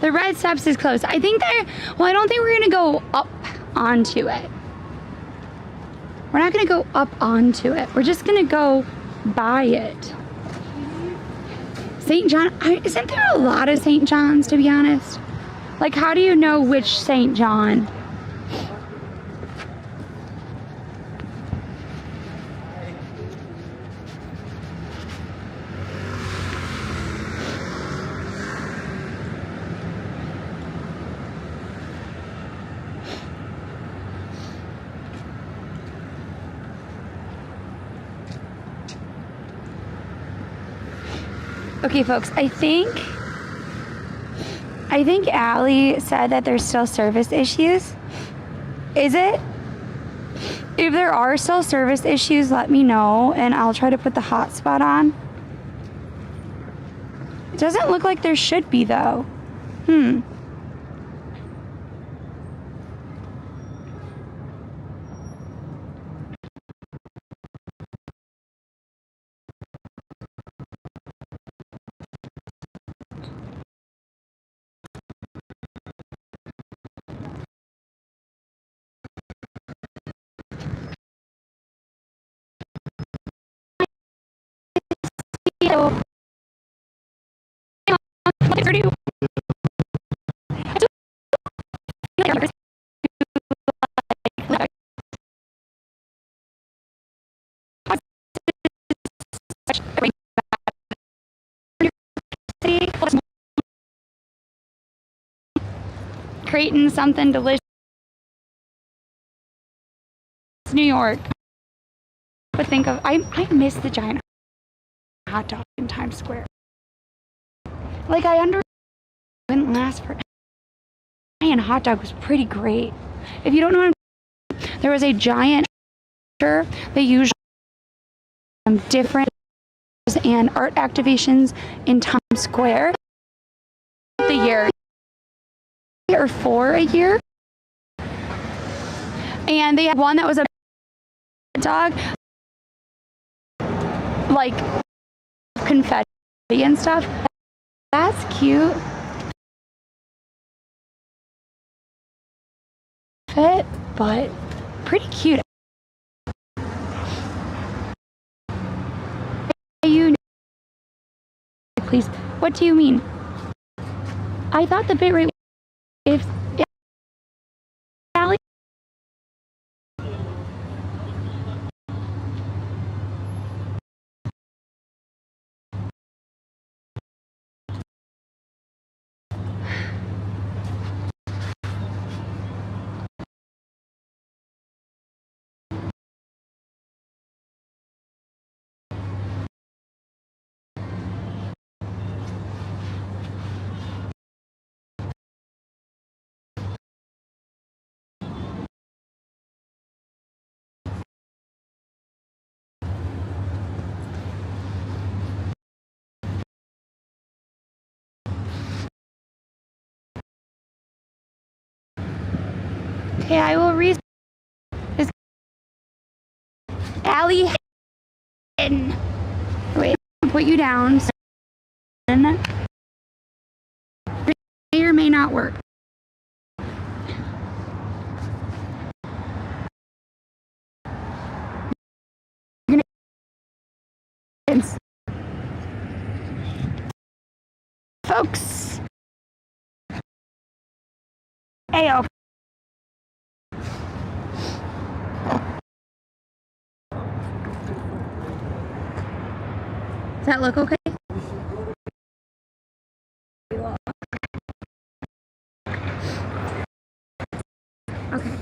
The red steps is closed. I think I don't think we're gonna go up onto it. We're not gonna go up onto it. We're just gonna go by it. St. John, isn't there a lot of St. Johns, to be honest? Like, how do you know which St. John? Okay, folks, I think Allie said that there's still service issues. Is it? If there are still service issues, let me know and I'll try to put the hotspot on. Doesn't look like there should be though. Creating something delicious. New York. But think of, I miss the giant hot dog in Times Square. Like I wouldn't last for. Giant hot dog was pretty great. If you don't know, there was a giant. They usually different and art activations in Times Square. The year or 4 a year, and they had one that was a dog, like confetti and stuff. That's cute. Fit, but pretty cute. You please. What do you mean? I thought the bit rate. If Sally. Okay, I will read this. Allie. Wait, I'll put you down. May or may not work. Folks. Ayo. Does that look okay? Okay.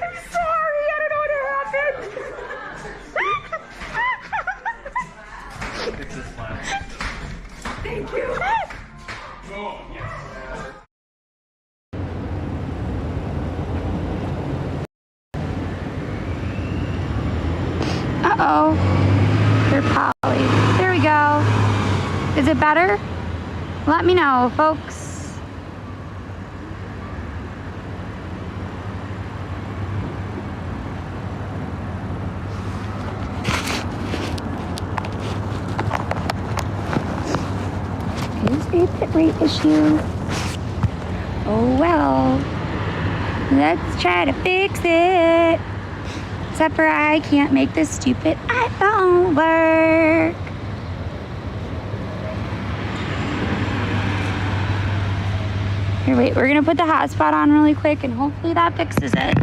I'm sorry, I don't know what happened. Thank you. Uh-oh. They're poly. There we go. Is it better? Let me know, folks. Is a bit rate issue. Oh well. Let's try to fix it. Except for I can't make this stupid iPhone work. Here, wait, we're gonna put the hotspot on really quick and hopefully that fixes it.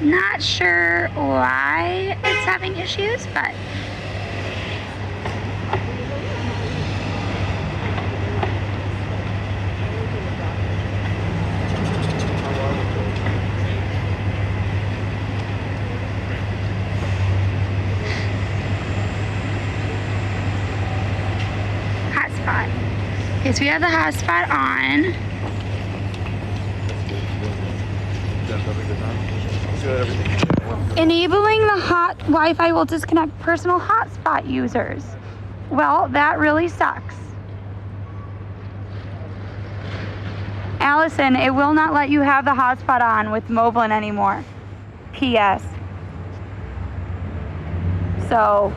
Not sure why it's having issues, but hotspot. Okay, so we have the hotspot on. Enabling the hot Wi-Fi will disconnect personal hotspot users. Well, that really sucks. Allison, it will not let you have the hotspot on with Moblin anymore. P.S. So.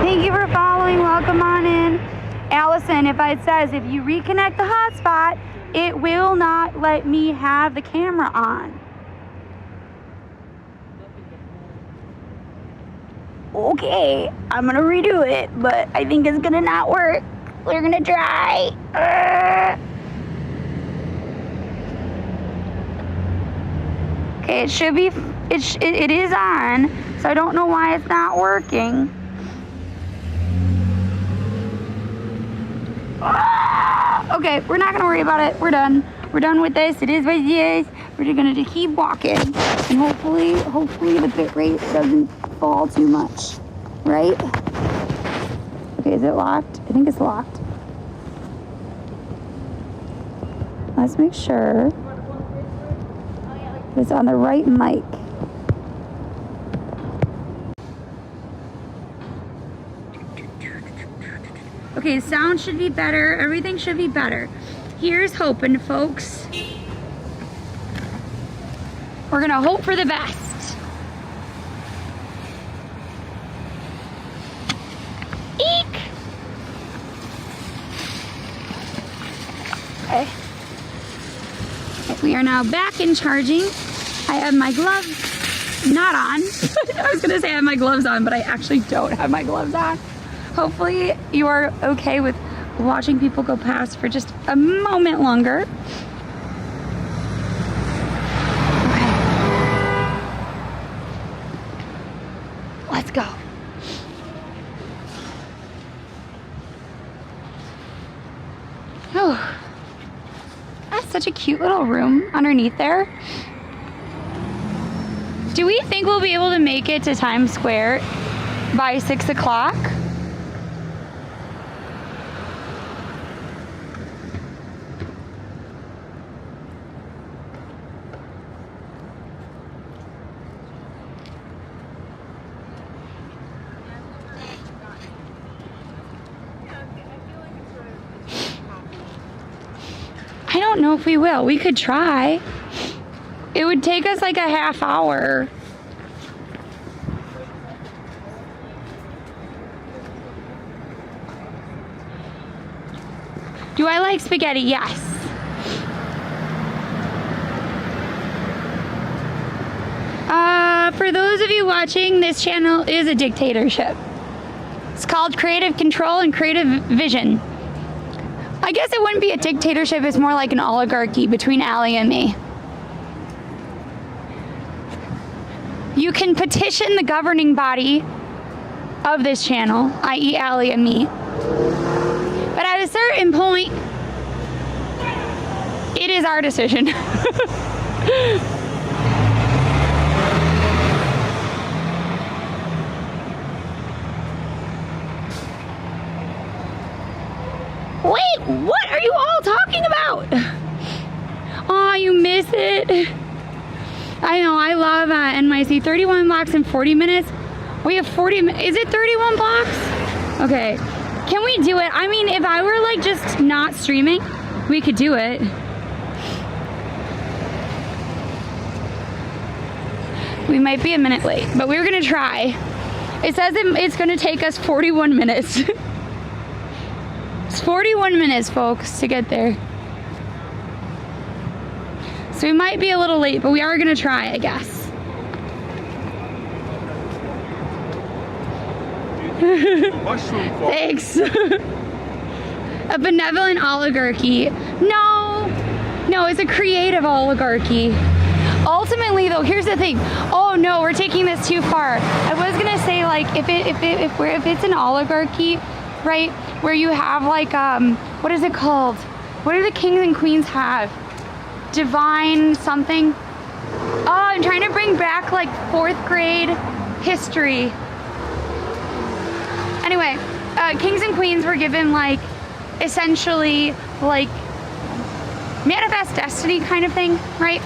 Thank you for following. Welcome on in. Allison, if it says if you reconnect the hotspot, it will not let me have the camera on. Okay, I'm gonna redo it, but I think it's gonna not work. We're gonna try. Okay, it should be, it is on, so I don't know why it's not working. Okay, we're not gonna worry about it. We're done. We're done with this. It is what it is. We're just gonna keep walking, and hopefully the bit rate doesn't fall too much, right? Okay, is it locked? I think it's locked. Let's make sure it's on the right mic. Okay, sound should be better. Everything should be better. Here's hoping, folks. We're gonna hope for the best. Eek! Okay. We are now back in charging. I have my gloves not on. I was gonna say I have my gloves on, but I actually don't have my gloves on. Hopefully you are okay with watching people go past for just a moment longer. Okay. Let's go. Oh, that's such a cute little room underneath there. Do we think we'll be able to make it to Times Square by 6 o'clock? I don't know if we will. We could try. It would take us like a half hour. Do I like spaghetti? Yes. For those of you watching, this channel is a dictatorship. It's called Creative Control and Creative Vision. I guess it wouldn't be a dictatorship, it's more like an oligarchy between Allie and me. You can petition the governing body of this channel, i.e. Allie and me. But at a certain point, it is our decision. Wait, what are you all talking about? Oh, you miss it. I know, I love NYC. 31 blocks in 40 minutes. We have 40 minutes. Is it 31 blocks? Okay. Can we do it? I mean, if I were like just not streaming, we could do it. We might be a minute late, but we're gonna try. It says it's gonna take us 41 minutes. It's 41 minutes, folks, to get there. So we might be a little late, but we are gonna try, I guess. Thanks. A benevolent oligarchy. No, it's a creative oligarchy. ultimately though, here's the thing. Oh no, we're taking this too far. I was gonna say like if it's an oligarchy, right, where you have like what is it called? What do the kings and queens have? Divine something. Oh, I'm trying to bring back like 4th grade history. Anyway, kings and queens were given like essentially like manifest destiny kind of thing, right?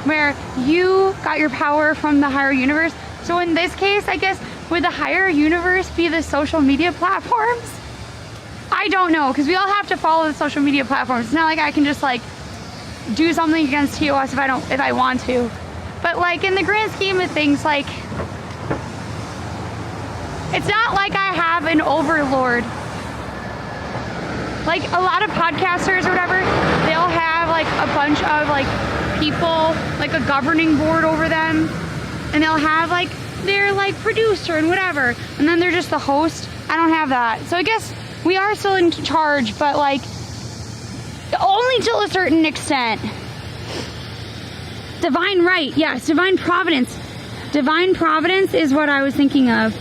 Where you got your power from the higher universe. So in this case, I guess, would the higher universe be the social media platforms? I don't know, because we all have to follow the social media platforms. It's not like I can just like do something against TOS if I want to. But like in the grand scheme of things, like it's not like I have an overlord. Like a lot of podcasters or whatever, they'll have like a bunch of like people, like a governing board over them, and they'll have like their like producer and whatever, and then they're just the host. I don't have that. So I guess we are still in charge, but like only till a certain extent. Divine right, yes, divine providence. Divine providence is what I was thinking of.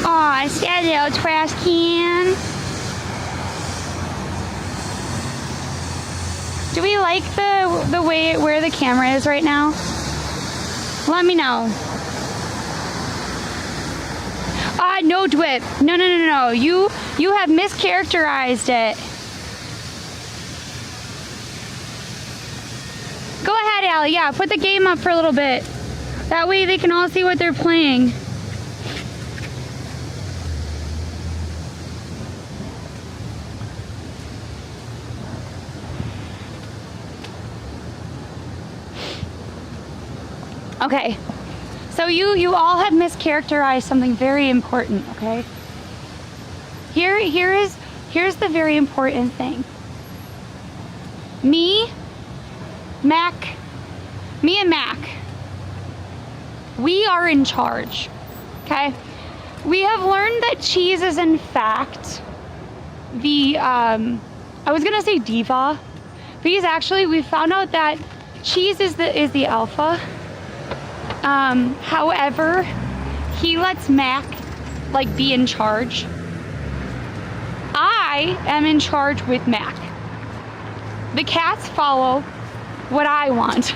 I said little trash can. Do we like the way where the camera is right now? Let me know. No, Dwip. No. You have mischaracterized it. Go ahead, Allie. Yeah, put the game up for a little bit. That way they can all see what they're playing. Okay, so you all have mischaracterized something very important, okay? Here's the very important thing. Me and Mac, we are in charge, okay? We have learned that Cheese is in fact the, I was gonna say diva, but we found out that Cheese is the alpha. However, he lets Mac like be in charge. I am in charge with Mac. The cats follow what I want.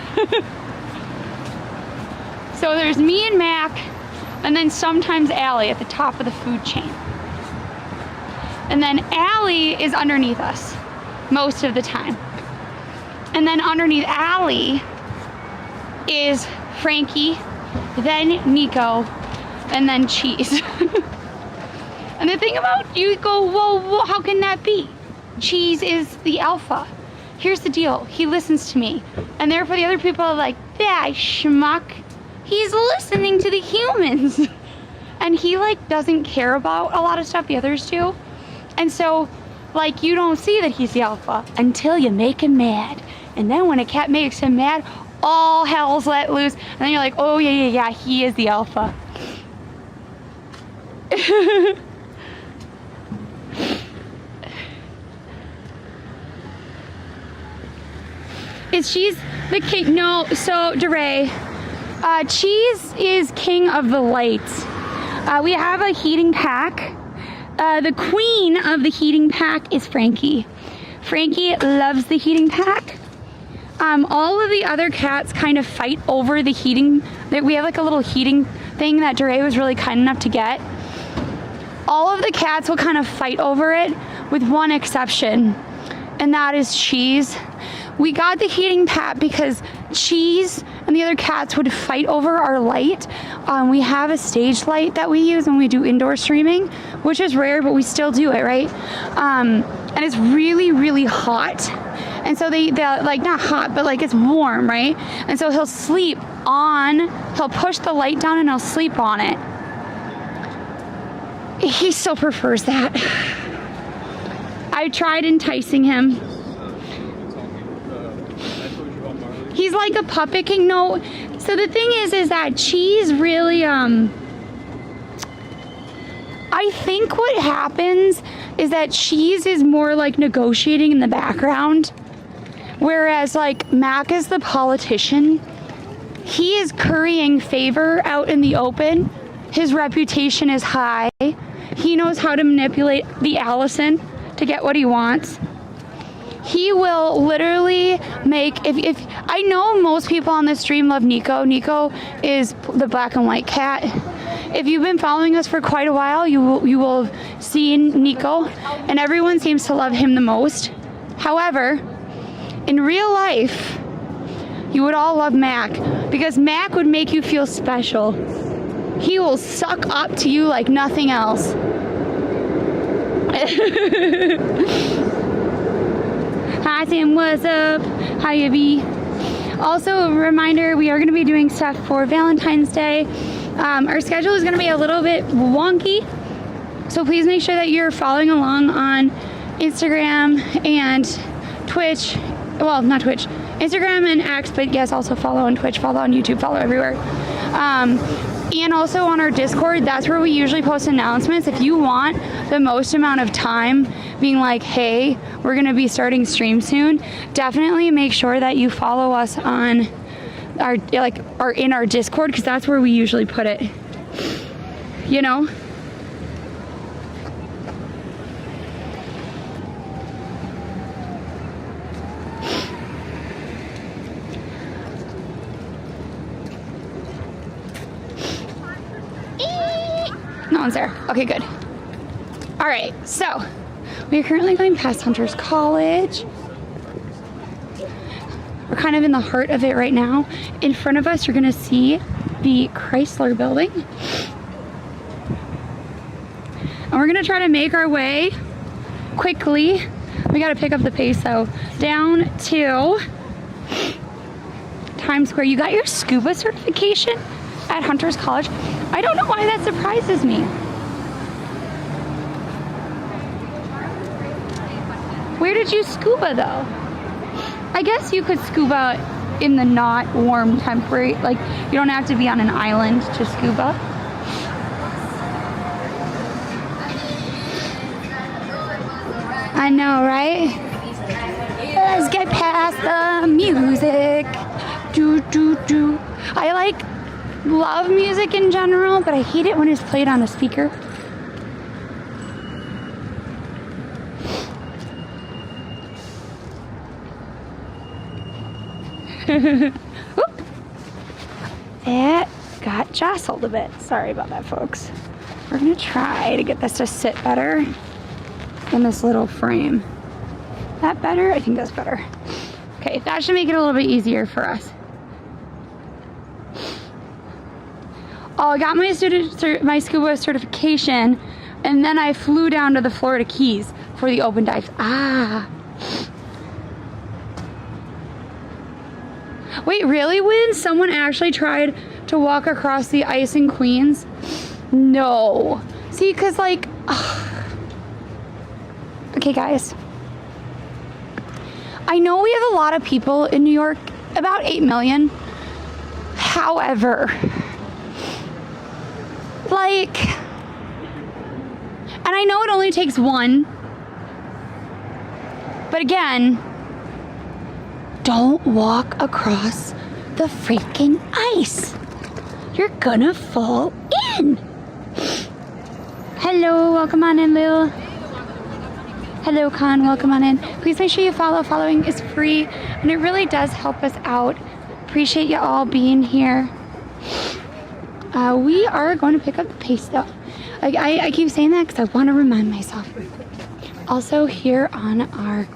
So there's me and Mac, and then sometimes Allie at the top of the food chain. And then Allie is underneath us most of the time. And then underneath Allie is Frankie, then Nico, and then Cheese. And the thing about you go, whoa, how can that be? Cheese is the alpha. Here's the deal. He listens to me. And therefore the other people are like, that schmuck. He's listening to the humans. And he like doesn't care about a lot of stuff the others do. And so like you don't see that he's the alpha until you make him mad. And then when a cat makes him mad, all hell's let loose. And then you're like, oh yeah, he is the alpha. Is Cheese the king? No, so DeRay, Cheese is king of the lights. We have a heating pack. The queen of the heating pack is Frankie. Frankie loves the heating pack. All of the other cats kind of fight over the heating. We have like a little heating thing that DeRay was really kind enough to get. All of the cats will kind of fight over it with one exception, and that is Cheese. We got the heating pad because Cheese and the other cats would fight over our light. We have a stage light that we use when we do indoor streaming, which is rare, but we still do it, right? And it's really, really hot. And so they're like, not hot, but like it's warm, right? And so he'll sleep on, he'll push the light down and he'll sleep on it. He so prefers that. I tried enticing him. He's like a puppet king. No, so the thing is that Cheese really, I think what happens is that Cheese is more like negotiating in the background, whereas like Mac is the politician. He is currying favor out in the open. His reputation is high. He knows how to manipulate the Allison to get what he wants. He will literally make, if I know most people on this stream love Nico. Nico is the black and white cat. If you've been following us for quite a while, you will have seen Nico, and everyone seems to love him the most. However, in real life, you would all love Mac, because Mac would make you feel special. He will suck up to you like nothing else. Hi Sam, what's up? How you be? Also, a reminder, we are going to be doing stuff for Valentine's Day. Our schedule is going to be a little bit wonky, so please make sure that you're following along on Instagram and Twitch. Well, not Twitch, Instagram and X, but yes, also follow on Twitch, follow on YouTube, follow everywhere. And also on our Discord, that's where we usually post announcements. If you want the most amount of time being like, hey, we're going to be starting stream soon, definitely make sure that you follow us on our in our Discord, because that's where we usually put it, you know. No one's there. Okay, good. All right, so we are currently going past Hunter's College. We're kind of in the heart of it right now. In front of us, you're gonna see the Chrysler building. And we're gonna try to make our way quickly. We gotta pick up the pace though. Down to Times Square. You got your scuba certification at Hunter's College? I don't know why that surprises me. Where did you scuba though? I guess you could scuba in the not warm temporary, like you don't have to be on an island to scuba. I know, right? Let's get past the music. Do, do, do. I love music in general, but I hate it when it's played on a speaker. Oop. That got jostled a bit. Sorry about that, folks. We're gonna try to get this to sit better in this little frame. That better? I think that's better. Okay, that should make it a little bit easier for us. Oh, I got my scuba certification, and then I flew down to the Florida Keys for the open dives. Ah. Wait, really, Win? Someone actually tried to walk across the ice in Queens? No. See, because like... Okay, guys. I know we have a lot of people in New York, about 8 million. However... like, and I know it only takes one, but again, don't walk across the freaking ice. You're gonna fall in. Hello, welcome on in, Lil. Hello, Con, welcome on in. Please make sure you follow. Following is free, and it really does help us out. Appreciate you all being here. We are going to pick up the pace though. I keep saying that because I want to remind myself. Also here on our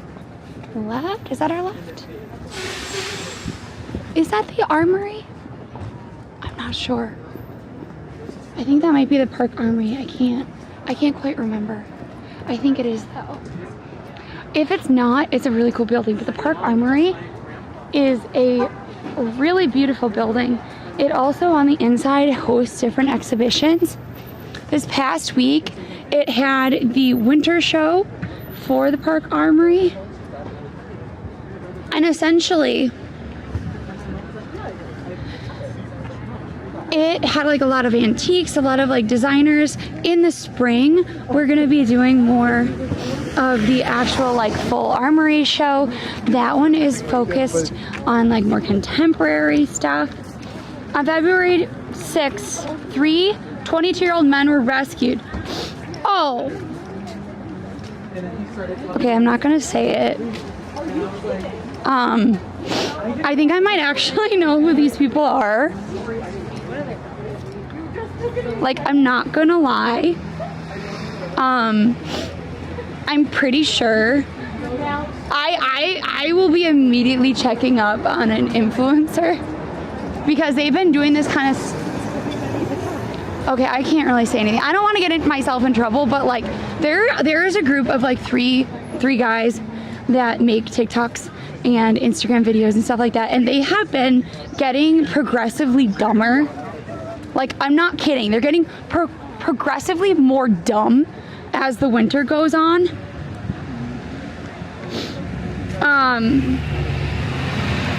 left, is that our left? Is that the Armory? I'm not sure. I think that might be the Park Armory. I can't quite remember. I think it is though. If it's not, it's a really cool building, but the Park Armory is a really beautiful building. it also on the inside hosts different exhibitions. This past week, it had the winter show for the Park Armory. And essentially, it had like a lot of antiques, a lot of like designers. In the spring, we're gonna be doing more of the actual like full armory show. That one is focused on like more contemporary stuff. On February 6th, 3 22-year-old men were rescued. Oh. Okay, I'm not gonna say it. I think I might actually know who these people are. Like, I'm not gonna lie. I'm pretty sure. I will be immediately checking up on an influencer because they've been doing this kind of. Okay, I can't really say anything. I don't want to get myself in trouble, but like there is a group of like three guys that make TikToks and Instagram videos and stuff like that, and they have been getting progressively dumber. Like, I'm not kidding. They're getting progressively more dumb as the winter goes on.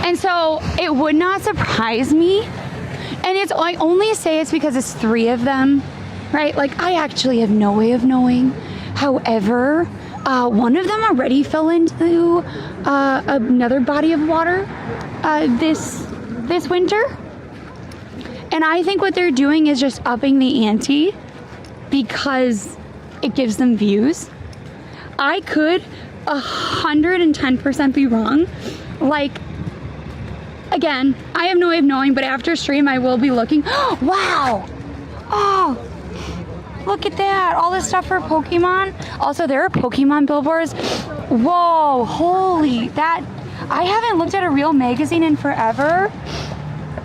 And so it would not surprise me. And I only say it's because it's 3 of them, right? Like, I actually have no way of knowing. However, one of them already fell into another body of water this winter. And I think what they're doing is just upping the ante because it gives them views. I could 110% be wrong. Like, again, I have no way of knowing, but after stream I will be looking. Wow! Oh, look at that. All this stuff for Pokemon. Also, there are Pokemon billboards. Whoa, holy, that. I haven't looked at a real magazine in forever.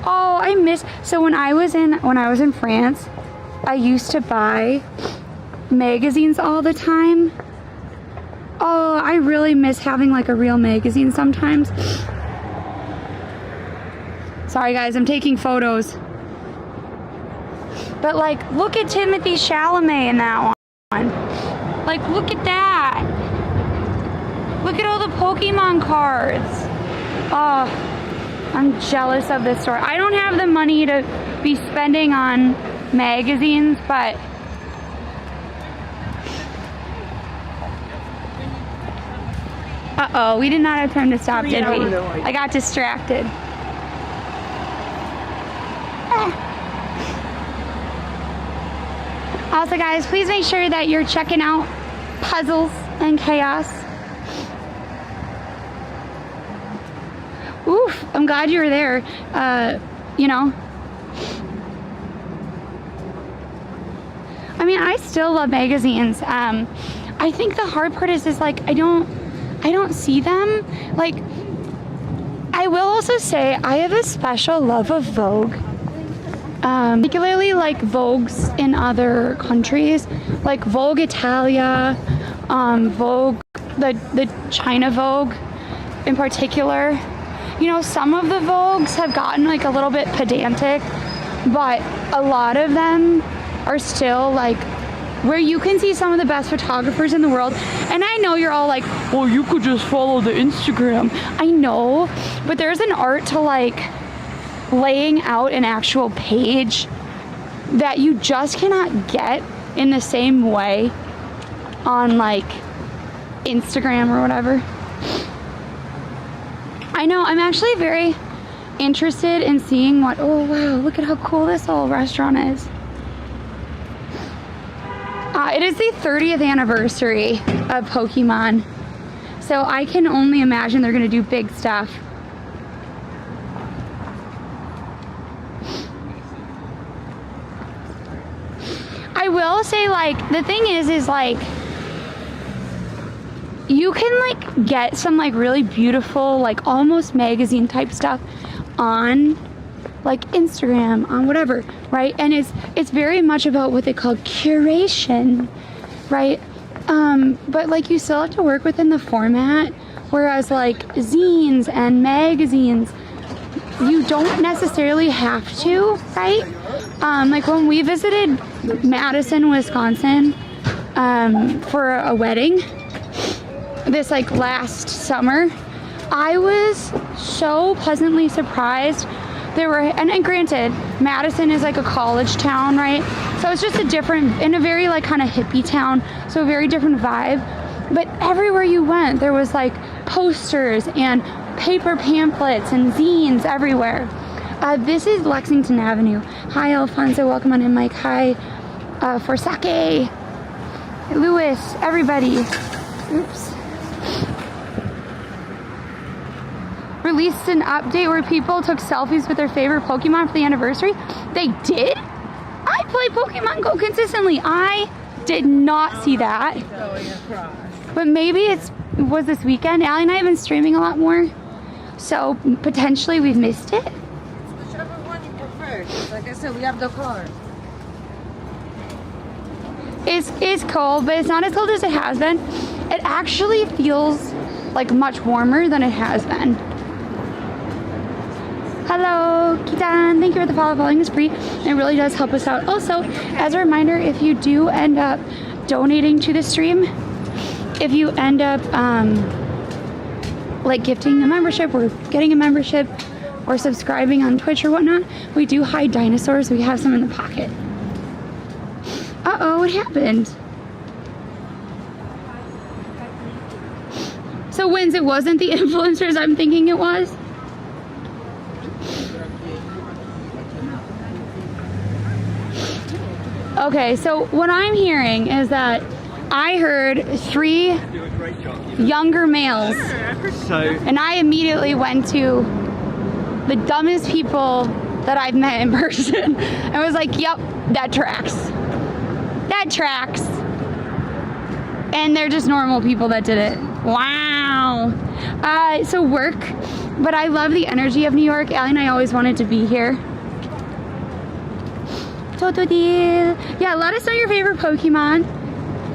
Oh, I miss. So when I was in France, I used to buy magazines all the time. Oh, I really miss having like a real magazine sometimes. Sorry guys, I'm taking photos. But like, look at Timothy Chalamet in that one. Like, look at that. Look at all the Pokemon cards. Oh, I'm jealous of this store. I don't have the money to be spending on magazines, but uh-oh, we did not have time to stop, did we? I got distracted. Also, guys, please make sure that you're checking out Puzzles and Chaos. Oof, I'm glad you were there. You know, I mean, I still love magazines. I think the hard part is like I don't see them. Like, I will also say I have a special love of Vogue. Particularly like Vogues in other countries, like Vogue Italia, Vogue, the China Vogue in particular. You know, some of the Vogues have gotten like a little bit pedantic, but a lot of them are still like where you can see some of the best photographers in the world. And I know you're all like, well, you could just follow the Instagram. I know, but there's an art to like laying out an actual page that you just cannot get in the same way on like Instagram or whatever. I know, I'm actually very interested in seeing what, oh wow, look at how cool this whole restaurant is. It is the 30th anniversary of Pokemon, so I can only imagine they're gonna do big stuff. I will say, like, the thing is like, you can like get some like really beautiful, like almost magazine type stuff on like Instagram, on whatever, right? And it's very much about what they call curation, right? But like you still have to work within the format, whereas like zines and magazines, you don't necessarily have to, right? Like when we visited Madison, Wisconsin, for a wedding this like last summer, I was so pleasantly surprised. There were, and granted, Madison is like a college town, right? So it's just a different, in a very like kind of hippie town, so a very different vibe. But everywhere you went, there was like posters and paper pamphlets and zines everywhere. This is Lexington Avenue. Hi, Alfonso. Welcome on in, Mike. Hi, Forsake, Lewis, everybody. Oops. Released an update where people took selfies with their favorite Pokemon for the anniversary. They did? I play Pokemon Go consistently. I did not see that. But maybe was this weekend. Allie and I have been streaming a lot more. So potentially we've missed it. Whichever one you prefer. Like I said, we have the color. It's cold, but it's not as cold as it has been. It actually feels like much warmer than it has been. Hello, Kitan. Thank you for the follow. Following is free. It really does help us out. Also, as a reminder, if you do end up donating to the stream, if you end up like gifting a membership or getting a membership or subscribing on Twitch or whatnot, we do hide dinosaurs. We have some in the pocket. Uh-oh, what happened? So Wins, it wasn't the influencers I'm thinking it was? Okay, so what I'm hearing is that I heard 3 younger males, and I immediately went to the dumbest people that I've met in person. I was like, yep, that tracks. That tracks. And they're just normal people that did it. Wow. So work, but I love the energy of New York. Allie and I always wanted to be here. Totodile. Yeah, let us know your favorite Pokemon.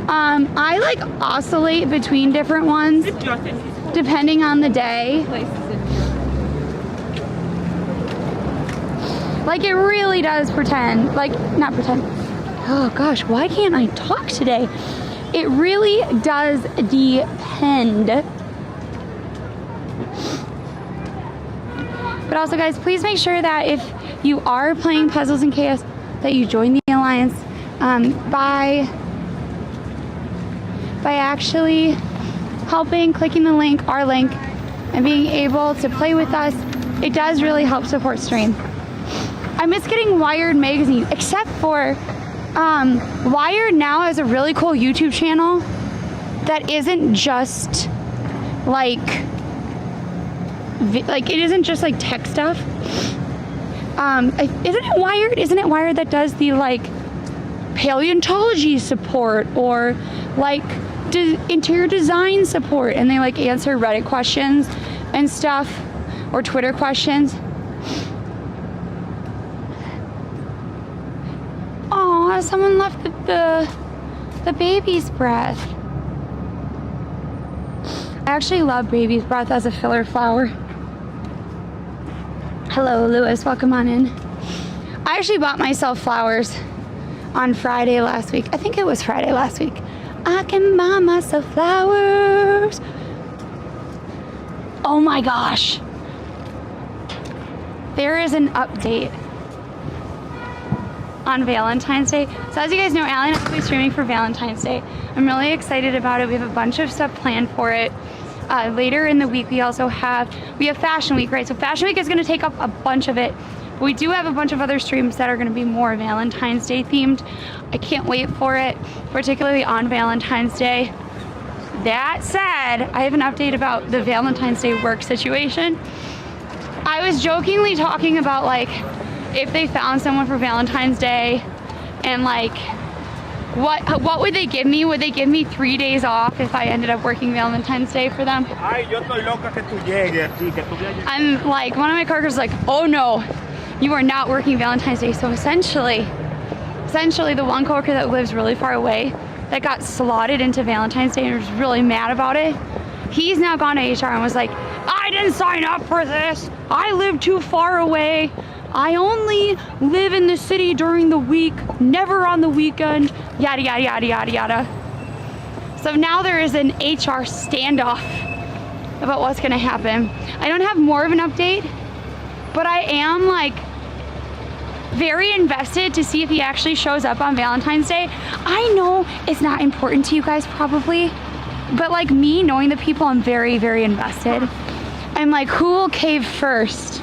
I like oscillate between different ones depending on the day. Like it really does pretend, like not pretend. Oh gosh, why can't I talk today? It really does depend. But also guys, please make sure that if you are playing Puzzles and Chaos, that you join the Alliance by actually helping, clicking the link, our link, and being able to play with us. It does really help support stream. I miss getting Wired magazine, except for Wired now has a really cool YouTube channel that isn't just like it isn't just like tech stuff. Isn't it Wired? Isn't it Wired that does the like paleontology support or like interior design support, and they like answer Reddit questions and stuff or Twitter questions? Aw, someone left the baby's breath. I actually love baby's breath as a filler flower. Hello, Lewis. Welcome on in. I actually bought myself flowers on Friday last week. I think it was Friday last week. I can buy myself flowers. Oh my gosh. There is an update on Valentine's Day. So as you guys know, Allie and I will be streaming for Valentine's Day. I'm really excited about it. We have a bunch of stuff planned for it. Later in the week, we have Fashion Week, right? So Fashion Week is going to take up a bunch of it. But we do have a bunch of other streams that are going to be more Valentine's Day themed. I can't wait for it, particularly on Valentine's Day. That said, I have an update about the Valentine's Day work situation. I was jokingly talking about like if they found someone for Valentine's Day and like what would they give me? Would they give me 3 days off if I ended up working Valentine's Day for them? I'm like, one of my coworkers is like, oh no, you are not working Valentine's Day. So essentially the one coworker that lives really far away that got slotted into Valentine's Day and was really mad about it, he's now gone to HR and was like, I didn't sign up for this. I live too far away. I only live in the city during the week, never on the weekend, yada, yada, yada, yada, yada. So now there is an HR standoff about what's gonna happen. I don't have more of an update, but I am like very invested to see if he actually shows up on Valentine's Day. I know it's not important to you guys probably, but like me knowing the people, I'm very, very invested. I'm like, who will cave first?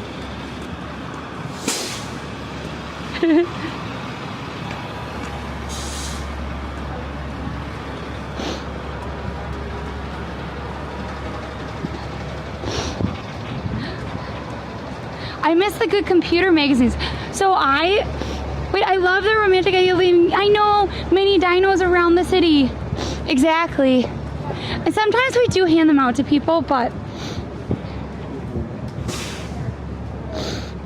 I miss the good computer magazines. So I love the romantic idea of leaving. I know many dinos around the city. Exactly. And sometimes we do hand them out to people, but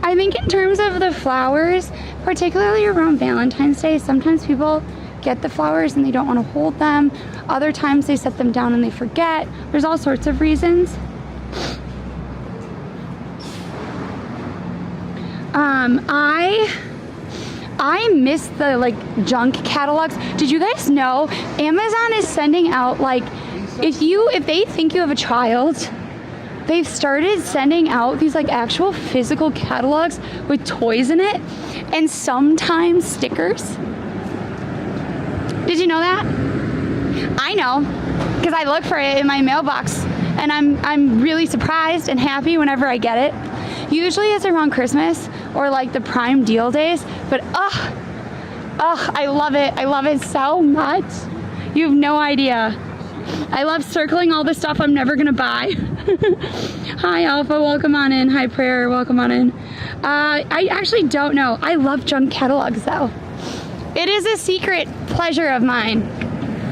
I think in terms of the flowers, particularly around Valentine's Day, sometimes people get the flowers and they don't want to hold them. Other times they set them down and they forget. There's all sorts of reasons. I miss the like junk catalogs. Did you guys know Amazon is sending out like if they think you have a child, they've started sending out these like actual physical catalogs with toys in it and sometimes stickers. Did you know that? I know because I look for it in my mailbox and I'm really surprised and happy whenever I get it. Usually it's around Christmas or like the prime deal days, but I love it. I love it so much. You have no idea. I love circling all the stuff I'm never gonna buy. Hi Alpha, welcome on in. Hi Prayer, welcome on in. I actually don't know. I love junk catalogs though. It is a secret pleasure of mine.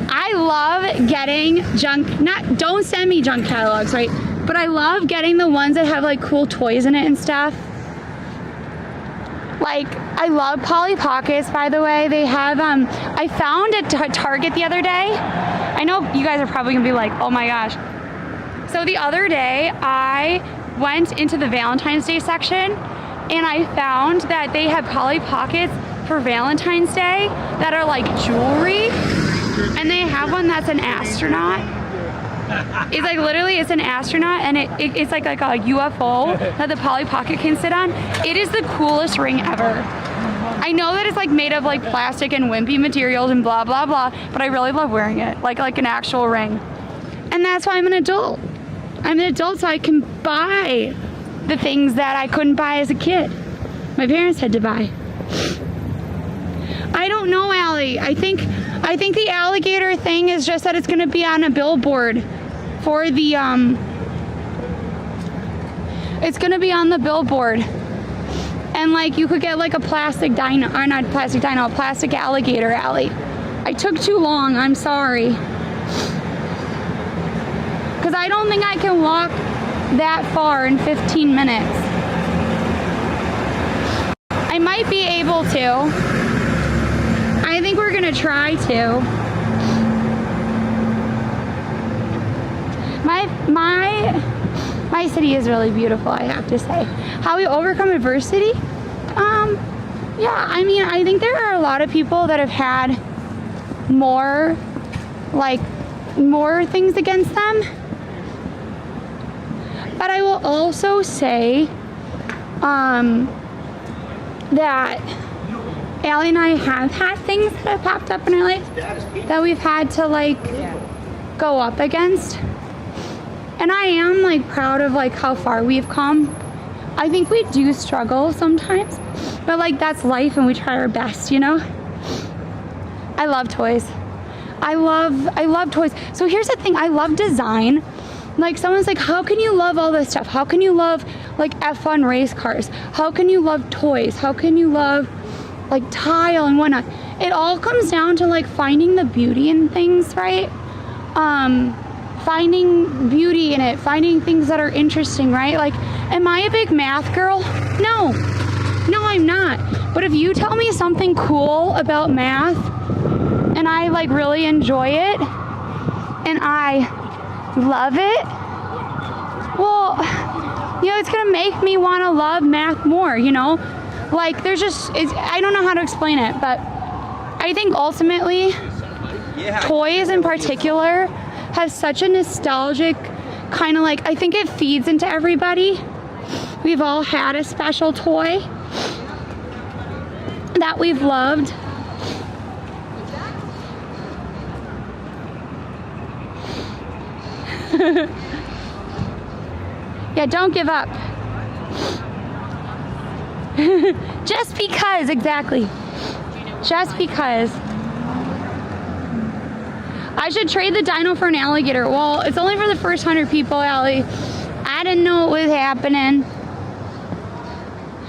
I love getting junk, don't send me junk catalogs, right? But I love getting the ones that have like cool toys in it and stuff. Like, I love Polly Pockets, by the way. They have, I found at Target the other day. I know you guys are probably gonna be like, oh my gosh. So the other day, I went into the Valentine's Day section and I found that they have Polly Pockets for Valentine's Day that are like jewelry. And they have one that's an astronaut. It's like literally, it's an astronaut and it's like a UFO that the Polly Pocket can sit on. It is the coolest ring ever. I know that it's like made of like plastic and wimpy materials and blah, blah, blah, but I really love wearing it, like an actual ring. And that's why I'm an adult. I'm an adult so I can buy the things that I couldn't buy as a kid. My parents had to buy. I don't know, Allie. I think the alligator thing is just that it's gonna be on a billboard for the, it's gonna be on the billboard. And like you could get like a plastic dino, or not plastic dino, a plastic alligator, Allie. I took too long, I'm sorry. Cause I don't think I can walk that far in 15 minutes. I might be able to. I think we're gonna try to. My city is really beautiful, I have to say. How we overcome adversity? Yeah, I mean, I think there are a lot of people that have had more things against them. But I will also say that Allie and I have had things that have popped up in our life that we've had to like go up against. And I am like proud of like how far we've come. I think we do struggle sometimes, but like that's life and we try our best, you know? I love toys. I love toys. So here's the thing, I love design. Like someone's like, how can you love all this stuff? How can you love like F1 race cars? How can you love toys? How can you love like tile and whatnot? It all comes down to like finding the beauty in things, right? Finding beauty in it, finding things that are interesting, right? Like, am I a big math girl? No, I'm not. But if you tell me something cool about math and I like really enjoy it and I love it, well, you know, it's gonna make me want to love math more, you know? Like, there's just, I don't know how to explain it, but I think ultimately, toys in particular have such a nostalgic kind of like, I think it feeds into everybody. We've all had a special toy that we've loved. Yeah, don't give up. Just because, exactly. Just because. I should trade the dino for an alligator. Well, it's only for the first 100 people, Allie. I didn't know what was happening.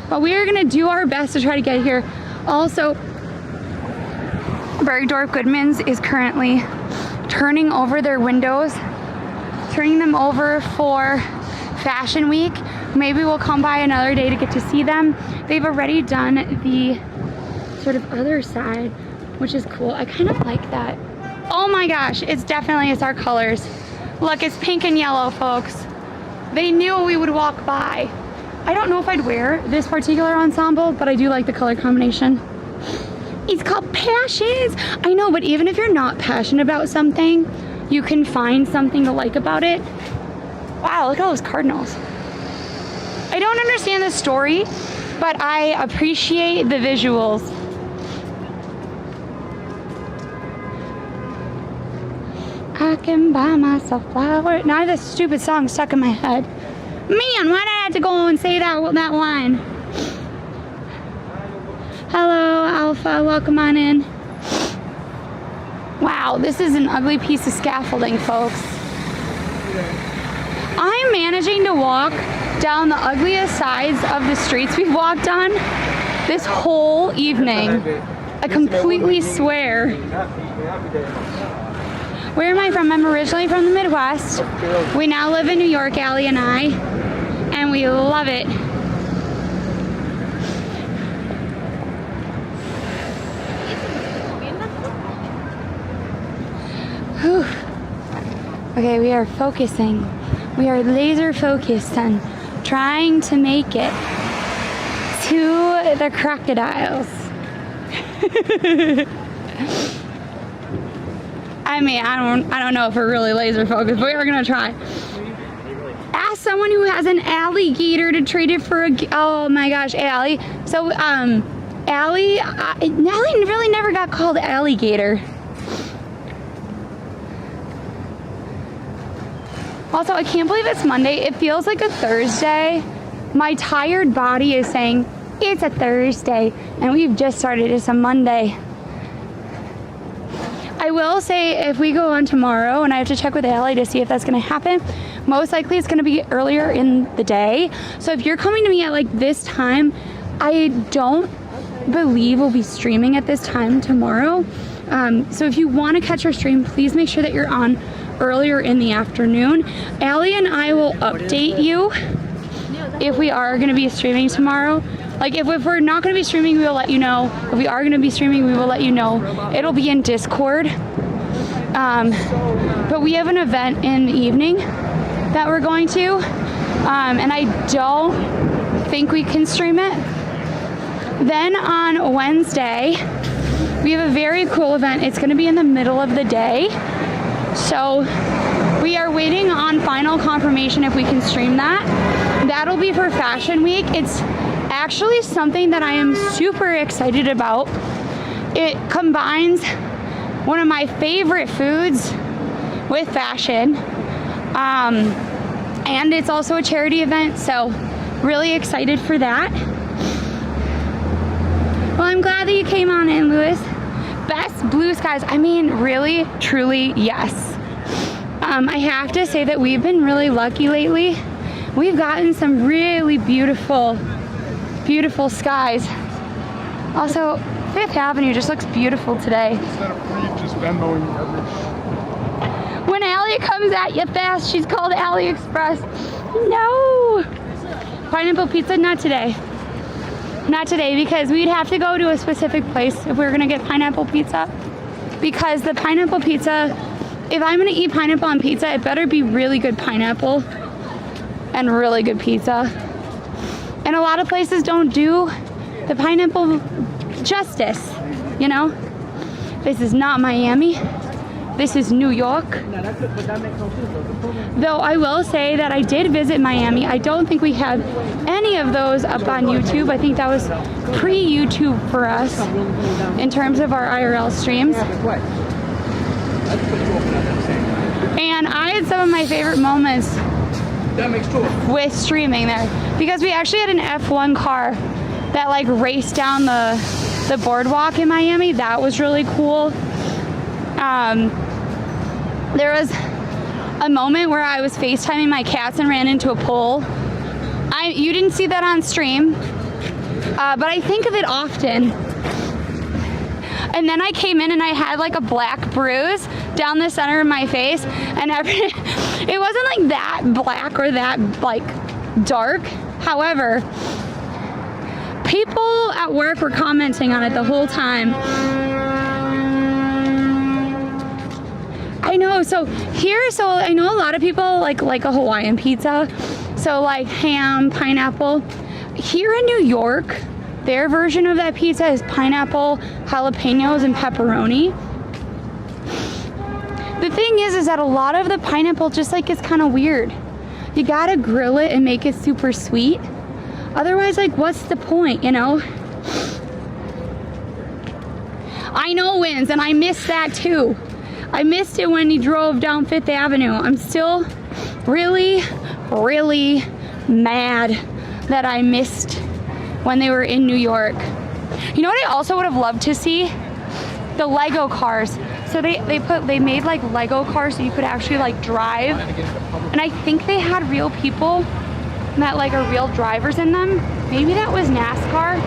But we are gonna do our best to try to get here. Also, Bergdorf Goodman's is currently turning over their windows, turning them over for Fashion Week. Maybe we'll come by another day to get to see them. They've already done the sort of other side, which is cool. I kind of like that. Oh my gosh, it's our colors. Look, it's pink and yellow, folks. They knew we would walk by. I don't know if I'd wear this particular ensemble, but I do like the color combination. It's called Passions. I know, but even if you're not passionate about something, you can find something to like about it. Wow, look at all those cardinals. I don't understand the story, but I appreciate the visuals. I can buy myself flowers. Now I have this stupid song stuck in my head. Man, why did I have to go and say that line? Hello, Alpha. Welcome on in. Wow, this is an ugly piece of scaffolding, folks. I'm managing to walk down the ugliest sides of the streets we've walked on this whole evening. I completely swear. Where am I from? I'm originally from the Midwest. We now live in New York, Allie and I, and we love it. Whew. Okay, we are focusing. We are laser focused on trying to make it to the crocodiles. I mean, I don't know if we're really laser focused, but we're gonna try. Ask someone who has an alligator to trade it for a. Oh my gosh, Allie. So, Allie really never got called alligator. Also, I can't believe it's Monday. It feels like a Thursday. My tired body is saying it's a Thursday, and we've just started. It's a Monday. I will say if we go on tomorrow, and I have to check with Allie to see if that's going to happen, most likely it's going to be earlier in the day. So if you're coming to me at like this time, I don't believe we'll be streaming at this time tomorrow. So if you want to catch our stream, please make sure that you're on earlier in the afternoon. Allie and I will update you if we are going to be streaming tomorrow. Like if we're not going to be streaming, we will let you know. If we are going to be streaming, we will let you know. It'll be in Discord. But we have an event in the evening that we're going to. And I don't think we can stream it. Then on Wednesday, we have a very cool event. It's going to be in the middle of the day. So we are waiting on final confirmation if we can stream that. That'll be for Fashion Week. It's actually something that I am super excited about. It combines one of my favorite foods with fashion. And it's also a charity event, so really excited for that. Well, I'm glad that you came on in, Lewis. Best blue skies. I mean, really, truly, yes. I have to say that we've been really lucky lately. We've gotten some really beautiful, beautiful skies. Also, Fifth Avenue just looks beautiful today. Instead of free, just Venmoing When Allie comes at you fast, she's called AliExpress. No! Pineapple pizza, not today. Not today, because we'd have to go to a specific place if we were gonna get pineapple pizza. Because the pineapple pizza, if I'm gonna eat pineapple on pizza, it better be really good pineapple. and really good pizza. And a lot of places don't do the pineapple justice, you know? This is not Miami. This is New York. No, that's it, but that makes no sense. Though I will say that I did visit Miami. I don't think we have any of those up on YouTube. I think that was pre-YouTube for us in terms of our IRL streams. And I had some of my favorite moments with streaming there because we actually had an F1 car that like raced down the boardwalk in Miami. That was really cool. There was a moment where I was FaceTiming my cats and ran into a pole. You didn't see that on stream, but I think of it often. And then I came in and I had like a black bruise down the center of my face, and it wasn't like that black or that like dark. However, people at work were commenting on it the whole time. I know, so I know a lot of people like a Hawaiian pizza, so like ham, pineapple. Here in New York, their version of that pizza is pineapple, jalapenos, and pepperoni. The thing is that a lot of the pineapple just like is kind of weird. You gotta grill it and make it super sweet. Otherwise, like, what's the point, you know? I know wins, and I missed that too. I missed it when he drove down 5th Avenue. I'm still really, really mad that I missed when they were in New York. You know what I also would have loved to see? The Lego cars. So they made like Lego cars so you could actually like drive. And I think they had real people that like are real drivers in them. Maybe that was NASCAR.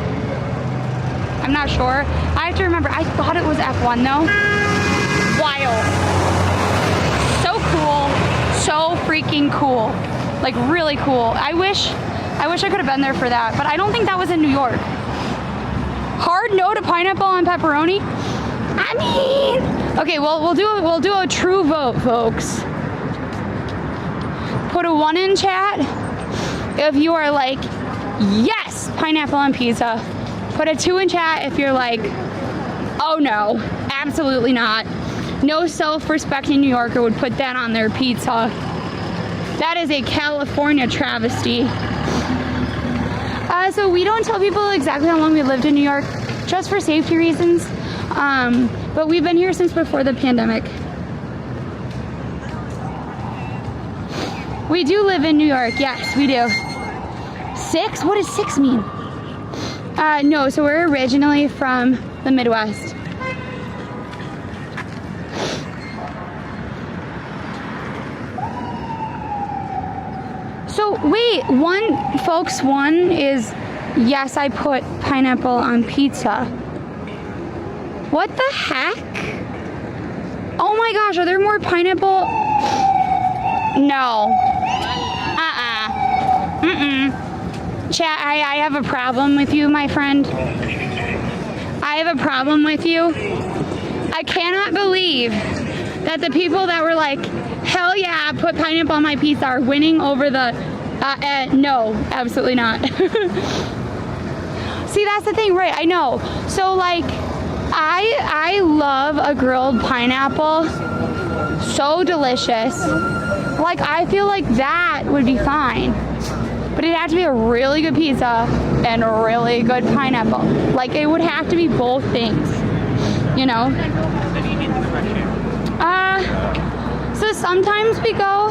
I'm not sure. I have to remember, I thought it was F1 though. Wild. So cool. So freaking cool. Like really cool. I wish I could have been there for that, but I don't think that was in New York. Hard no to pineapple and pepperoni. I mean, okay, well we'll do a true vote, folks. Put a 1 in chat if you are like, yes, pineapple on pizza. Put a 2 in chat if you're like, oh no, absolutely not. No self-respecting New Yorker would put that on their pizza. That is a California travesty. So we don't tell people exactly how long we lived in New York, just for safety reasons. But we've been here since before the pandemic. We do live in New York, yes, we do. 6? What does 6 mean? No, so we're originally from the Midwest. So wait, 1 is, yes, I put pineapple on pizza. What the heck? Oh my gosh, are there more pineapple? No. Chat, I have a problem with you, my friend. I have a problem with you. I cannot believe that the people that were like, hell yeah, put pineapple on my pizza are winning over the, no, absolutely not. See, that's the thing, right? I know. So like, I love a grilled pineapple. So delicious. Like, I feel like that would be fine. But it'd have to be a really good pizza and a really good pineapple. Like, it would have to be both things, you know? So sometimes we go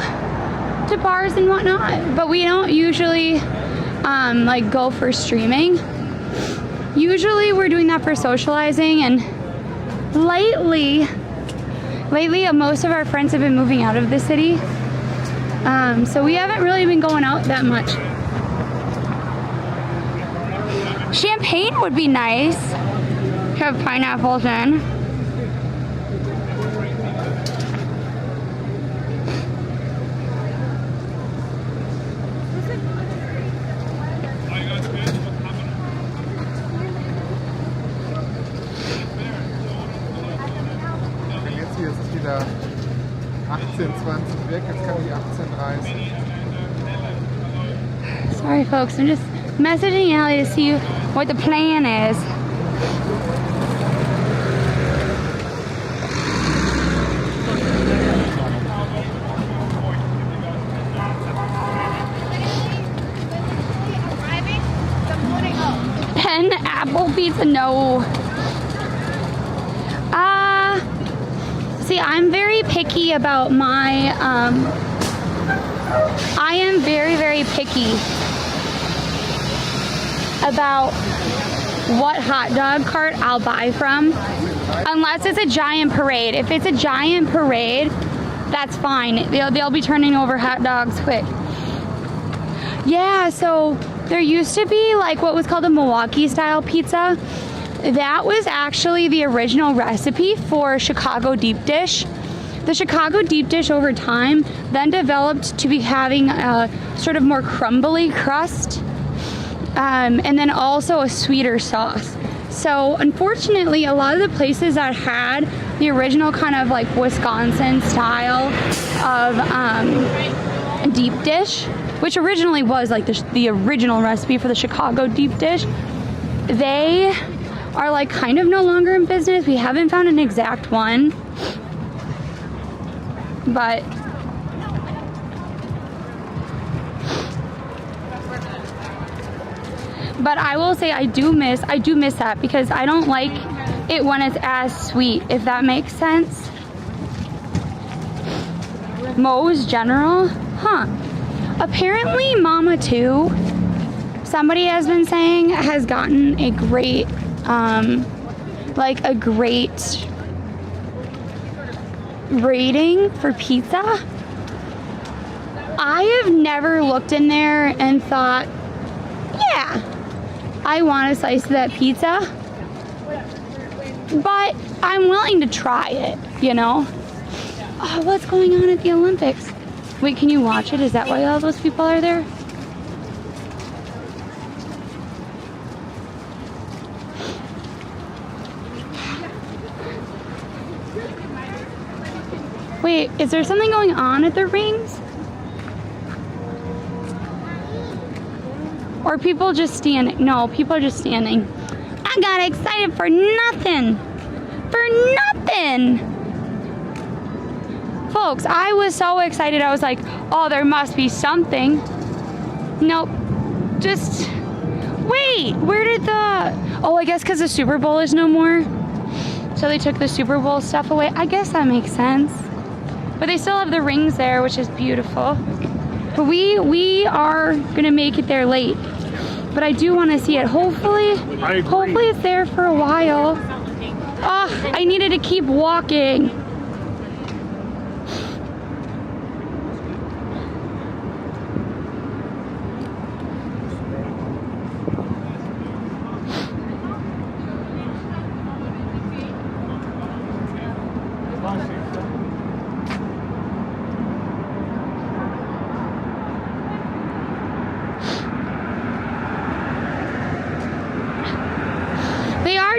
to bars and whatnot, but we don't usually, like, go for streaming. Usually we're doing that for socializing, and lately, most of our friends have been moving out of the city. So we haven't really been going out that much. Champagne would be nice to have pineapples in. Jetzt hier ist es wieder 18:20 weg, jetzt kann ich 18:30. Sorry, folks. I'm just messaging Allie to see what the plan is. Apple pizza, no. See, I'm very picky about my, I am very, very picky about what hot dog cart I'll buy from, unless it's a giant parade. If it's a giant parade, that's fine. They'll be turning over hot dogs quick. Yeah, so there used to be like what was called a Milwaukee style pizza. That was actually the original recipe for Chicago deep dish. The Chicago deep dish over time then developed to be having a sort of more crumbly crust, and then also a sweeter sauce. So unfortunately, a lot of the places that had the original kind of like Wisconsin style of deep dish, which originally was like the original recipe for the Chicago deep dish, they are like kind of no longer in business. We haven't found an exact one, but I will say I do miss that, because I don't like it when it's as sweet, if that makes sense. Moe's General, huh? Apparently Mama 2, somebody has been saying, has gotten a great like a great rating for pizza. I have never looked in there and thought, yeah, I want a slice of that pizza, but I'm willing to try it, you know? Oh, what's going on at the Olympics? Wait, can you watch it? Is that why all those people are there? Wait, is there something going on at the rings? Or people just standing? No, people are just standing. I got excited for nothing. For nothing. Folks, I was so excited. I was like, oh, there must be something. Nope. Just, wait, where did the, oh, I guess because the Super Bowl is no more. So they took the Super Bowl stuff away. I guess that makes sense. But they still have the rings there, which is beautiful. But we are gonna make it there late. But I do want to see it. Hopefully it's there for a while. Oh, I needed to keep walking.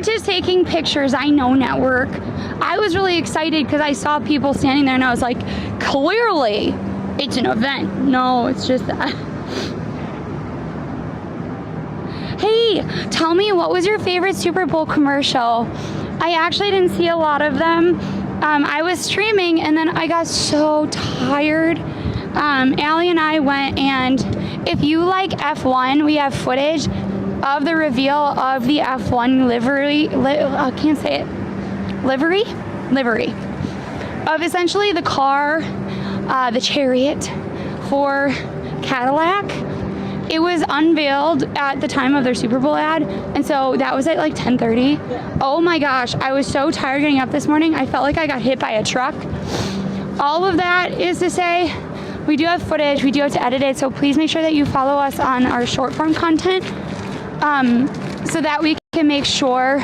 Just taking pictures, I know, network. I was really excited because I saw people standing there and I was like, clearly it's an event. No, it's just that. Hey, tell me, what was your favorite Super Bowl commercial? I actually didn't see a lot of them. I was streaming and then I got so tired. Allie and I went, and if you like F1, we have footage of the reveal of the F1 livery, I can't say it, livery, of essentially the car, the chariot for Cadillac. It was unveiled at the time of their Super Bowl ad, and so that was at like 10:30. Oh my gosh, I was so tired getting up this morning. I felt like I got hit by a truck. All of that is to say, we do have footage, we do have to edit it, so please make sure that you follow us on our short form content, so that we can make sure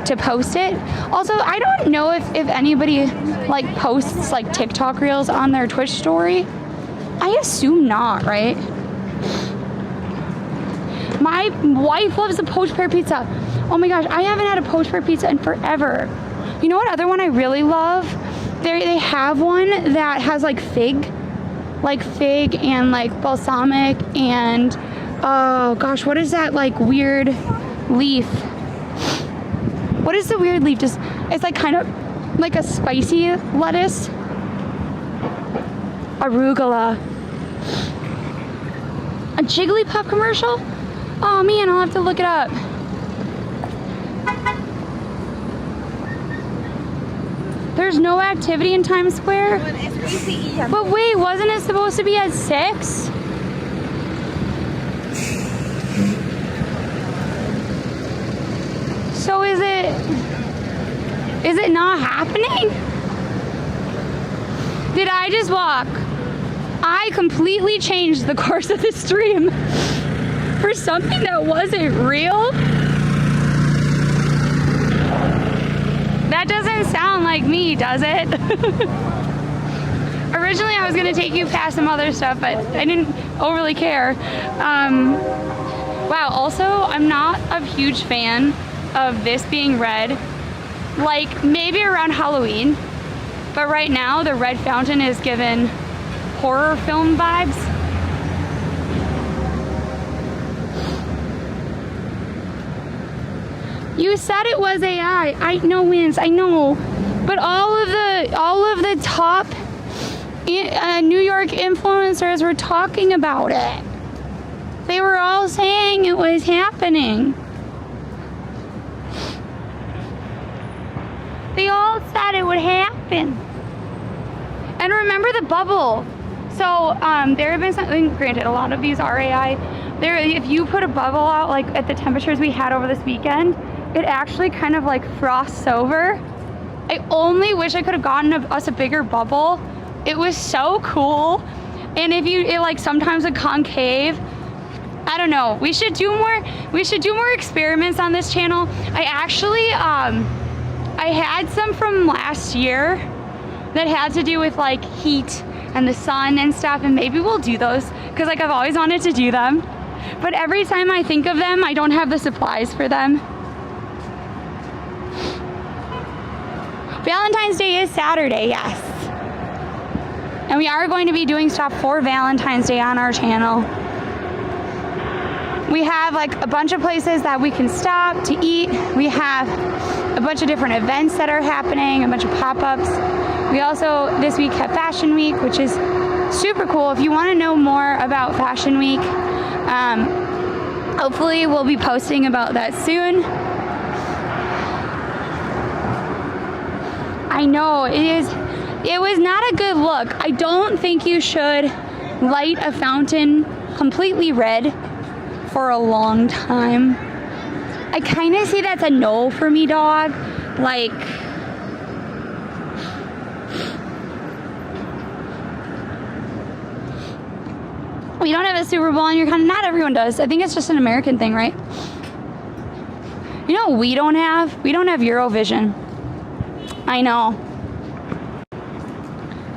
to post it. Also, I don't know if anybody like posts like TikTok reels on their Twitch story. I assume not, right? My wife loves the poached pear pizza. Oh my gosh, I haven't had a poached pear pizza in forever. You know what other one I really love? They have one that has like fig and like balsamic and Oh gosh, what is that like weird leaf? What is the weird leaf? Just, it's like kind of like a spicy lettuce. Arugula. A Jigglypuff commercial? Oh man, I'll have to look it up. There's no activity in Times Square? But wait, wasn't it supposed to be at 6? So is it not happening? Did I just walk? I completely changed the course of the stream for something that wasn't real? That doesn't sound like me, does it? Originally, I was gonna take you past some other stuff, but I didn't overly care. Wow, also, I'm not a huge fan of this being red. Like, maybe around Halloween, but right now, the red fountain is given horror film vibes. You said it was AI. I know, Wins. I know, but all of the top New York influencers were talking about it. They were all saying it was happening. They all said it would happen. And remember the bubble. So there have been something. Granted, a lot of these are AI. If you put a bubble out, like at the temperatures we had over this weekend, it actually kind of like frosts over. I only wish I could have gotten us a bigger bubble. It was so cool. And if it like sometimes a concave, I don't know. We should do more experiments on this channel. I actually I had some from last year that had to do with like heat and the sun and stuff, and maybe we'll do those because like I've always wanted to do them. But every time I think of them, I don't have the supplies for them. Valentine's Day is Saturday, yes. And we are going to be doing stuff for Valentine's Day on our channel. We have like a bunch of places that we can stop to eat. We have a bunch of different events that are happening, a bunch of pop-ups. We also, this week, have Fashion Week, which is super cool. If you want to know more about Fashion Week, hopefully we'll be posting about that soon. I know, it was not a good look. I don't think you should light a fountain completely red for a long time. I kind of see that's a no for me, dog. Like, we don't have a Super Bowl and you're kind of, not everyone does. I think it's just an American thing, right? You know what we don't have? We don't have Eurovision. I know.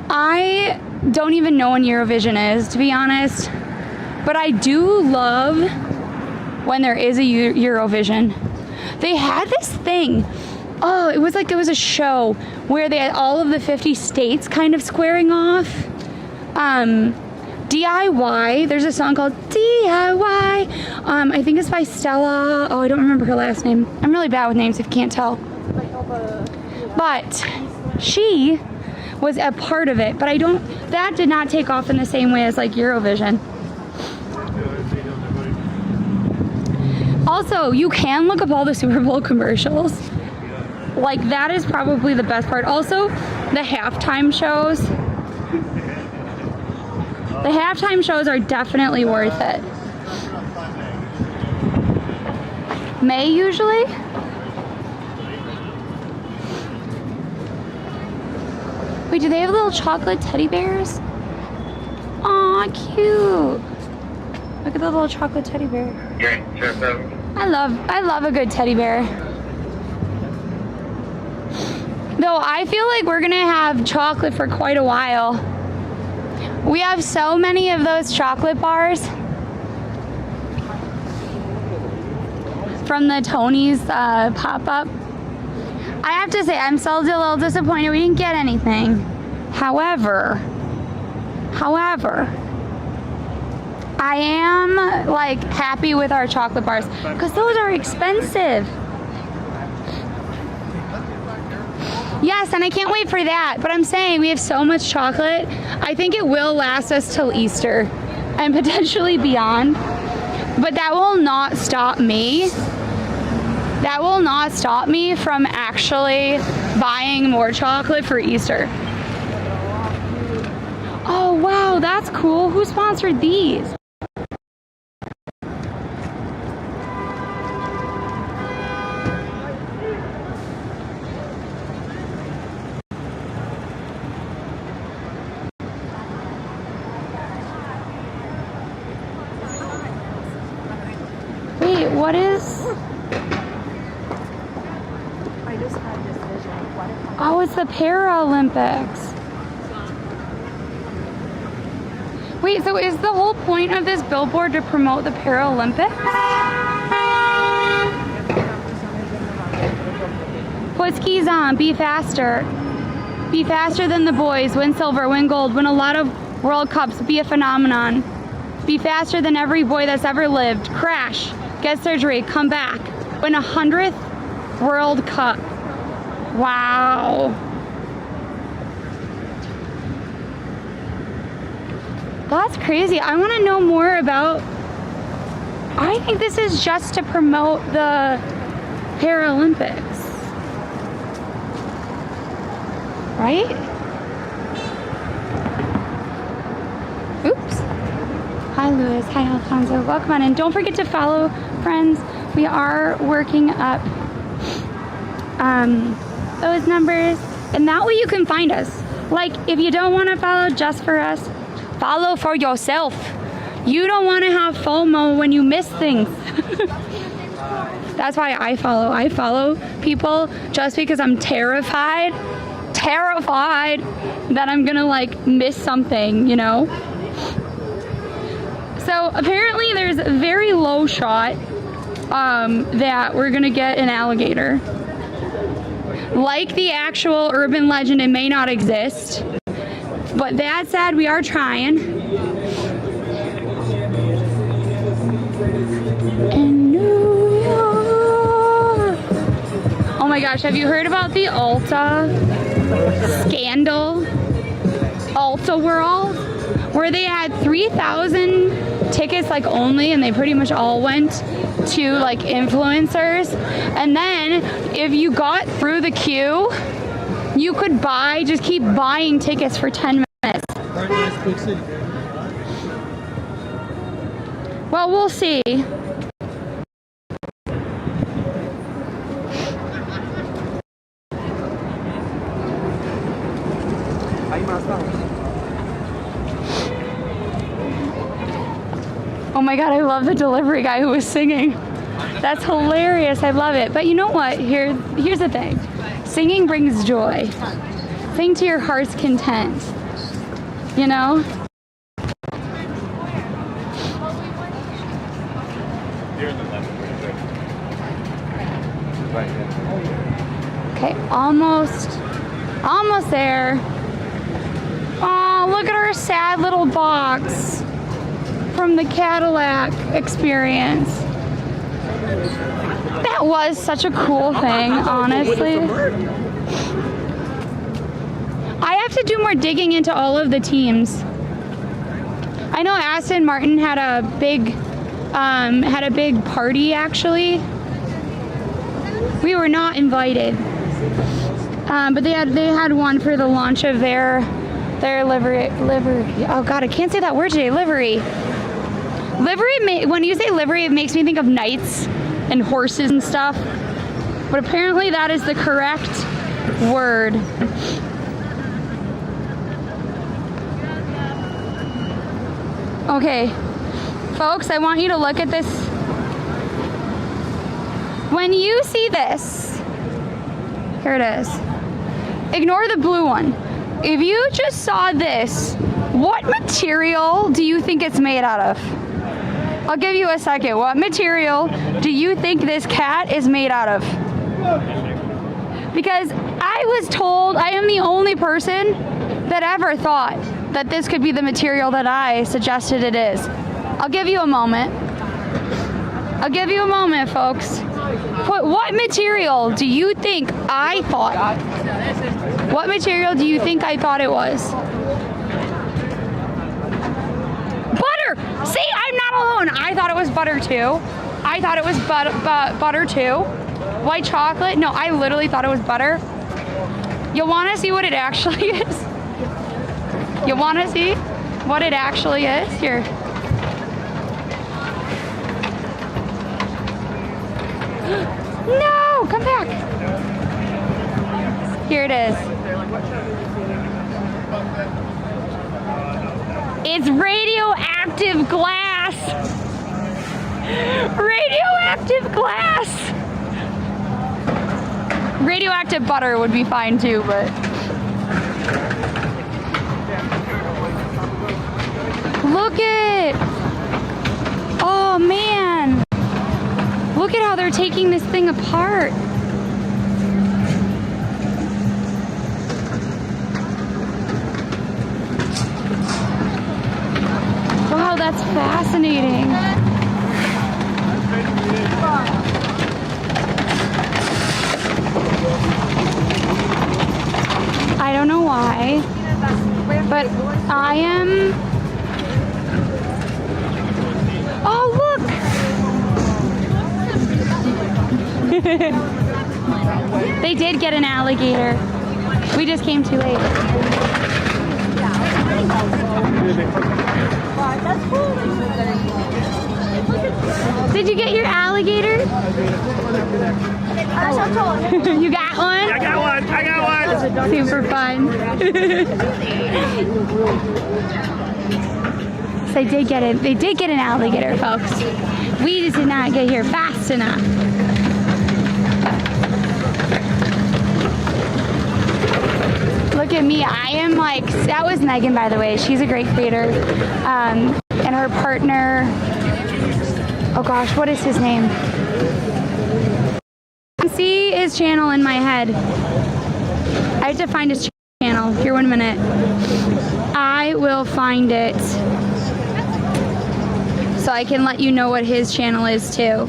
I don't even know when Eurovision is, to be honest. But I do love when there is a Eurovision. They had this thing. Oh, it was a show where they had all of the 50 states kind of squaring off. DIY. There's a song called DIY. I think it's by Stella. Oh, I don't remember her last name. I'm really bad with names if you can't tell. But she was a part of it. But that did not take off in the same way as like Eurovision. Also, you can look up all the Super Bowl commercials. Like, that is probably the best part. Also, the halftime shows. The halftime shows are definitely worth it. May usually? Wait, do they have little chocolate teddy bears? Aw, cute. Look at the little chocolate teddy bear. I love a good teddy bear. Though I feel like we're gonna have chocolate for quite a while. We have so many of those chocolate bars from the Tony's pop-up. I have to say, I'm still a little disappointed we didn't get anything. However, I am like happy with our chocolate bars because those are expensive. Yes, and I can't wait for that. But I'm saying we have so much chocolate. I think it will last us till Easter and potentially beyond. But that will not stop me. That will not stop me from actually buying more chocolate for Easter. Oh, wow, that's cool. Who sponsored these? Wait, what is... Oh, it's the Paralympics. Wait, so is the whole point of this billboard to promote the Paralympics? Put skis on, be faster. Be faster than the boys, win silver, win gold, win a lot of World Cups, be a phenomenon. Be faster than every boy that's ever lived. Crash, get surgery, come back. Win 100th World Cup. Wow. That's crazy. I want to know more about... I think this is just to promote the Paralympics. Right? Oops. Hi, Louis. Hi, Alfonso. Welcome on in. Don't forget to follow, friends. We are working up those numbers, and that way you can find us. Like, if you don't want to follow just for us, follow for yourself. You don't want to have FOMO when you miss things. That's why I follow. I follow people just because I'm terrified that I'm gonna like miss something, you know? So apparently there's a very low shot that we're gonna get an alligator. Like the actual urban legend, it may not exist. But that said, we are trying. In New York. Oh my gosh, have you heard about the Ulta scandal? Ulta World? Where they had 3,000 tickets like only, and they pretty much all went to like influencers. And then if you got through the queue, you could just keep buying tickets for 10 minutes. Well, we'll see. Oh my God, I love the delivery guy who was singing. That's hilarious. I love it. But you know what? Here's the thing. Singing brings joy. Sing to your heart's content. You know? Okay, almost there. Oh, look at our sad little box from the Cadillac experience. That was such a cool thing, honestly. I have to do more digging into all of the teams. I know Aston Martin had a big party actually. We were not invited, but they had one for the launch of their livery. Oh God, I can't say that word today. Livery. When you say livery, it makes me think of knights and horses and stuff. But apparently that is the correct word. Okay, folks, I want you to look at this. When you see this, here it is. Ignore the blue one. If you just saw this, what material do you think it's made out of? I'll give you a second. What material do you think this cat is made out of? Because I was told, I am the only person that ever thought that this could be the material that I suggested it is. I'll give you a moment. I'll give you a moment, folks. What material do you think I thought? What material do you think I thought it was? Butter! See, I'm not alone. I thought it was butter too. I thought it was butter too. White chocolate? No, I literally thought it was butter. You want to see what it actually is? You want to see what it actually is? Here. No, come back. Here it is. It's radioactive glass. Radioactive glass. Radioactive butter would be fine too, but. Look it. Oh man. Look at how they're taking this thing apart. Wow, that's fascinating. I don't know why, but I am... Oh, look! They did get an alligator. We just came too late. Did you get your alligator? You got one? I got one. I got one. Super fun. So they did get it. They did get an alligator, folks. We just did not get here fast enough. Look at me. I am like, that was Megan, by the way. She's a great creator. And her partner, oh gosh, what is his name? I can see his channel in my head. I have to find his channel. Here, 1 minute. I will find it so I can let you know what his channel is too.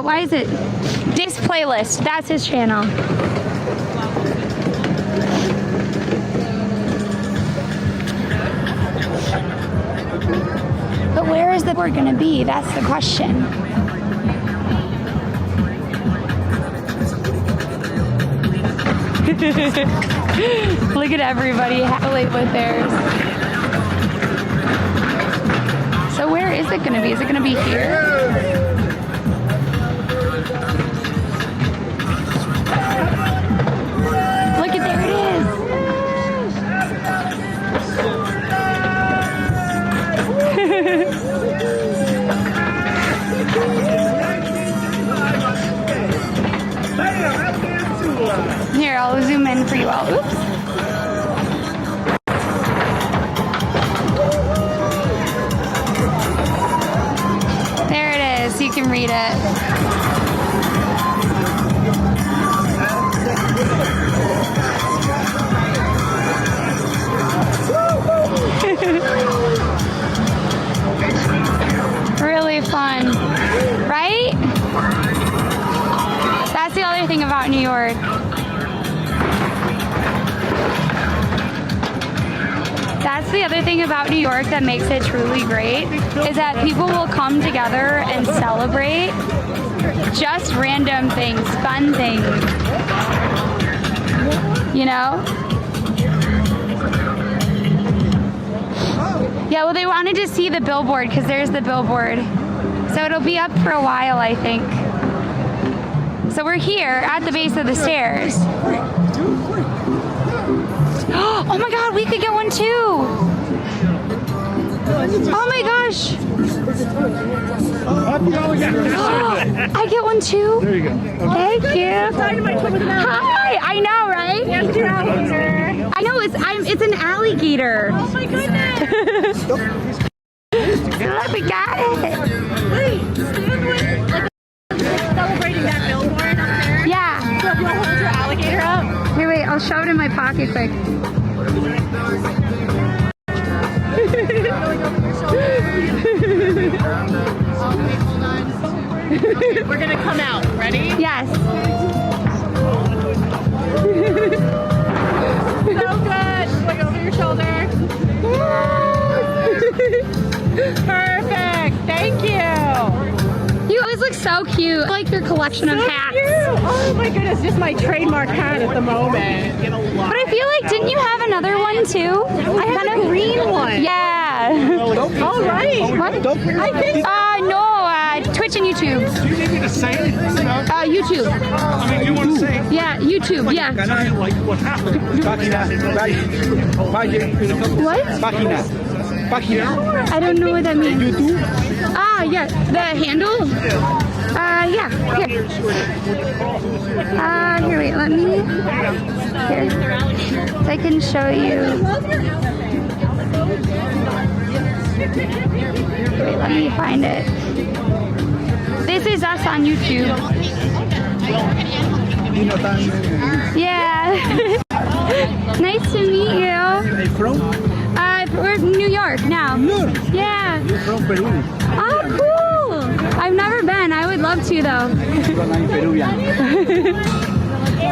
Why is it? Dave's Playlist. That's his channel. But where is the board going to be? That's the question. Look at everybody happily with theirs. So where is it going to be? Is it going to be here? Here, I'll zoom in for you all. Oops. There it is. You can read it. Really fun, right? That's the other thing about New York. That's the other thing about New York that makes it truly great, is that people will come together and celebrate just random things, fun things, you know? Yeah, well, they wanted to see the billboard because there's the billboard. So it'll be up for a while, I think. So we're here at the base of the stairs. Oh my God, we could get one too. Oh my gosh. I get one too. There you go. Thank you. Hi, I know, right? I No, it's an alligator. Oh my goodness! Look, we got it. Wait, stand with like celebrating that billboard up there. Yeah. So if you want to hold your alligator up. Here, wait, I'll shove it in my pocket quick. Okay, hold on. Okay, we're gonna come out. Ready? Yes. So good. Look over your shoulder. Perfect. Thank you. You always look so cute. I like your collection of hats. Oh my goodness, just my trademark hat at the moment. But I feel like, didn't you have another one too? I have a green one. Yeah. All right. What? I think No, Twitch and YouTube. Do you need me to say anything? YouTube. I mean, you want to say? Yeah, YouTube, yeah. Tell you like what happened. What? Página. I don't know what that means. YouTube? Yeah, the handle? Yeah, here. Here, wait, let me, here, so I can show you. Wait, let me find it. This is us on YouTube. Yeah. Nice to meet you. From? We're in New York now. Yeah. From Peru. Oh, cool. I've never been. I would love to, though.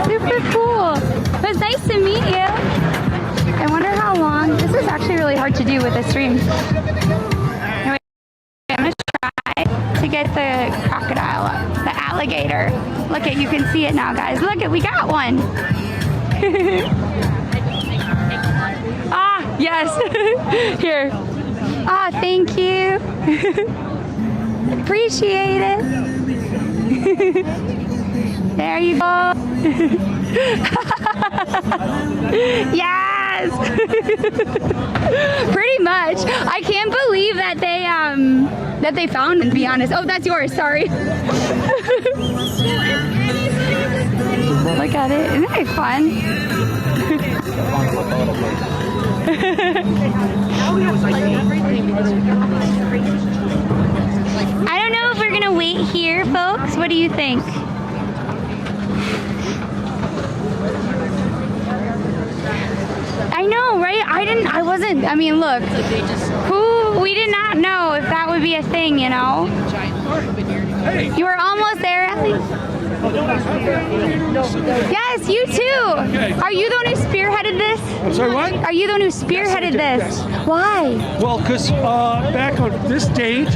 Super cool. It was nice to meet you. I wonder how long. This is actually really hard to do with a stream. Anyway, I'm going to try to get the crocodile up. The alligator. Look at, you can see it now, guys. Look at, we got one. Ah, yes. Here. Ah, thank you. Appreciate it. There you go. Yes. Pretty much. I can't believe that they found it, to be honest. Oh, that's yours. Sorry. Look at it. Isn't that fun? I don't know if we're gonna wait here, folks. What do you think? I know, right? I mean, look, we did not know if that would be a thing, you know? You were almost there, Ellie. Yes, you too. Are you the one who spearheaded this? I'm sorry, what? Are you the one who spearheaded this? Why? Well, because back on this date,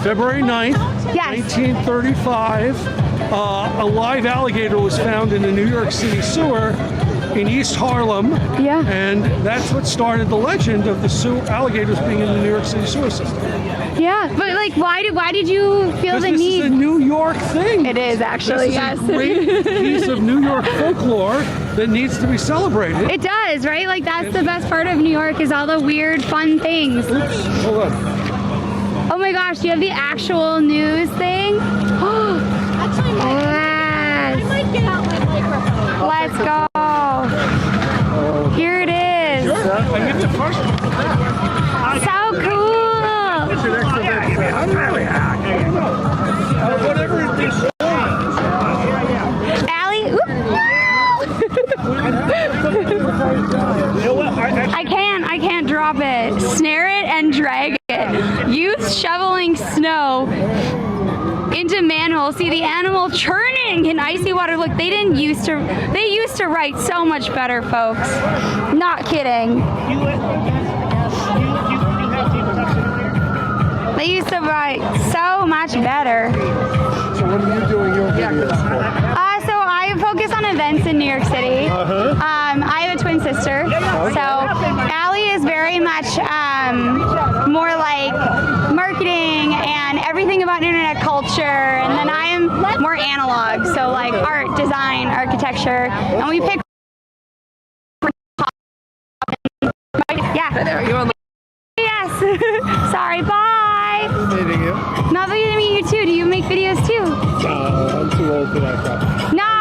February 9th, Yes. 1935, a live alligator was found in the New York City sewer in East Harlem. Yeah. And that's what started the legend of the alligators being in the New York City sewer system. Yeah, but like, why did you feel the This need? is a New York thing. It is actually, This is yes. a great piece of New York folklore that needs to be celebrated. It does, right? Like, that's the best part of New York, is all the weird, fun things. Oops, hold on. Oh my gosh, do you have the actual news thing? Oh, yes. I might get out my microphone. Let's go. Here it is. I get the first one. So cool. Whatever it is. Allie, oop. I can't drop it. Snare it and drag it. Youth shoveling snow into manhole. See the animal churning in icy water. Look, they used to write so much better, folks. Not kidding. They used to write so much better. So what are you doing your videos for? So I focus on events in New York City. I have a twin sister, so Allie is very much more like marketing and everything about internet culture, and then I am more analog, so like art, design, architecture, and we pick. Yeah. Yes. Sorry. Bye. Meeting you. Lovely to meet you too. Do you make videos too? I'm too old for that crap. Nah,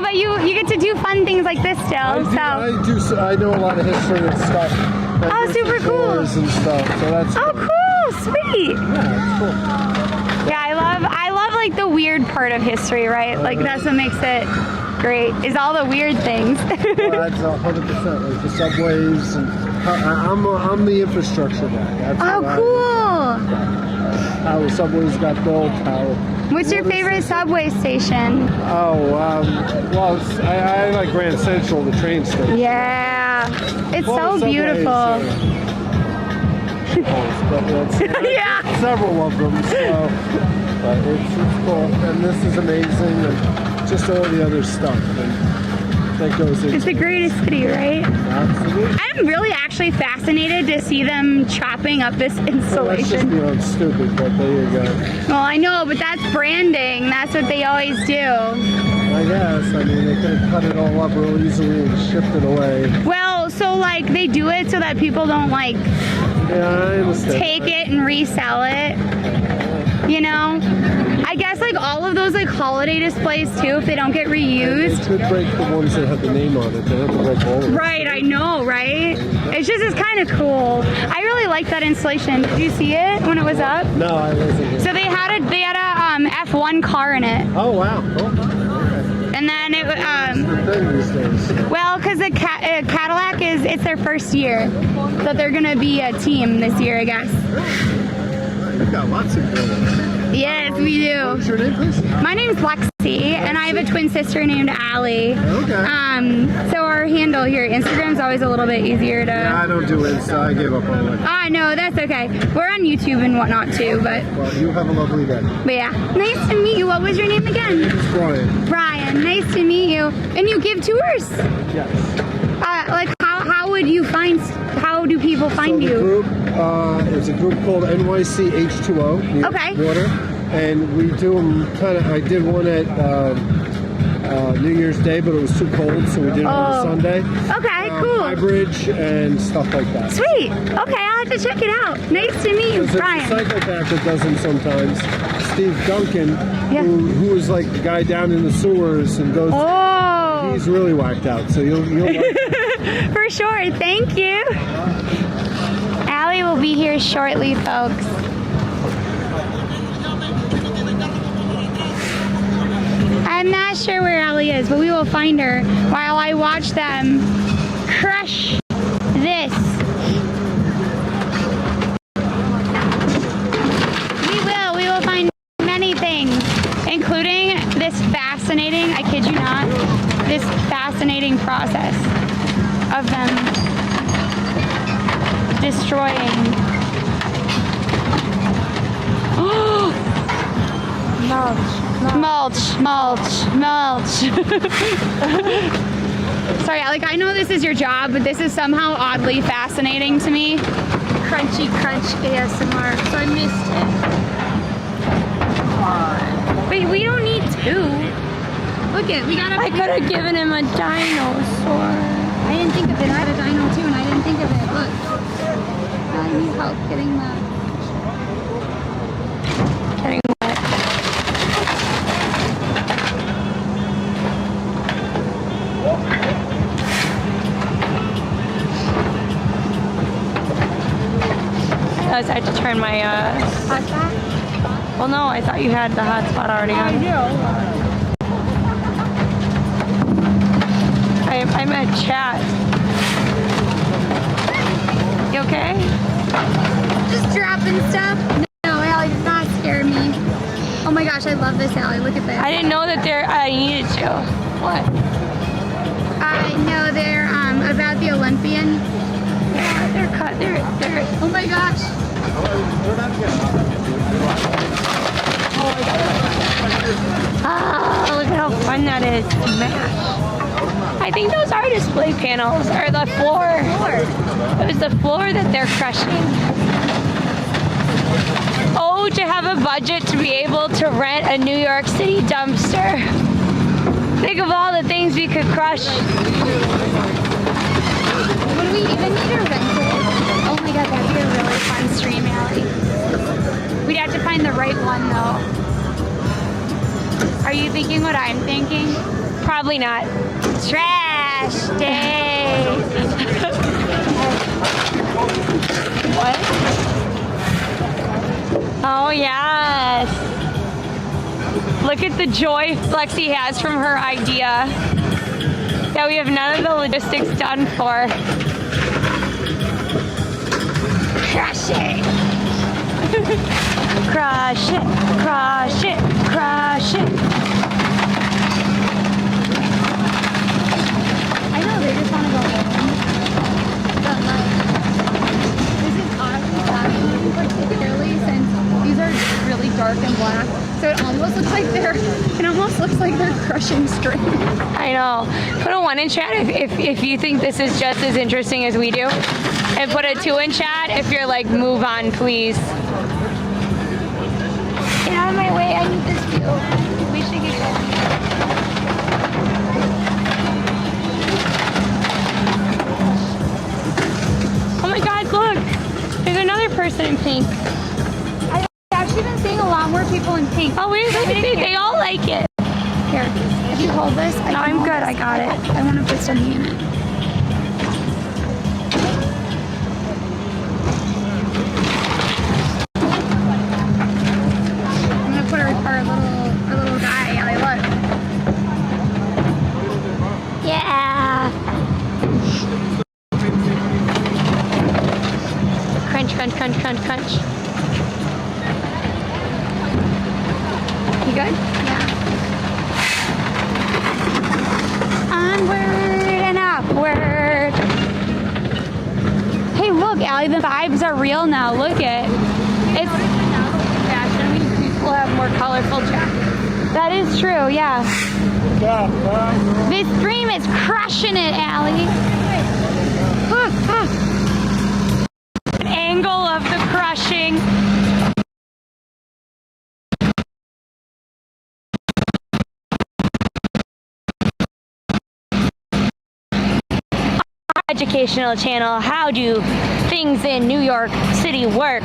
but you get to do fun fun things like this still. I know a lot of history and stuff. Like Oh, super cool. doors and stuff. So that's Oh, cool, sweet. yeah, it's cool. Yeah, I love like the weird part of history, right? Like that's what makes it great. Is all the weird things. Well, that's 100%. Like the subways and I'm the infrastructure guy. That's Oh, cool. How the subways got built. What's your favorite subway station? Well, I like Grand Central, the train station. Yeah, it's Well, so subways, beautiful. Yeah. Several of them, so but it's cool, and this is amazing, and just all the other stuff that goes into It's the greatest city, right? Absolutely. I'm really actually fascinated to see them chopping up this Well, that's just installation. beyond stupid, but there you go. Well, I know, but that's branding. That's what they always do. I guess. I mean, they could have cut it all up real easily and shipped it away. Well, so like they do it so that people don't like Yeah, I understand. take it and resell it. You know? I guess like all of those like holiday displays too, if they don't get They reused. could break the ones that have the name on it. They have to break all of them. Right, I know, right? It's kind of cool. I really like that installation. Did you see it when it was up? No, I wasn't here. So they had a F1 car in it, Oh, wow. Cool. and then it The thing these days. well, because the Cadillac it's their first year, so they're gonna be a team this year, I guess. You've got lots of good ones. Yes, we do. What's your name, please? My name's Lexi, and I have a twin sister named Allie. Okay. So our handle here, Instagram's always a little bit easier to. I don't do Insta. I gave up on it. No, that's okay. We're on YouTube and whatnot too, but Well, you have a lovely day. yeah. Nice to meet you. What was your name again? It's Brian. Brian. Nice to meet you. And you give tours? Yes. Like how would you find? How do people find So the you? group, it's a group called NYC H2O. New York Okay. Water. And we do them I did one at New Year's Day, but it was too cold, so we did it on a Sunday. Okay, cool. High Bridge and stuff like that. Sweet. Okay, I'll have to check it out. Nice to meet you, There's a Brian. psychopath that does them sometimes. Steve Duncan, Yeah. who is like the guy down in the sewers and goes. Oh, He's really whacked out, so you'll like for sure. Thank you. Allie will be here shortly, folks. I'm not sure where Allie is, but we will find her while I watch them crush this. We will find many things, including this fascinating, I kid you not, this fascinating process of them destroying. Mulch. Sorry, like I know this is your job, but this is somehow oddly fascinating to me. Crunchy crunch ASMR, so I missed it. Wait, we don't need two. Look it, we got a. I could have given him a dinosaur. I didn't think of it. I had a dino too, and I didn't think of it. Look. I need help getting that. Getting what? I had to turn my Hot spot? well, no, I thought you had the hotspot already on. I'm at chat. You okay? Just dropping stuff. No, Allie, does not scare me. Oh my gosh, I love this, Allie. Look at this. I didn't know that I needed to. What? I know they're about the Olympian. Yeah, they're cut. They're. Oh my gosh. Ah, look at how fun that is to mash. I think those are display panels, or the floor. It was the floor that they're crushing. Oh, to have a budget to be able to rent a New York City dumpster. Think of all the things we could crush. Would we even need to rent it? Oh my god, that'd be a really fun stream, Allie. We'd have to find the right one though. Are you thinking what I'm thinking? Probably not. Trash day. What? Oh, yes. Look at the joy Lexi has from her idea that we have none of the logistics done for. Crush it. Crush it, crush it, crush it. I know they just want to go home. But like, this is honestly fabulous, particularly since these are really dark and black. So it almost looks like they're crushing string. I know. Put a 1 in chat if you think this is just as interesting as we do. And put a 2 in chat if you're like, move on, please. Get out of my way, I need this view. We should get going. Oh my God, look. There's another person in pink. I've actually been seeing a lot more people in pink. Oh, wait, they all like it. Here, if you hold this, No, I'm good, I got it. I want to put something in it. I'm gonna put our little guy. Yeah, look. Yeah. Crunch, crunch, crunch, crunch, crunch. You good? Yeah. Onward and upward. Hey, look, Allie, the vibes are real now. Look it. It's fashion. People have more colorful jackets. That is true, yeah. This stream is crushing it, Allie. Angle of the crushing. Educational channel. How do things in New York City work?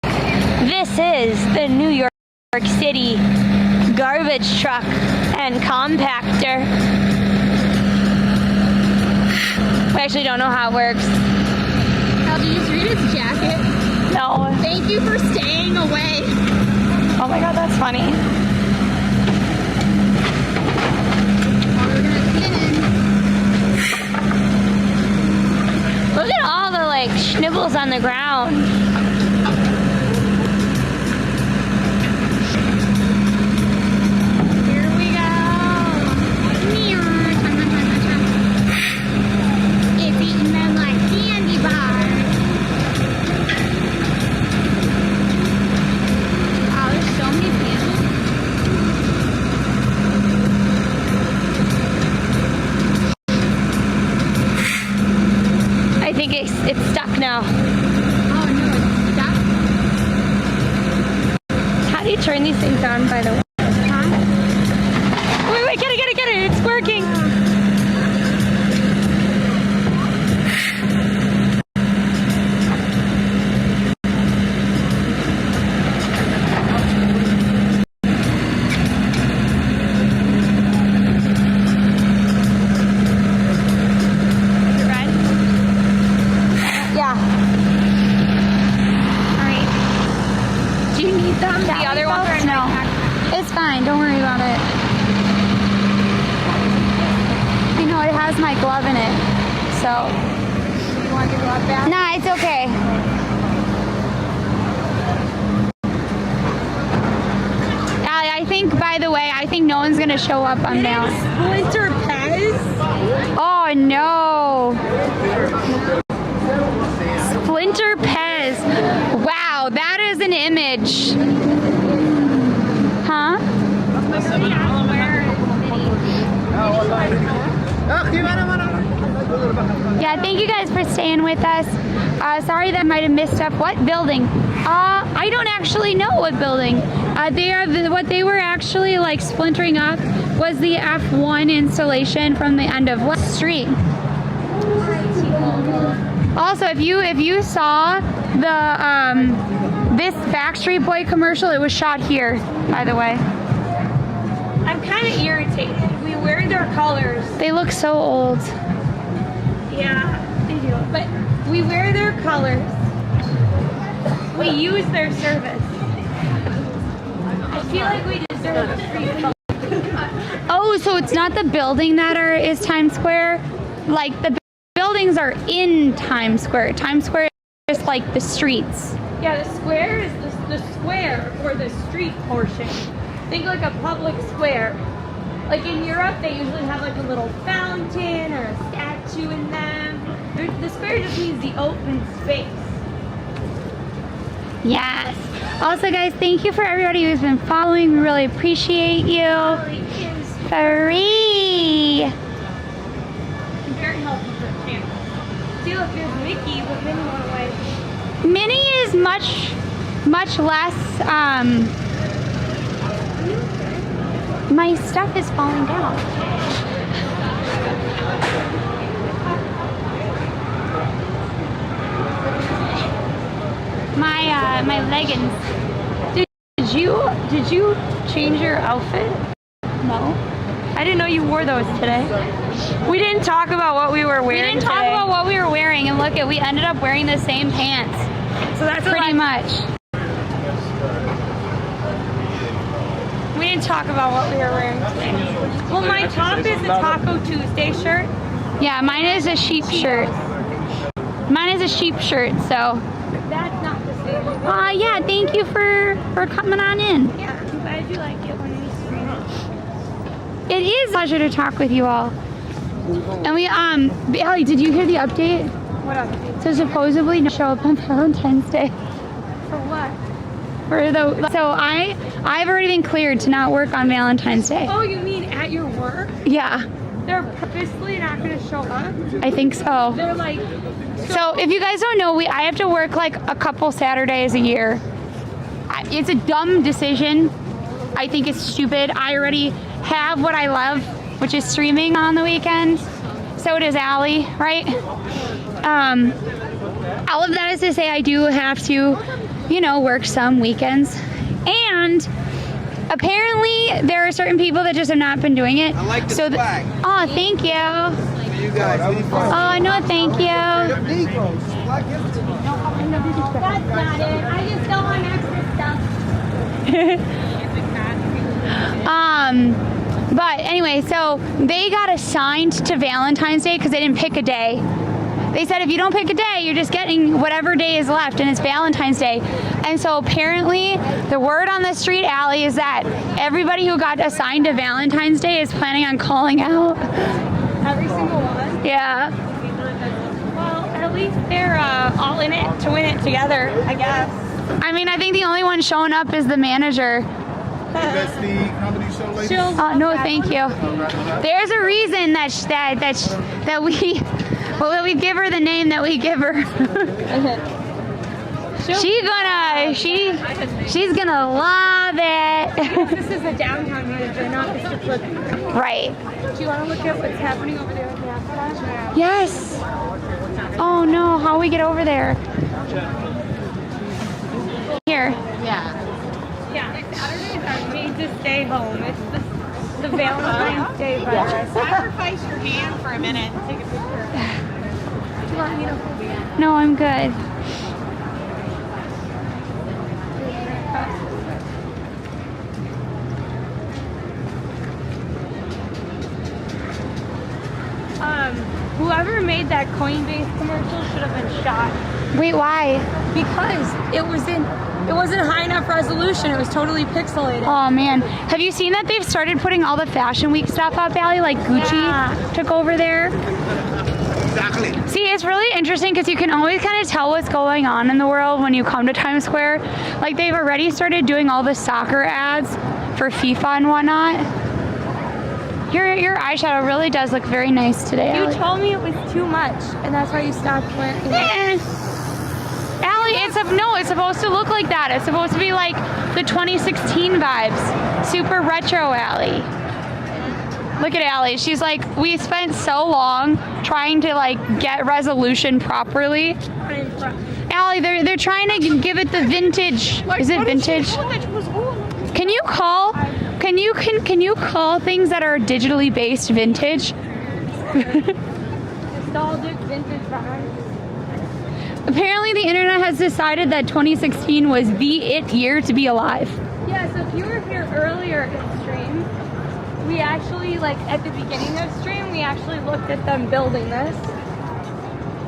This is the New York City garbage truck and compactor. We actually don't know how it works. Did you just read his jacket? No. Thank you for staying away. Oh my God, that's funny. We're gonna get in. Look at all the like schnibbles on the ground. Here we go. It's eating them like candy bars. Wow, there's so many panels. I think it's stuck now. Oh no, it's stuck. How do you turn these things on, by the way? Huh? Wait, get it. It's working. Yeah. Alright. Do you need them? The other ones are in No. my pack. It's fine, don't worry about it. You know, it has my glove in it. So. You want your glove back? Nah, it's okay. I think, by the way, I think no one's gonna show up on mail. Splinter Pez? Oh no. Splinter Pez. Wow, that is an image. Huh? Yeah, thank you guys for staying with us. Sorry that I might have missed up. What building? I don't actually know what building. What they were actually like splintering up was the F1 installation from the end of West Street. Also, if you saw the this Backstreet Boy commercial, it was shot here, by the way. I'm kind of irritated. We wear their colors. They look so old. Yeah, they do. But we wear their colors. We use their service. I feel like we deserve a free color. Oh, so it's not the building that is Times Square? Like the buildings are in Times Square. Times Square is just like the streets. Yeah, the square is the square or the street portion. Think like a public square. Like in Europe, they usually have like a little fountain or a statue in them. The square just means the open space. Yes. Also, guys, thank you for everybody who's been following. We really appreciate you. Free. Very healthy for the channel. See, look, there's Mickey, but Minnie went away. Minnie is much less, my stuff is falling down. My leggings. Did you change your outfit? No. I didn't know you wore those today. We didn't talk about what we were wearing. We didn't talk about what we were wearing, and look, we ended up wearing the same pants. So that's pretty much. We didn't talk about what we were wearing today. Well, my top is a Taco Tuesday shirt. Yeah, mine is a sheep shirt. Mine is a sheep shirt, so. That's not the same. Yeah, thank you for coming on in. Yeah, I'm glad you like it when we stream it. It is a pleasure to talk with you all. And we, Allie, did you hear the update? What update? So supposedly no show up on Valentine's Day. For what? So I've already been cleared to not work on Valentine's Day. Oh, you mean at your work? Yeah, They're purposely not going to show up? I think so. They're like... So if you guys don't know, I have to work like a couple Saturdays a year. It's a dumb decision. I think it's stupid. I already have what I love, which is streaming on the weekends. So does Allie, right? All of that is to say I do have to, work some weekends. And apparently there are certain people that just have not been doing it. I like the swag. Oh, thank you. You guys. Oh, no, thank you. That's not it. I just don't want extra stuff. But anyway, so they got assigned to Valentine's Day because they didn't pick a day. They said if you don't pick a day, you're just getting whatever day is left, and it's Valentine's Day. And so apparently, the word on the street, Allie, is that everybody who got assigned to Valentine's Day is planning on calling out. Every single one? Yeah. Well, at least they're all in it to win it together, I guess. I mean, I think the only one showing up is the manager. That's the comedy show, ladies. Oh, no, thank you. There's a reason that we give her the name that we give her. She's gonna love it. This is a downtown manager, not Mr. Flip. Right. Do you want to look at what's happening over there with NASCAR? Yes. Oh no, how we get over there? Here. Yeah, Saturdays are made to stay home. It's the Valentine's Day virus. Sacrifice your hand for a minute. Take a picture. Do you want me to hold you? No, I'm good. Whoever made that Coinbase commercial should have been shot. Wait, why? Because it wasn't high enough resolution. It was totally pixelated. Oh man, have you seen that they've started putting all the Fashion Week stuff up, Allie? Like Gucci took over there. Exactly. See, it's really interesting because you can always kind of tell what's going on in the world when you come to Times Square. Like they've already started doing all the soccer ads for FIFA and whatnot. Your eyeshadow really does look very nice today, You Allie. told me it was too much, and that's why you stopped wearing it. Allie, it's supposed to look like that. It's supposed to be like the 2016 vibes. Super retro, Allie. Look at Allie. She's like, we spent so long trying to like get resolution properly. Allie, they're trying to give it the vintage. Is it vintage? Can you call things that are digitally based vintage? Nostalgic vintage vibes. Apparently the internet has decided that 2016 was the it year to be alive. Yeah, so if you were here earlier in stream, we actually, like at the beginning of stream, we actually looked at them building this.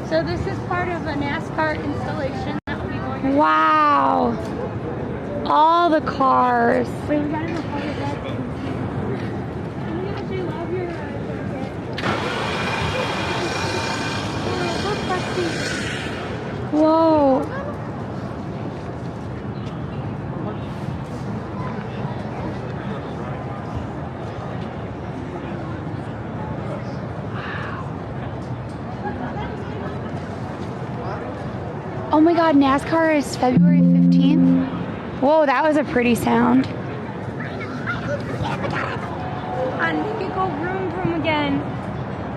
So this is part of a NASCAR installation that will be going on. Wow. All the cars. Wait, we got in the car with that thing. Oh my gosh, I love your jacket. Whoa. Oh my god, NASCAR is February 15th. Whoa, that was a pretty sound. And make it go vroom vroom again.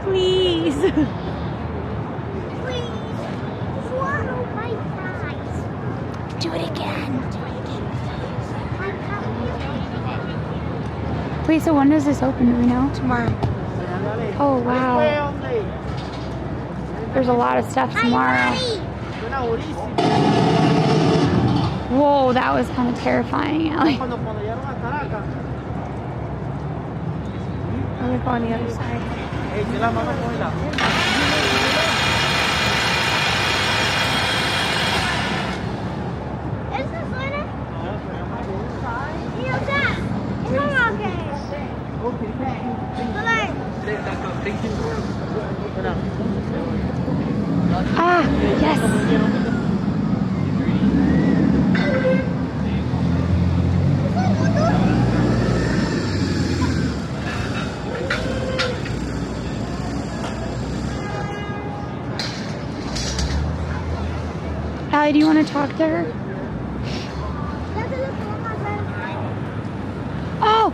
Please. Swallow my fries. Do it again. Wait, so when does this open? Do we know? Tomorrow. Oh, wow. There's a lot of stuff tomorrow. Whoa, that was kind of terrifying, Allie. I'm gonna go on the other side. Is this winner? Here's that. Come on, guys. Ah, yes. Allie, do you want to talk to her? Oh,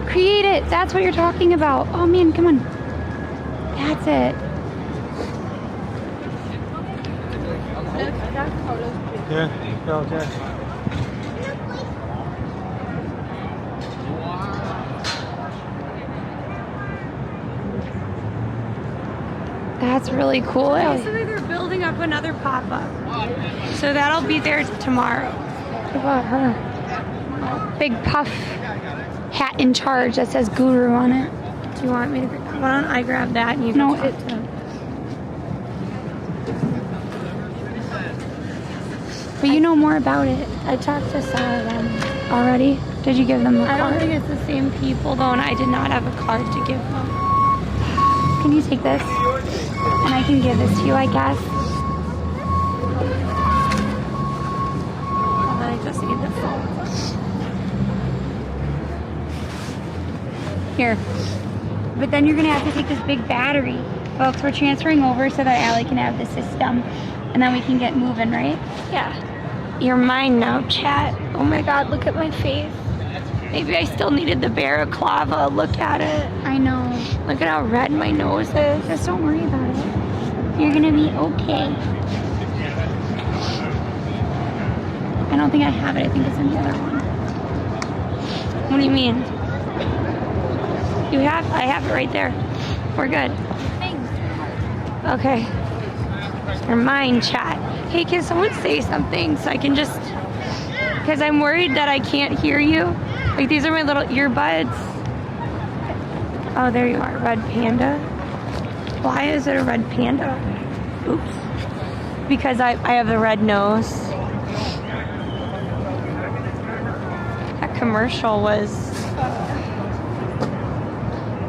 create it. That's what you're talking about. Oh man, come on. That's it. Yeah, okay. That's really cool. Basically, they're building up another pop-up. So that'll be there tomorrow. What about her? Big puff hat in charge that says guru on it. Do you want me to? Why don't I grab that and you can No, talk it- to them? But you know more about it. I talked to some of them already. Did you give them the I don't card? think it's the same people though, and I did not have a card to give them. Can you take this? And I can give this to you, I guess. And then I just need the phone. Here. But then you're gonna have to take this big battery. Folks, we're transferring over so that Allie can have the system. And then we can get moving, right? Yeah. You're mine now, chat. Oh my god, look at my face. Maybe I still needed the balaclava. Look at it. I know. Look at how red my nose is. Just don't worry about it. You're gonna be okay. I don't think I have it. I think it's in the other one. What do you mean? You have? I have it right there. We're good. Thanks. Okay. You're mine, chat. Hey, can someone say something so I can just... Because I'm worried that I can't hear you. Like, these are my little earbuds. Oh, there you are. Red panda. Why is it a red panda? Oops. Because I have the red nose. That commercial was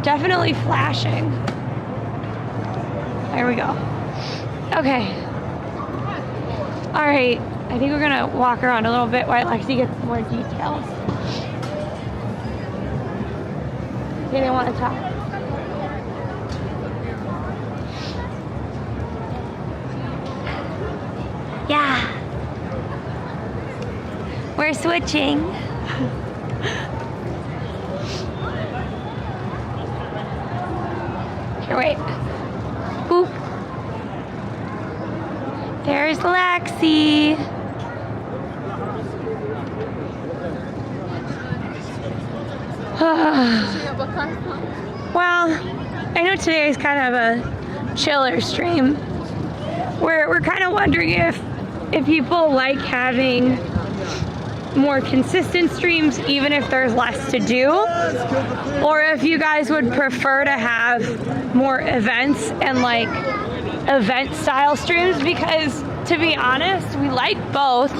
definitely flashing. There we go. Okay. All right. I think we're gonna walk around a little bit while Lexi gets more details. They didn't want to talk. Yeah. We're switching. Here, wait. Boop. There's Lexi. Well, I know today is kind of a chiller stream. We're kind of wondering if people like having more consistent streams even if there's less to do, or if you guys would prefer to have more events and like event style streams, because to be honest, we like both,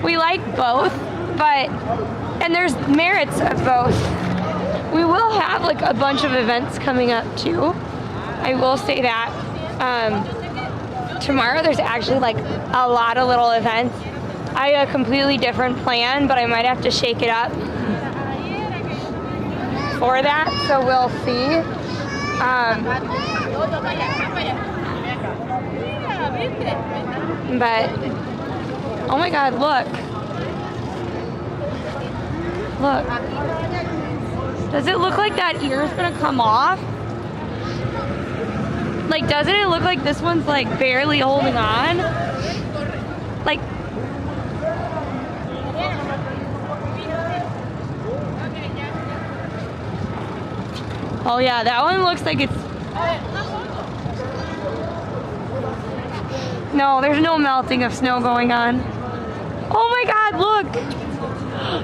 but and there's merits of both. We will have like a bunch of events coming up too, I will say that. Tomorrow there's actually like a lot of little events. I have a completely different plan, but I might have to shake it up for that, so we'll see. But oh my god, look. Does it look like that ear is gonna come off? Like, doesn't it look like this one's like barely holding on? Like, oh yeah, that one looks like it's... No, there's no melting of snow going on. Oh my god, look!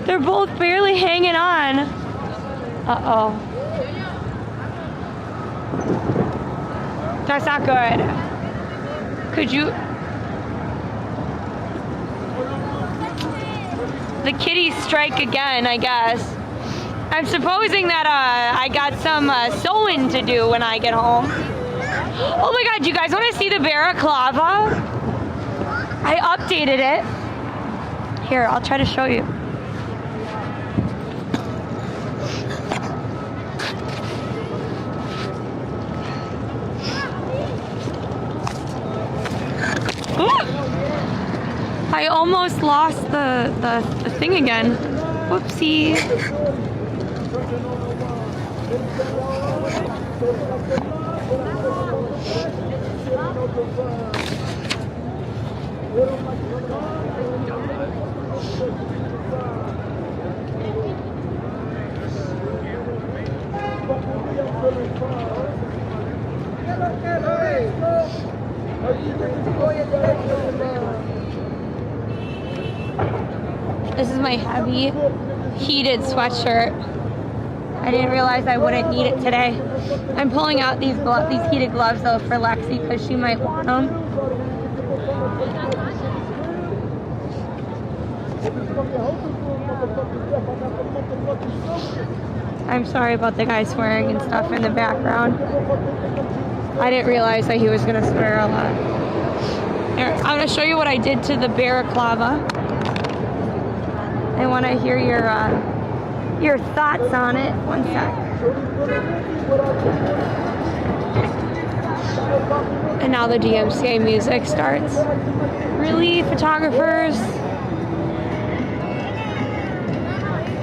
They're both barely hanging on. Uh-oh. That's not good. Could you... The kitties strike again, I guess. I'm supposing that I got some sewing to do when I get home. Oh my god, you guys want to see the balaclava? I updated it. Here, I'll try to show you. I almost lost the thing again. Whoopsie. This is my heavy heated sweatshirt. I didn't realize I wouldn't need it today. I'm pulling out these heated gloves though for Lexi because she might want them. I'm sorry about the guy swearing and stuff in the background. I didn't realize that he was gonna swear a lot. Here, I'm gonna show you what I did to the balaclava. I want to hear your thoughts on it. One sec. And now the DMCA music starts. Really, photographers?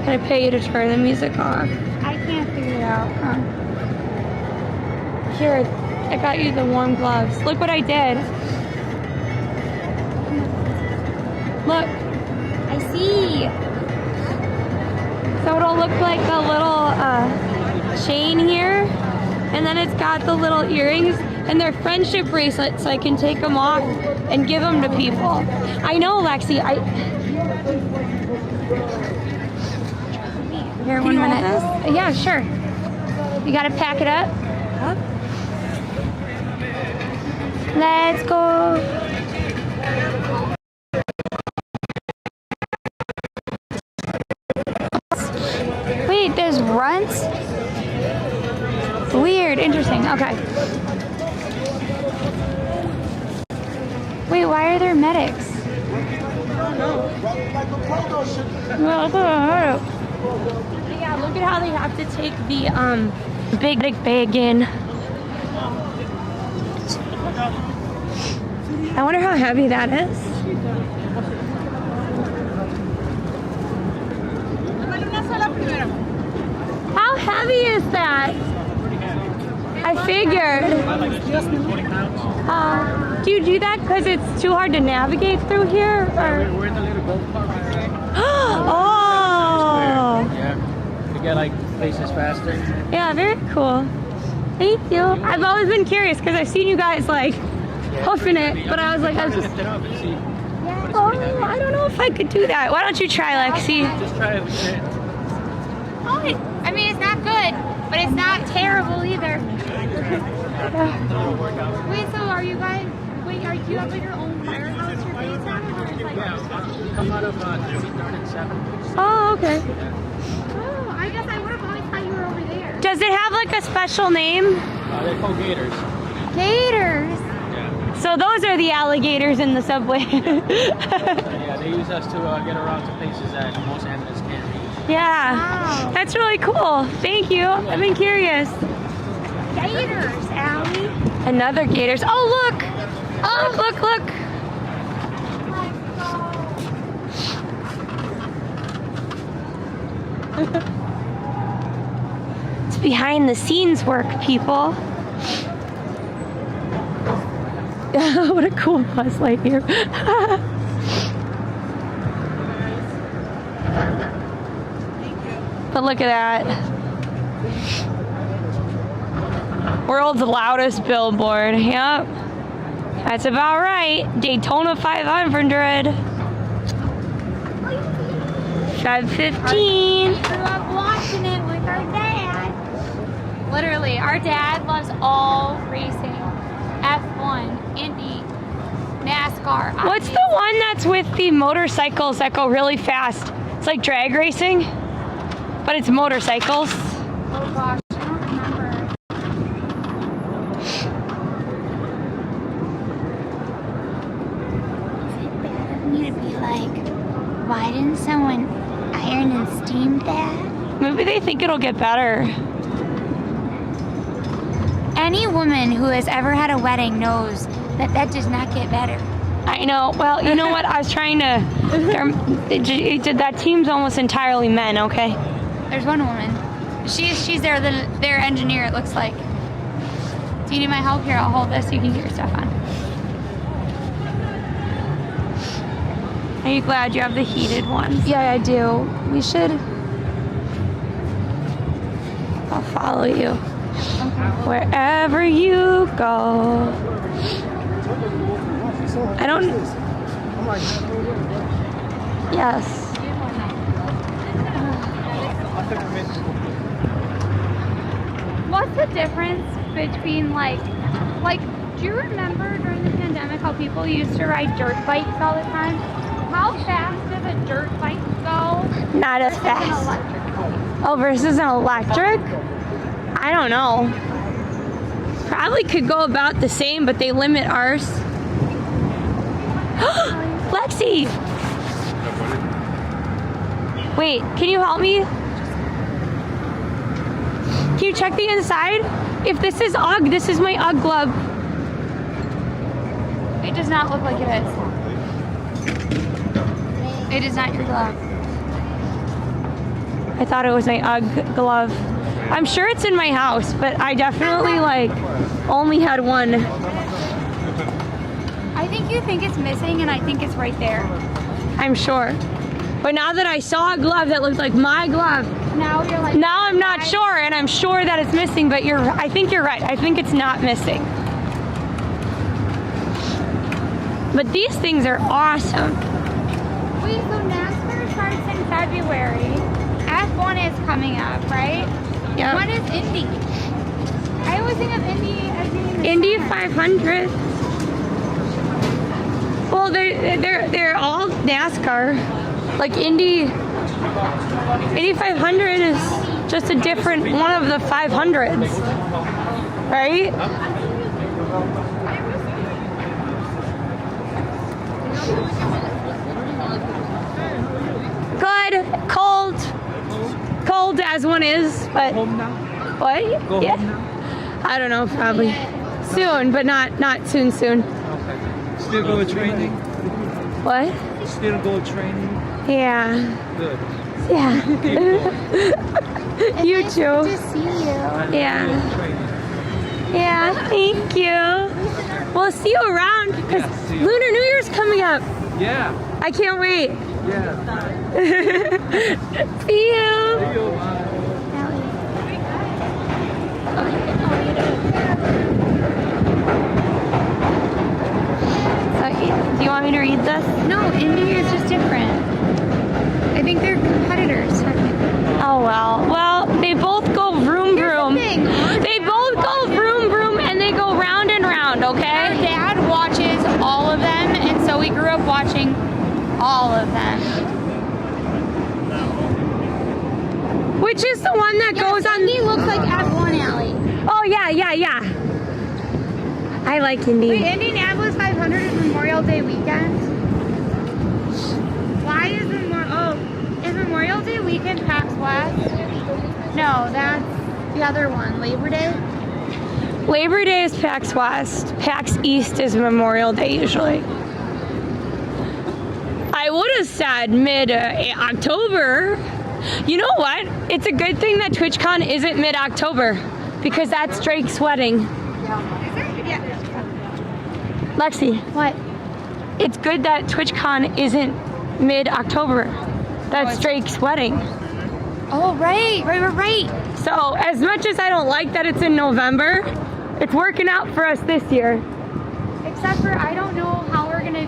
Can I pay you to turn the music off? I can't figure it out. Here, I got you the warm gloves. Look what I did. Look. I see. So it'll look like the little chain here, and then it's got the little earrings, and they're friendship bracelets, so I can take them off and give them to people. I know, Lexi. Here, 1 minute. Yeah, sure. You gotta pack it up. Let's go. Wait, there's runts? Weird, interesting, okay. Wait, why are there medics? Yeah, look at how they have to take the big bag in. I wonder how heavy that is. How heavy is that? I figured. Do you do that because it's too hard to navigate through here? Or? We're in the little boat park right there. Oh! Yeah. To get like places faster. Yeah, very cool. Thank you. I've always been curious because I've seen you guys like hoofing it, but I was like, oh, I don't know if I could do that. Why don't you try, Lexi? Just try it. Oh, I mean, it's not good, but it's not terrible either. Wait, so are you guys? Wait, do you have like your own firehouse you're based at, or is like? Yeah, we come out of Garden 7. Oh, okay. Oh, I guess I would have always thought you were over there. Does it have like a special name? They're called Gators. Gators. Yeah. So those are the alligators in the subway. Yeah, they use us to get around to places that most animals can't reach. Yeah, Wow. that's really cool. Thank you. I've been curious. Gators, Allie. Another gators. Oh, look. Oh, look. It's behind the scenes work, people. What a cool Buzz Lightyear. But look at that. World's loudest billboard. Yep. That's about right. Daytona 500. 515. We grew up watching it with our dad. Literally, our dad loves all racing. F1, Indy, NASCAR. What's the one that's with the motorcycles that go really fast? It's like drag racing, but it's motorcycles. Oh gosh, I don't remember. Is it bad of me to be like, why didn't someone iron and steam that? Maybe they think it'll get better. Any woman who has ever had a wedding knows that that does not get better. I know. Well, you know what? I was trying to. That team's almost entirely men. Okay. There's one woman. She's their engineer. It looks like. Do you need my help? Here, I'll hold this so you can get your stuff on. Are you glad you have the heated ones? Yeah, I do. We should. I'll follow you. Wherever you go. I don't. Yes. What's the difference between like, do you remember during the pandemic how people used to ride dirt bikes all the time? How fast does a dirt bike go? Not as An fast. electric bike? Oh, versus an electric? I don't know. Probably could go about the same, but they limit ours. Lexi! Wait, can you help me? Can you check the inside? If this is UGG, this is my UGG glove. It does not look like it is. It is not your glove. I thought it was my UGG glove. I'm sure it's in my house, but I definitely only had one. I think you think it's missing, and I think it's right there. I'm sure. But now that I saw a glove that looked like my glove, Now you're like. now I'm not sure, and I'm sure that it's missing, but I think you're right. I think it's not missing. But these things are awesome. Wait, so NASCAR starts in February. F1 is coming up, right? Yep. When is Indy? I always think of Indy as being the Indy summer. 500. Well, they're all NASCAR. Like Indy 500 is just a different one of the 500s, right? Good, cold as one is, but Home now? what? Go Yeah. home now? I don't know, probably soon, but not soon. Okay. Still go training? What? Still go training? Yeah. Good. Yeah. You Nice too. to see you. Yeah. Training. Yeah, thank you. We'll see you around because Yeah, see you. Lunar New Year's coming up. Yeah. I can't wait. Yeah. See you. See you. Oh, yeah. So, do you want me to read this? No, Indy is just different. I think they're competitors, technically. Oh well. Well, they both go vroom vroom. They both go vroom vroom and they go round and round, okay? Our dad watches all of them, and so we grew up watching all of them. Which is the one that goes on? Indy looks like F1 Alley. Oh yeah. I like Indy. Wait, Indianapolis 500 is Memorial Day weekend? Why is is Memorial Day weekend PAX West? No, that's the other one, Labor Day? Labor Day is PAX West. PAX East is Memorial Day usually. I would have said mid-October. You know what? It's a good thing that TwitchCon isn't mid-October because that's Drake's wedding. Lexi. What? It's good that TwitchCon isn't mid-October. That's Drake's wedding. Oh, right. So as much as I don't like that it's in November, it's working out for us this year. Except for I don't know how we're gonna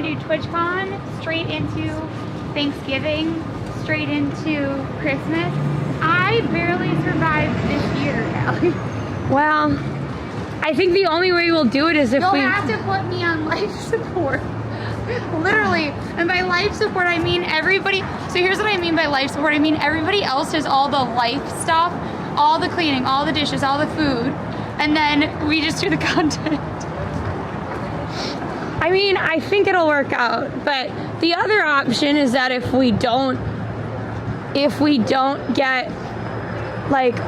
do TwitchCon straight into Thanksgiving, straight into Christmas. I barely survived this year, Allie. Well, I think the only way we'll do it is if You'll we have to put me on life support. Literally. And by life support, I mean everybody. So here's what I mean by life support. I mean everybody else does all the life stuff, all the cleaning, all the dishes, all the food, and then we just do the content. I mean, I think it'll work out, but the other option is that if we don't get like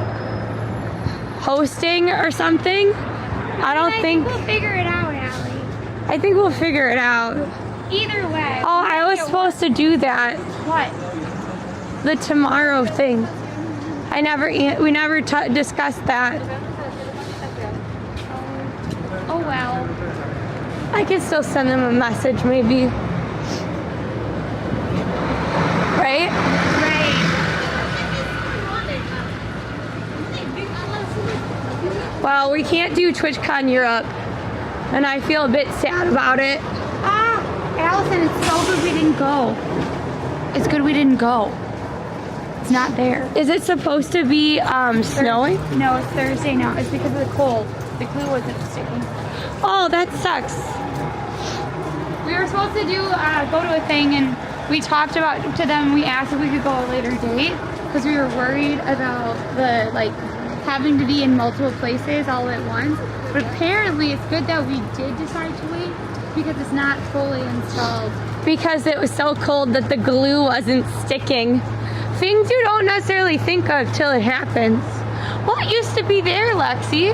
hosting or something, I think we'll figure it out, Allie. I think we'll figure it out. Either way. Oh, I was supposed to do that. What? The tomorrow thing. We never discussed that. Oh well. I can still send them a message, maybe. Right? Well, we can't do TwitchCon Europe, and I feel a bit sad about it. Allison, it's so good we didn't go. It's good we didn't go. It's not there. Is it supposed to be snowing? No, it's Thursday now. It's because of the cold. The glue wasn't sticking. Oh, that sucks. We were supposed to go to a thing, and we talked about to them. We asked if we could go a later date because we were worried about the having to be in multiple places all at once. But apparently, it's good that we did decide to wait because it's not fully installed. Because it was so cold that the glue wasn't sticking. Things you don't necessarily think of till it happens. What used to be there, Lexi?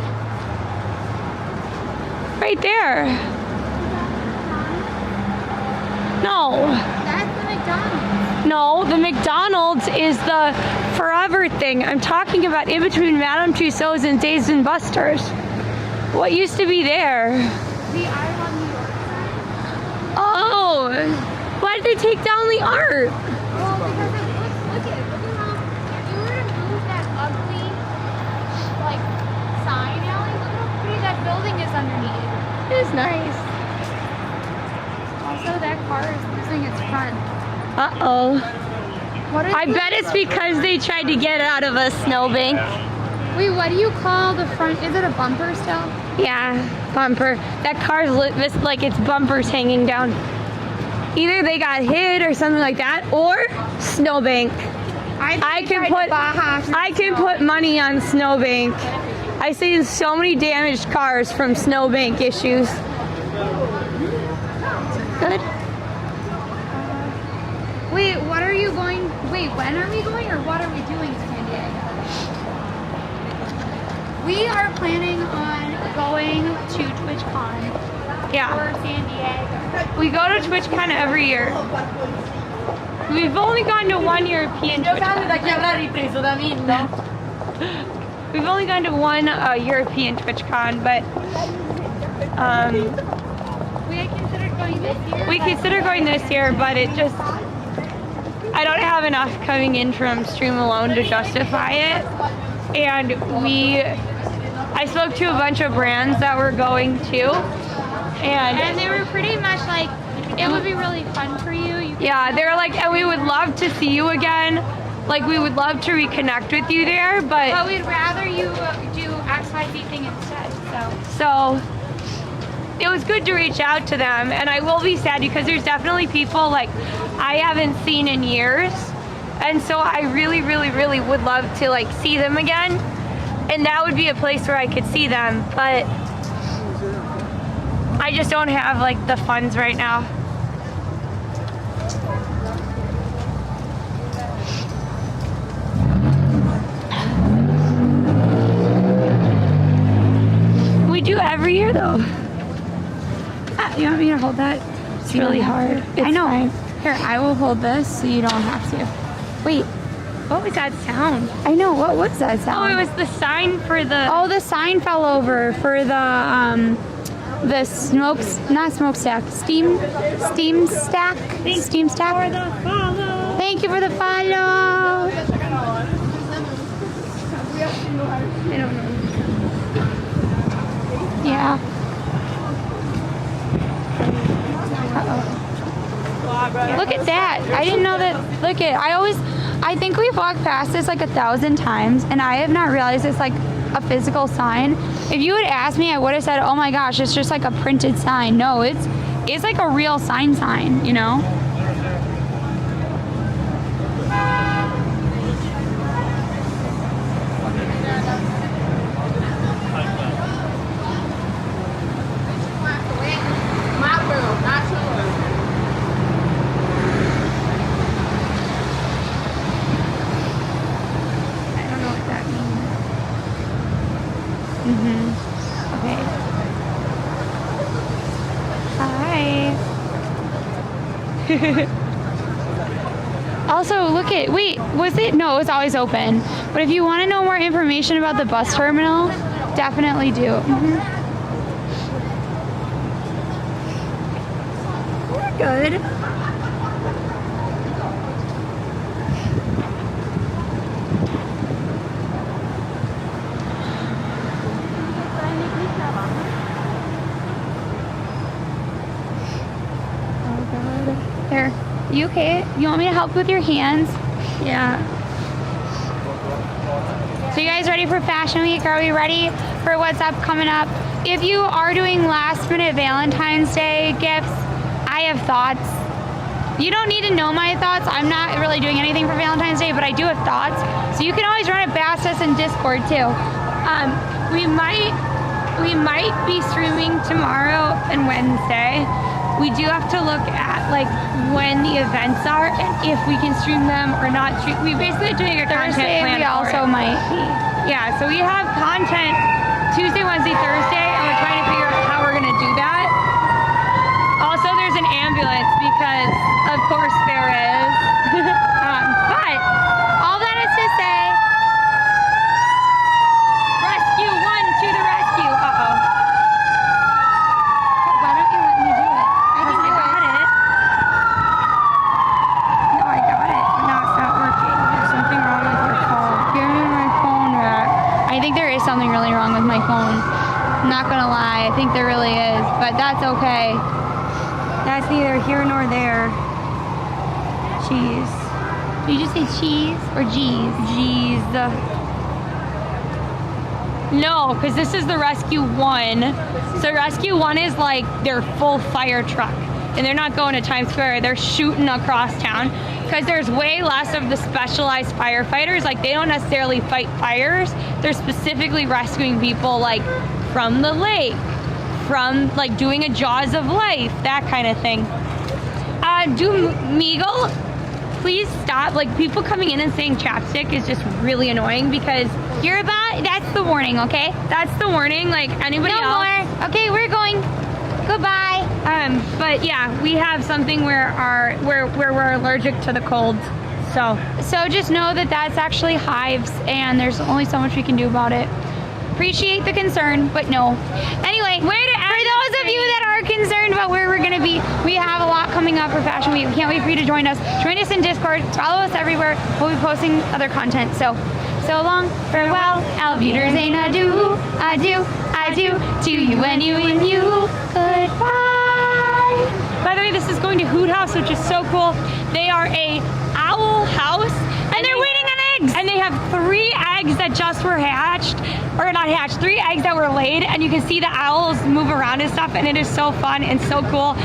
Right there. No. That's the McDonald's. No, the McDonald's is the forever thing. I'm talking about in between Madame Tussauds and Dazed and Buster's. What used to be there? The I Love New York sign? Oh, why did they take down the art? Well, because it look at how, if you were to move that ugly, sign, Allie, look how pretty that building is underneath. It is nice. Also, that car is losing its front. Uh-oh. What is I bet it's because they tried to get out of a snowbank. Wait, what do you call the front? Is it a bumper still? Yeah, bumper. That car's lit like its bumper's hanging down. Either they got hit or something like that, or snowbank. I can put money on snowbank. I've seen so many damaged cars from snowbank issues. Good. Wait, when are we going or what are we doing to San Diego? We are planning on going to TwitchCon. Yeah. For San Diego. We go to TwitchCon every year. We've only gone to one European TwitchCon. We've only gone to one European TwitchCon, but we considered going this year. we consider going this year, but it just, I don't have enough coming in from Stream alone to justify it. and I spoke to a bunch of brands that were going too, And they were pretty much like, it would be really fun for you. Yeah, they're like, and we would love to see you again. Like, we would love to reconnect with you there, But we'd rather you do XYZ thing instead, So it was good to reach out to them, and I will be sad because there's definitely people like I haven't seen in years, and so I really, really, really would love to like see them again, and that would be a place where I could see them, but I just don't have like the funds right now. We do every year though. You want me to hold that? It's really hard. I know. Fine. Here, I will hold this so you don't have to. Wait, What was that sound? I know. What was that Oh, sound? it was the sign for the. Oh, the sign fell over for the not smokestack, steam stack. Steam stack. For the follow. Thank you for the follow. I don't know. Yeah. Look at that. I didn't know that. Look at, I think we've walked past this like 1,000 times and I have not realized it's like a physical sign. If you had asked me, I would have said, oh my gosh, it's just like a printed sign. No, it's like a real sign, you know? Okay. Hi. Also, look at, wait, was it? No, it was always open. But if you want to know more information about the bus terminal, definitely do. We're good. Here, you okay? You want me to help with your hands? Yeah. So you guys ready for Fashion Week? Are we ready for what's up coming up? If you are doing last minute Valentine's Day gifts, I have thoughts. You don't need to know my thoughts. I'm not really doing anything for Valentine's Day, but I do have thoughts. So you can always run it past us in Discord too. We might be streaming tomorrow and Wednesday. We do have to look at like when the events are and if we can stream them or not. We basically doing a content Thursday plan we also might be. Yeah, so we have content Tuesday, Wednesday, Thursday, and we're trying to figure out how we're gonna do that. Also, there's an ambulance because, of course, there is. But all that is to say, rescue one to the rescue. Uh-oh. Why don't you let me do it? I can do got it. it. No, I got it. But now it's not working. There's something wrong with your phone. Give me my phone back. I think there is something really wrong with my phone. I'm not gonna lie, I think there really is, but that's okay. That's neither here nor there. Cheese. Did you just say cheese or G's? Jeez. No, because this is the Rescue 1. So Rescue 1 is like their full fire truck. And they're not going to Times Square. They're shooting across town. Because there's way less of the specialized firefighters. Like, they don't necessarily fight fires. They're specifically rescuing people, like, from the lake. From, like, doing a Jaws of Life. That kind of thing. Meagle, please stop. Like, people coming in and saying chapstick is just really annoying because That's the warning, okay? that's the warning. Like, anybody No else. more. Okay, we're going. Goodbye. But yeah, we have something where we're allergic to the cold. So just know that that's actually hives, and there's only so much we can do about it. Appreciate the concern, but no. Anyway, for those of you that are concerned about where we're gonna be, we have a lot coming up for Fashion Week. We can't wait for you to join us. Join us in Discord. Follow us everywhere. We'll be posting other content. So So long, farewell, Albuter's adieu, adieu, adieu to you and you and you. Goodbye. By the way, this is going to Hoot House, which is so cool. They are a owl house. And they're waiting on eggs. And they have 3 eggs that just were hatched, or not hatched, 3 eggs that were laid, and you can see the owls move around and stuff, and it is so fun and so cool.